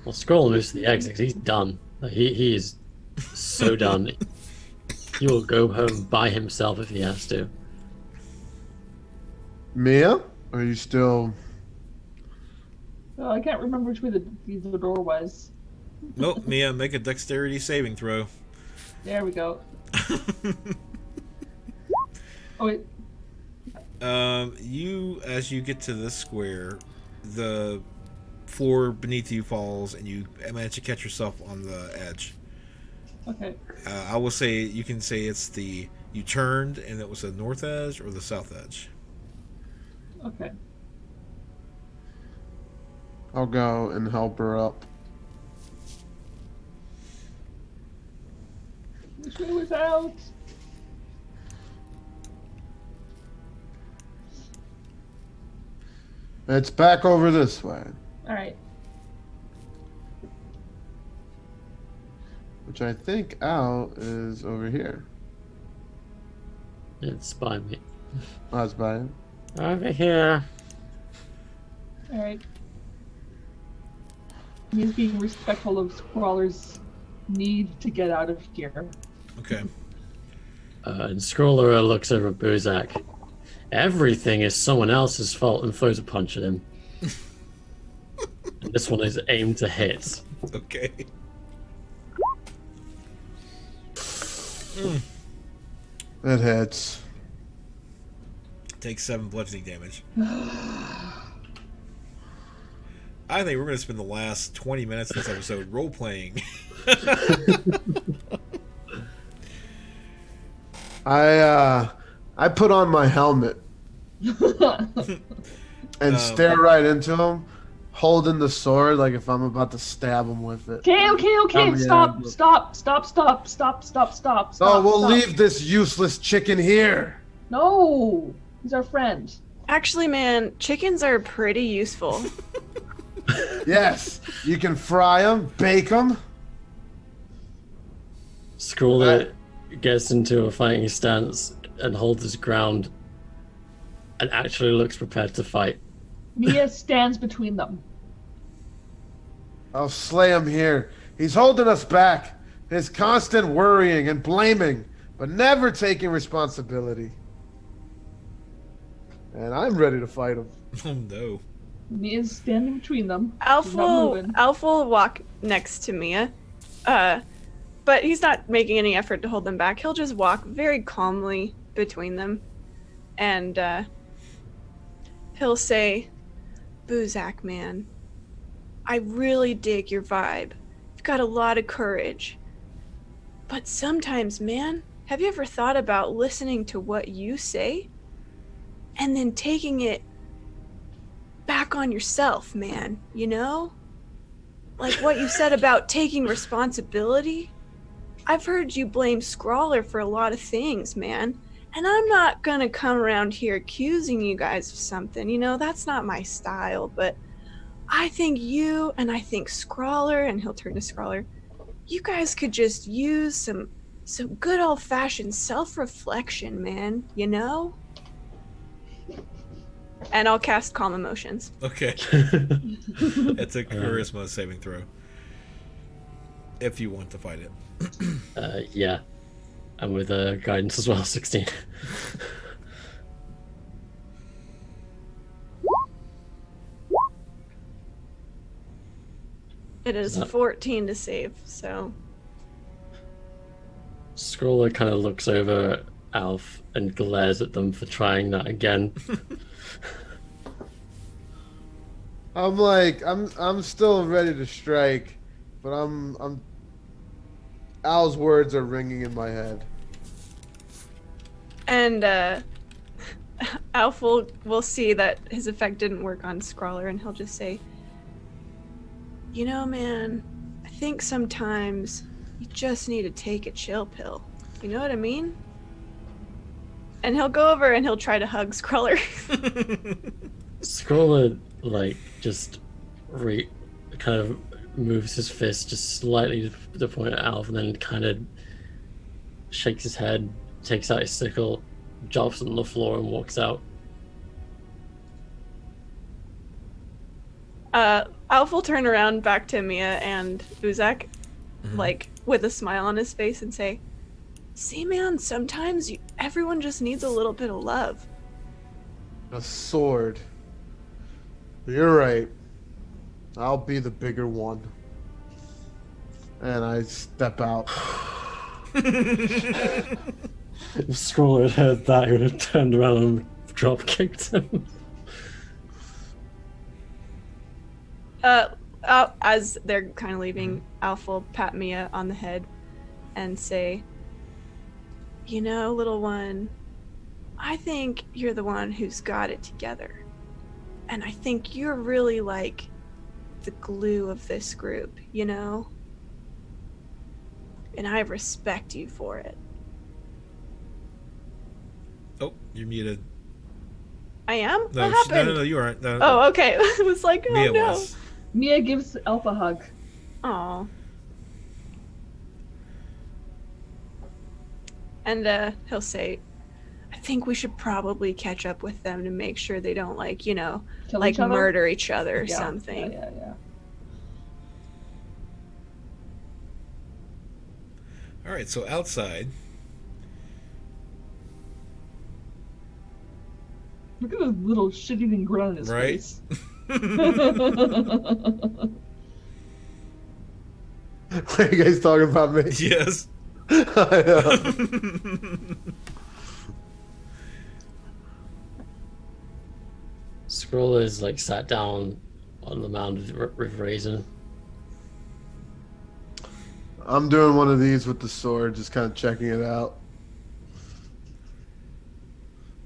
Well, Scroll moves to the exit. He's done. He is so done. He will go home by himself if he has to. Mia, are you still? Oh, I can't remember which way the door was. Nope, Mia, make a dexterity saving throw. There we go. Oh wait. You, as you get to this square, the floor beneath you falls, and you manage to catch yourself on the edge. Okay. I will say you can say it's you turned, and it was the north edge or the south edge. Okay. I'll go and help her up. Which way was out? It's back over this way, All right. which I think Al is over here. It's by me. Oh, it's by him. Over here. All right. He's being respectful of Scrawler's need to get out of here. Okay. And Scroller looks over at Bozak. Everything is someone else's fault and throws a punch at him. And this one is aimed to hit. Okay. It hits. Take 7 bludgeoning damage. I think we're going to spend the last 20 minutes of this episode role-playing. I put on my helmet and stare right into him, holding the sword like if I'm about to stab him with it. Okay. Stop. No, we'll leave this useless chicken here. No, he's our friend. Actually, man, chickens are pretty useful. Yes, you can fry them, bake them. Scroller gets into a fighting stance and holds his ground and actually looks prepared to fight. Mia stands between them. I'll slay him here. He's holding us back. His constant worrying and blaming, but never taking responsibility. And I'm ready to fight him. Oh no. Mia's standing between them. Alf She's not moving. will walk next to Mia, but he's not making any effort to hold them back. He'll just walk very calmly between them, and he'll say, "Bozak, man, I really dig your vibe. You've got a lot of courage. But sometimes, man, have you ever thought about listening to what you say and then taking it back on yourself, man, you know? Like what you said about taking responsibility. I've heard you blame Scrawler for a lot of things, man. And I'm not gonna come around here accusing you guys of something, you know, that's not my style, but I think you and I think Scrawler," and he'll turn to Scrawler, "you guys could just use some good old-fashioned self-reflection, man, you know?" And I'll cast Calm Emotions. Okay. It's a charisma saving throw. If you want to fight it. Yeah. And with guidance as well, 16. It is 14 to save, so... Scroller kind of looks over at Alf and glares at them for trying that again. I'm still ready to strike, but I'm Al's words are ringing in my head. And Alf will see that his effect didn't work on Scrawler, and he'll just say, "You know, man, I think sometimes you just need to take a chill pill. You know what I mean?" And he'll go over and he'll try to hug Scrawler. Scroller like just kind of moves his fist just slightly to point at Alf, and then kind of shakes his head, takes out his sickle, drops it on the floor, and walks out. Alf will turn around back to Mia and Uzak, like with a smile on his face, and say, "See, man, sometimes everyone just needs a little bit of love." A sword. You're right. I'll be the bigger one. And I step out. If Scroll had heard that, he would have turned around and drop kicked him. As they're kind of leaving, Alf will pat Mia on the head and say, "You know, little one, I think you're the one who's got it together. And I think you're really like the glue of this group, you know? And I respect you for it." Oh, you're muted. I am? No, What happened? no, you aren't. No, Oh, okay. I was like, oh Mia no. was. Mia gives Elf a hug. Aw. And he'll say, "I think we should probably catch up with them to make sure they don't, like, you know, Kill like each other? murder each other or Yeah, something." Yeah. All right, so outside. Look at the little shit-eating grin on his Right? face. What are you guys talking about me? Yes. I know. Scroll is like sat down on the mound with Raisin. I'm doing one of these with the sword, just kind of checking it out.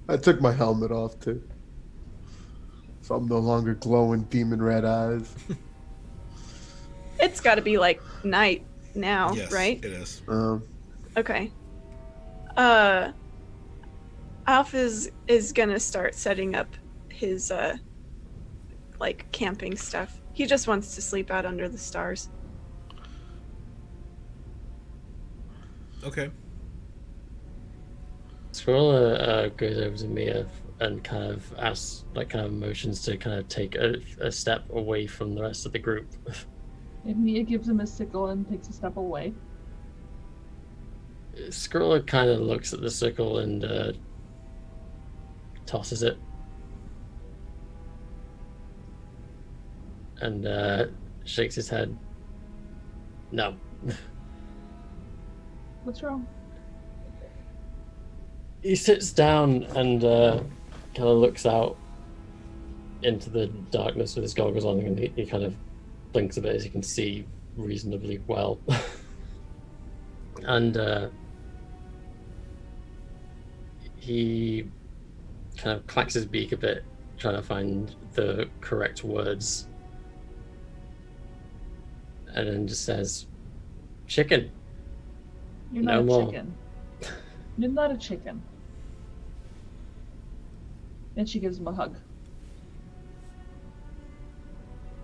I took my helmet off too. So I'm no longer glowing demon red eyes. It's got to be like night now, Yes, right? it is. Okay. Alf is gonna start setting up his like camping stuff. He just wants to sleep out under the stars. Okay. Scroll goes over to Mia and kind of asks, like, kind of motions to kind of take a step away from the rest of the group. And Mia gives him a sickle and takes a step away. Scroll kind of looks at the sickle and tosses it. And shakes his head. No. What's wrong? He sits down and kind of looks out into the darkness with his goggles on, and he kind of blinks a bit as he can see reasonably well. And he kind of clacks his beak a bit, trying to find the correct words, and then just says, "Chicken." You're No not a more. chicken. You're not a chicken. And she gives him a hug.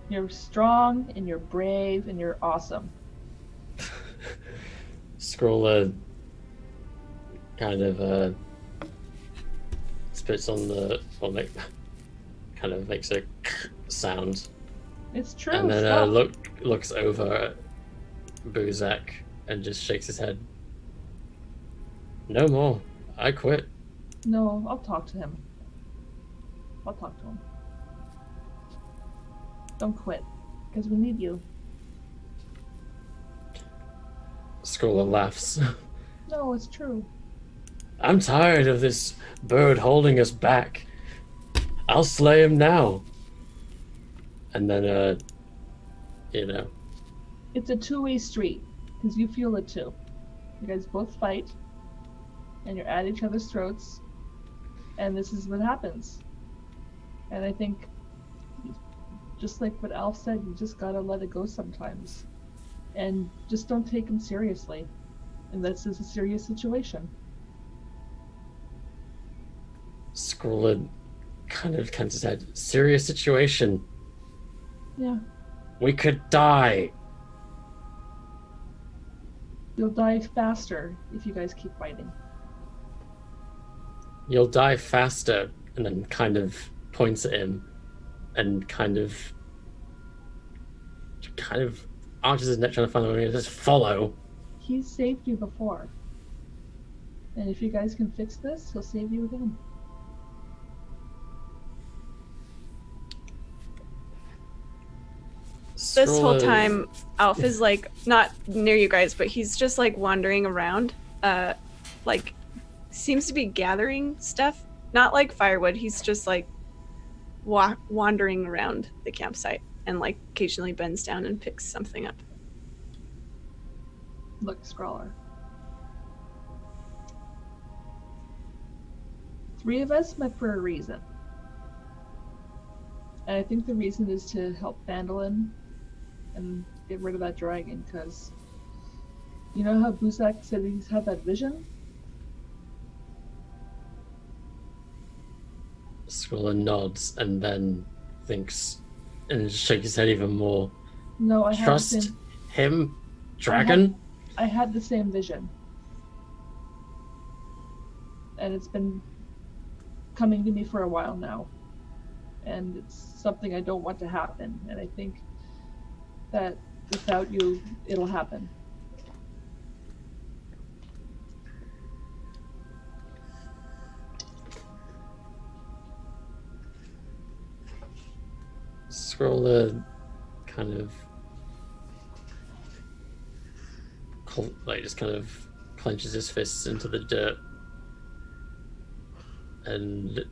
You're strong, and you're brave, and you're awesome. Scroller kind of spits on the, or like, kind of makes a sound, It's true. and then stop. looks over at Buzak and just shakes his head. No more. I quit. No, I'll talk to him. I'll talk to him. Don't quit, because we need you. Scroller laughs. No, it's true. I'm tired of this bird holding us back. I'll slay him now. And then, It's a two-way street, because you feel it too. You guys both fight, and you're at each other's throats, and this is what happens. And I think, just like what Alf said, you just gotta let it go sometimes. And just don't take him seriously. And this is a serious situation. Scroller kind of said, serious situation. Yeah. We could die. You'll die faster if you guys keep fighting. You'll die faster, and then kind of points at him and kind of arches his neck trying to find a way to just follow. He's saved you before. And if you guys can fix this, he'll save you again. This whole Scroller- time, Alf is like not near you guys, but he's just like wandering around. Like seems to be gathering stuff. Not like firewood. He's just like wandering around the campsite and like occasionally bends down and picks something up. Look, Scrawler. 3 of us met for a reason. And I think the reason is to help Vandalin and get rid of that dragon, because you know how Buzak said he's had that vision? Scroller nods and then thinks and shakes his head even more. No, I had the Trust same, him, dragon? I had the same vision. And it's been coming to me for a while now. And it's something I don't want to happen. And I think that without you, it'll happen. Scroller kind of just kind of clenches his fists into the dirt and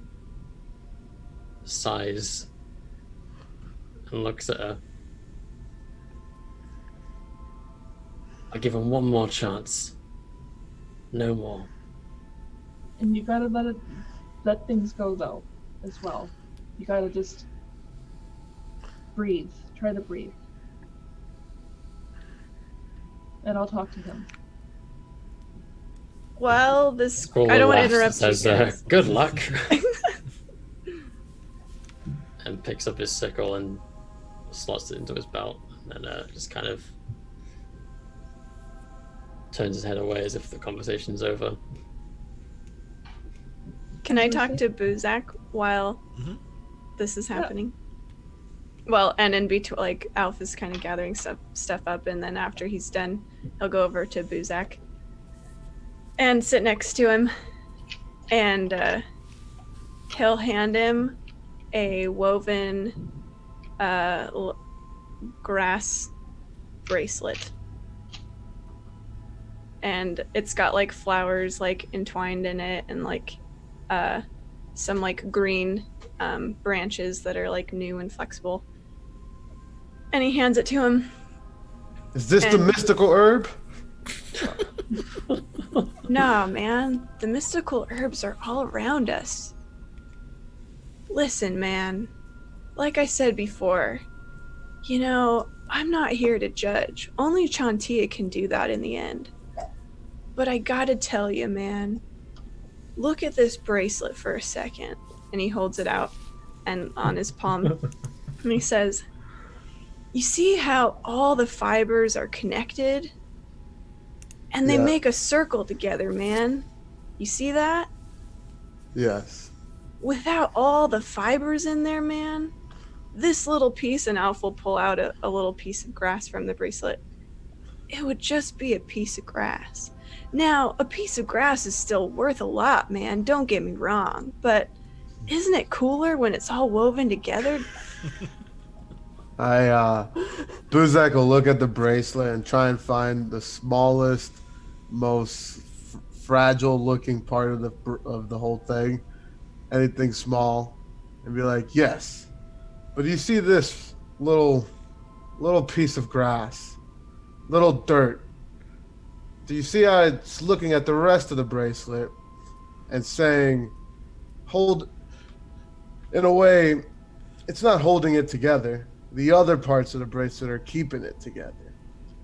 sighs and looks at her. I give him one more chance. No more. And you gotta let things go though, as well. You gotta just breathe. Try to breathe. And I'll talk to him. Well, this Scroller I don't want to laughs and interrupt you says, guys. good luck. And picks up his sickle and slots it into his belt, and then just kind of turns his head away as if the conversation's over. Can I talk to Buzak while Mhm. this is happening? Well, and in between, like Alf is kind of gathering stuff up, and then after he's done, he'll go over to Buzak and sit next to him, and he'll hand him a woven grass bracelet, and it's got like flowers like entwined in it, and like some like green branches that are like new and flexible. And he hands it to him. Is this the And- mystical herb? No, man. The mystical herbs are all around us. Listen, man. Like I said before, you know, I'm not here to judge. Only Chantia can do that in the end. But I gotta tell you, man. Look at this bracelet for a second. And he holds it out and on his palm. And he says, you see how all the fibers are connected? And they Yeah. make a circle together, man. You see that? Yes. Without all the fibers in there, man, this little piece, and Alf will pull out a little piece of grass from the bracelet, it would just be a piece of grass. Now, a piece of grass is still worth a lot, man, don't get me wrong, but isn't it cooler when it's all woven together? Buzak will look at the bracelet and try and find the smallest, most fragile-looking part of the whole thing, anything small, and be like, "Yes, but you see this little piece of grass, little dirt? Do you see how it's looking at the rest of the bracelet and saying, hold? In a way, it's not holding it together." The other parts of the bracelet are keeping it together.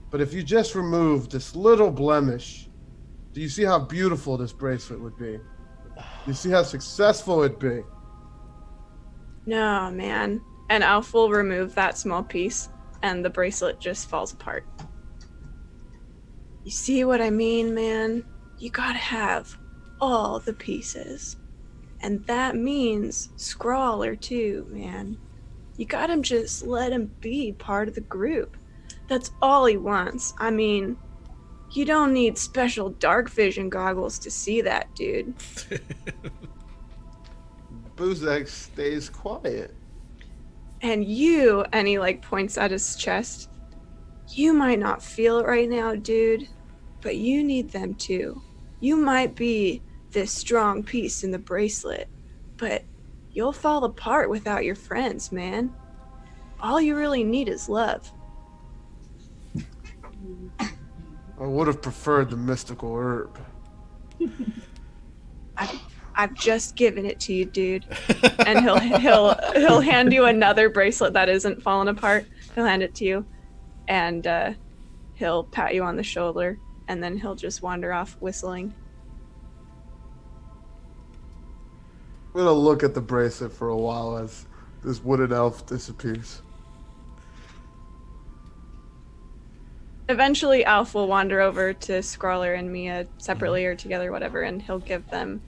But if you just remove this little blemish, do you see how beautiful this bracelet would be? Do you see how successful it'd be? No, man. And Alf will remove that small piece, and the bracelet just falls apart. You see what I mean, man? You gotta have all the pieces. And that means Scrawler, too, man. You gotta just let him be part of the group. That's all he wants. I mean, you don't need special dark vision goggles to see that, dude. Buzak stays quiet. And you, and he like points at his chest, you might not feel it right now, dude, but you need them too. You might be this strong piece in the bracelet, but you'll fall apart without your friends, man. All you really need is love. I would have preferred the mystical herb. I've just given it to you, dude. And he'll hand you another bracelet that isn't falling apart. He'll hand it to you, and he'll pat you on the shoulder, and then he'll just wander off whistling. I'm gonna look at the bracelet for a while as this wooden elf disappears. Eventually, Alf will wander over to Scrawler and Mia separately or together, whatever, and he'll give them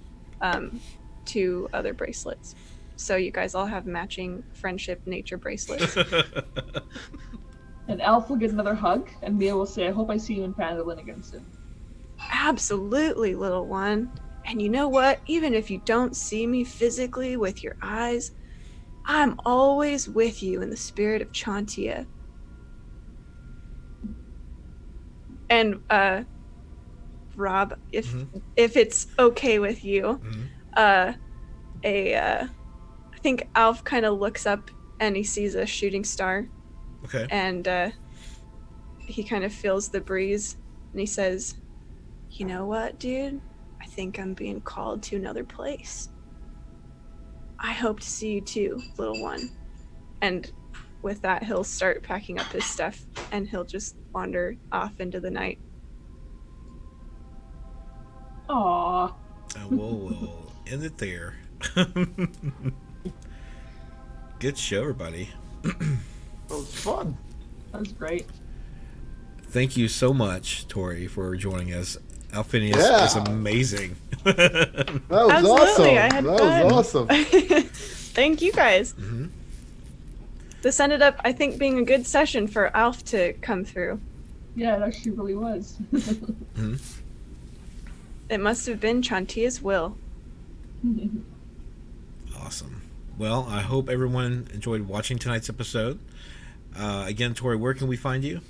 2 other bracelets. So you guys all have matching friendship nature bracelets. And Alf will get another hug, and Mia will say, I hope I see you in Phandalin again soon. Absolutely, little one. And you know what? Even if you don't see me physically with your eyes, I'm always with you in the spirit of Chantia. And Rob, if it's okay with you, I think Alf kind of looks up and he sees a shooting star. Okay. And he kind of feels the breeze and he says, you know what, dude? I think I'm being called to another place. I hope to see you too, little one. And with that, he'll start packing up his stuff and he'll just wander off into the night. Aww. And we'll end it there. Good show, everybody. That was fun. That was great. Thank you so much, Tori, for joining us. Alphinius is amazing. That was Absolutely, awesome. I had That fun. was awesome. Thank you guys. Mm-hmm. This ended up, I think, being a good session for Alf to come through. Yeah, it actually really was. Mm-hmm. It must have been Chantia's will. Awesome. Well, I hope everyone enjoyed watching tonight's episode. Again, Tori, where can we find you?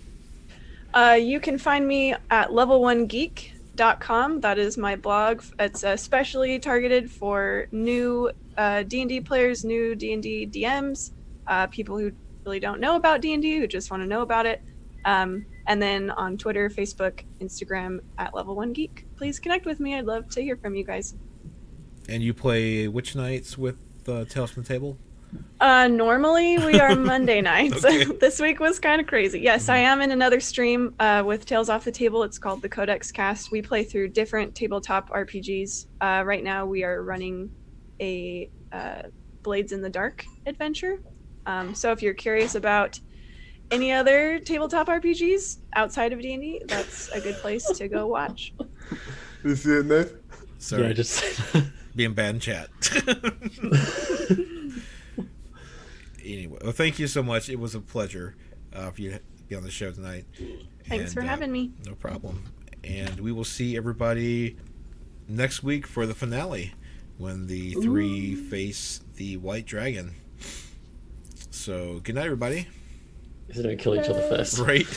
You can find me at level1geek.com. That is my blog. It's especially targeted for new D&D players, new D&D DMs, people who really don't know about D&D, who just want to know about it. And then on Twitter, Facebook, Instagram at level1geek. Please connect with me. I'd love to hear from you guys. And you play which nights with Tales from the Table? Normally we are Monday nights. Okay. This week was kind of crazy. Yes, I am in another stream with Tales Off the Table. It's called the Codex Cast. We play through different tabletop RPGs. Right now we are running a Blades in the Dark adventure. So if you're curious about any other tabletop RPGs outside of D&D, that's a good place to go watch. You see it, Nate? Sorry, Yeah, just being bad in chat. Anyway, well, thank you so much. It was a pleasure for you to be on the show tonight. Thanks for having me. No problem. And we will see everybody next week for the finale when the 3 face the white dragon. So, good night, everybody. they don't kill each other first. Right?